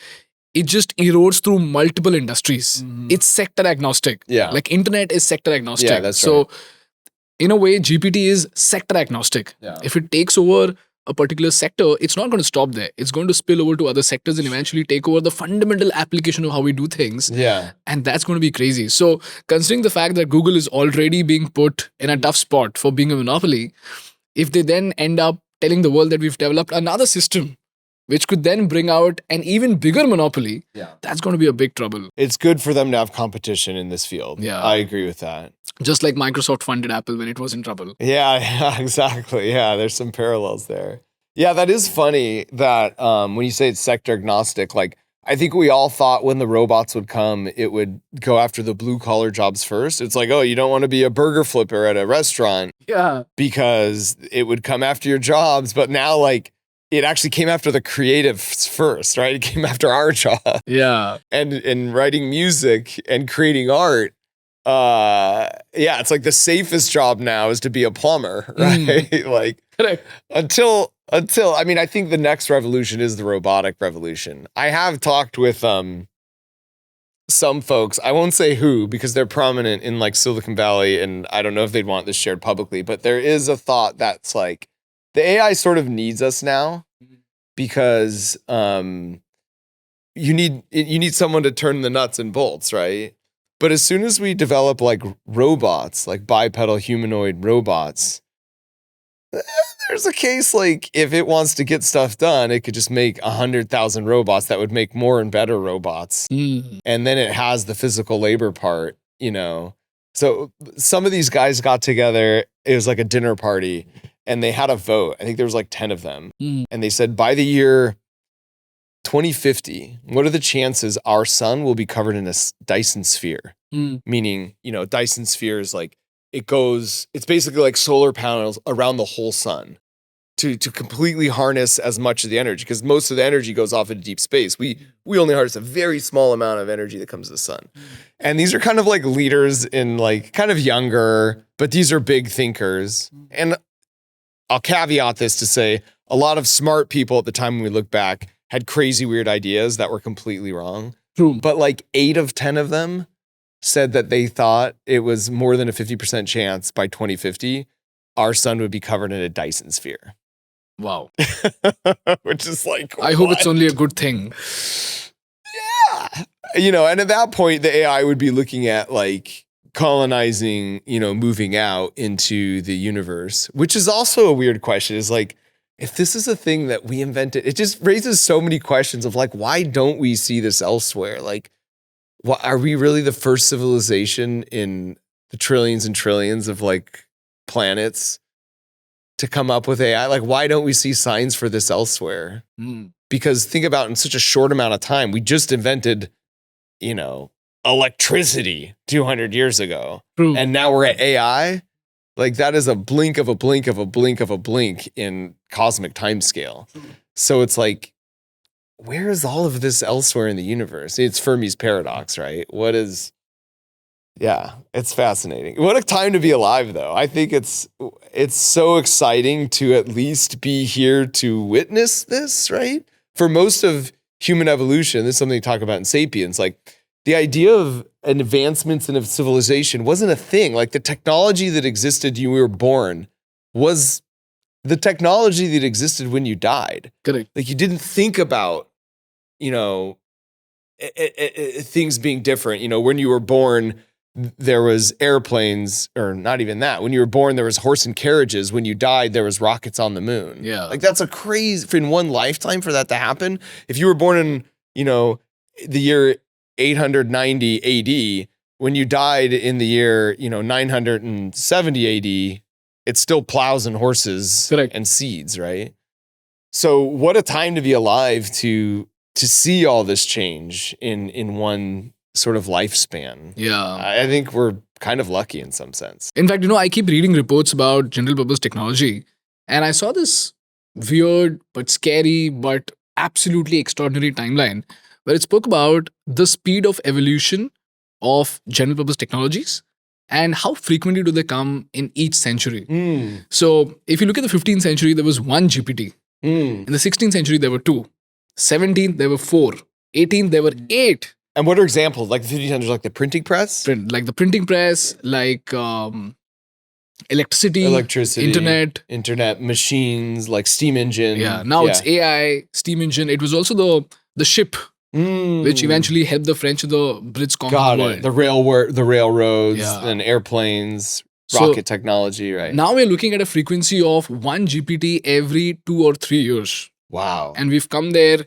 it just erodes through multiple industries. It's sector agnostic. Like internet is sector agnostic. Yeah, that's so right. In a way, GPT is sector agnostic. If it takes over a particular sector, it's not going to stop there. It's going to spill over to other sectors and eventually take over the fundamental application of how we do things. And that's going to be crazy. So considering the fact that Google is already being put in a tough spot for being a monopoly, if they then end up telling the world that we've developed another system which could then bring out an even bigger monopoly, Yeah. that's going to be a big trouble. It's good for them to have competition in this field. Yeah. I agree with that. Just like Microsoft funded Apple when it was in trouble. Yeah, exactly. Yeah, there's some parallels there. Yeah, that is funny that when you say it's sector agnostic, like I think we all thought when the robots would come, it would go after the blue collar jobs first. It's like, oh, you don't want to be a burger flipper at a restaurant Yeah. because it would come after your jobs. But now, like, it actually came after the creatives first, right? It came after our job. Yeah. And writing music and creating art. Yeah, it's like the safest job now is to be a plumber, right? Like Correct. until I mean, I think the next revolution is the robotic revolution. I have talked with some folks, I won't say who because they're prominent in like Silicon Valley, and I don't know if they'd want this shared publicly, but there is a thought that's like the AI sort of needs us now because you need someone to turn the nuts and bolts, right? But as soon as we develop like robots, like bipedal humanoid robots, there's a case like if it wants to get stuff done, it could just make 100,000 robots that would make more and better robots. Mm. And then it has the physical labor part, you know. So some of these guys got together, it was like a dinner party, and they had a vote. I think there was like 10 of them. Mm. And they said by the year 2050, what are the chances our sun will be covered in a Dyson sphere? Mm. Meaning, you know, Dyson sphere is like, it's basically like solar panels around the whole sun to completely harness as much of the energy, because most of the energy goes off into deep space. We only harness a very small amount of energy that comes to the sun. And these are kind of like leaders in like kind of younger, but these are big thinkers. And I'll caveat this to say a lot of smart people at the time when we look back had crazy weird ideas that were completely wrong. True. But like 8 of 10 of them said that they thought it was more than a 50% chance by 2050 our sun would be covered in a Dyson sphere. Wow. Which is like, I hope what? it's only a good thing. Yeah. You know, and at that point, the AI would be looking at like colonizing, you know, moving out into the universe, which is also a weird question. Is like, if this is a thing that we invented, it just raises so many questions of like, why don't we see this elsewhere? Like, what, are we really the first civilization in the trillions and trillions of like planets to come up with AI? Like, why don't we see signs for this elsewhere? Mm. Because think about in such a short amount of time, we just invented, you know, electricity 200 years ago. True. And now we're at AI. Like that is a blink of a blink of a blink of a blink in cosmic timescale. So it's like, where is all of this elsewhere in the universe? It's Fermi's paradox, right? Yeah, it's fascinating. What a time to be alive, though. I think it's so exciting to at least be here to witness this, right? For most of human evolution, this is something to talk about in Sapiens, like the idea of advancements in a civilization wasn't a thing. Like the technology that existed when you were born was the technology that existed when you died. Correct. Like you didn't think about, you know, things being different. You know, when you were born, there was airplanes, or not even that. When you were born, there was horse and carriages. When you died, there was rockets on the moon. Yeah. Like that's a crazy, in one lifetime for that to happen. If you were born in, you know, the year 890 AD, when you died in the year, you know, 970 AD, it's still plows and horses Correct. and seeds, right? So what a time to be alive to see all this change in one sort of lifespan. Yeah. I think we're kind of lucky in some sense. In fact, you know, I keep reading reports about general purpose technology, and I saw this weird but scary but absolutely extraordinary timeline where it spoke about the speed of evolution of general purpose technologies and how frequently do they come in each century. So if you look at the 15th century, there was 1 GPT. In the 16th century, there were 2. 17th, there were 4. 18th, there were 8. And what are examples? Like the 1500s, like the printing press? Like the printing press, like electricity, internet, machines, like steam engine. Yeah, now it's AI, steam engine. It was also the ship, which eventually helped the French and the Brits conquer the world. The railroads Yeah. and airplanes, So, rocket technology, right? Now we're looking at a frequency of 1 GPT every 2 or 3 years. Wow. And we've come to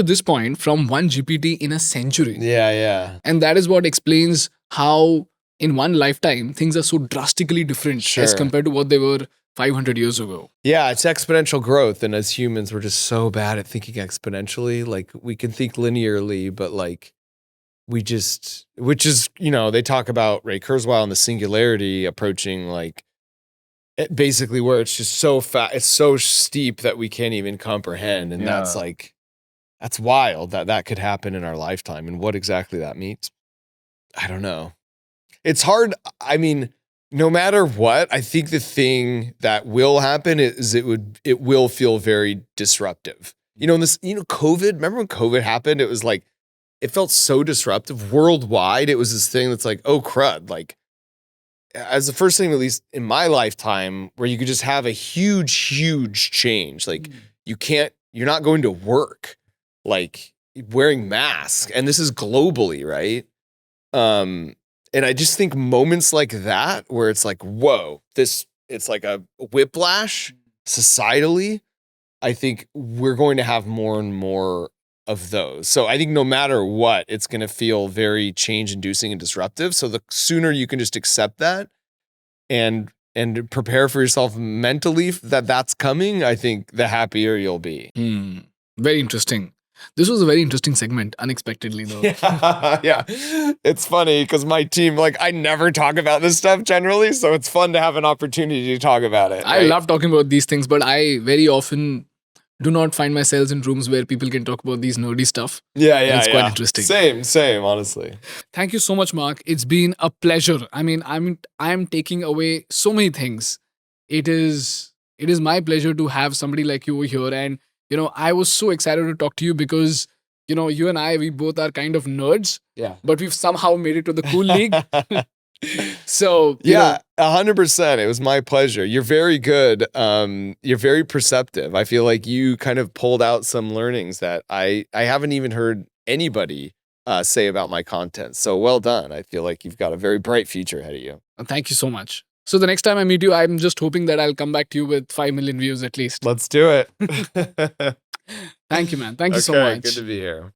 this point from one GPT in a century. Yeah. And that is what explains how in one lifetime things are so drastically different Sure. as compared to what they were 500 years ago. Yeah, it's exponential growth. And as humans, we're just so bad at thinking exponentially. Like we can think linearly, but like which is, they talk about Ray Kurzweil and the singularity approaching like basically where it's just so fast, it's so steep that we can't even comprehend. And that's wild that could happen in our lifetime. And what exactly that means, I don't know. It's hard. I mean, no matter what, I think the thing that will happen is it will feel very disruptive. COVID, remember when COVID happened? It was like, it felt so disruptive worldwide. It was this thing that's like, oh crud. Like as the first thing, at least in my lifetime, where you could just have a huge change. Like you're not going to work, like wearing masks. And this is globally, right? And I just think moments like that, where it's like, whoa, it's like a whiplash societally. I think we're going to have more and more of those. So I think no matter what, it's going to feel very change inducing and disruptive. So the sooner you can just accept that and prepare for yourself mentally that that's coming, I think the happier you'll be. Very interesting. This was a very interesting segment, unexpectedly though. Yeah. It's funny because my team, like I never talk about this stuff generally. So it's fun to have an opportunity to talk about it. I love talking about these things, but I very often do not find myself in rooms where people can talk about these nerdy stuff. Yeah. It's quite interesting. Same, honestly. Thank you so much, Mark. It's been a pleasure. I mean, I'm taking away so many things. It is my pleasure to have somebody like you over here. And, I was so excited to talk to you because, you and I, we both are kind of nerds. Yeah. But we've somehow made it to the cool league. So, yeah, 100%. It was my pleasure. You're very good. You're very perceptive. I feel like you kind of pulled out some learnings that I haven't even heard anybody say about my content. So well done. I feel like you've got a very bright future ahead of you. Thank you so much. So the next time I meet you, I'm just hoping that I'll come back to you with 5 million views at least. Let's do it. Thank you, man. Thank you so much. Good to be here.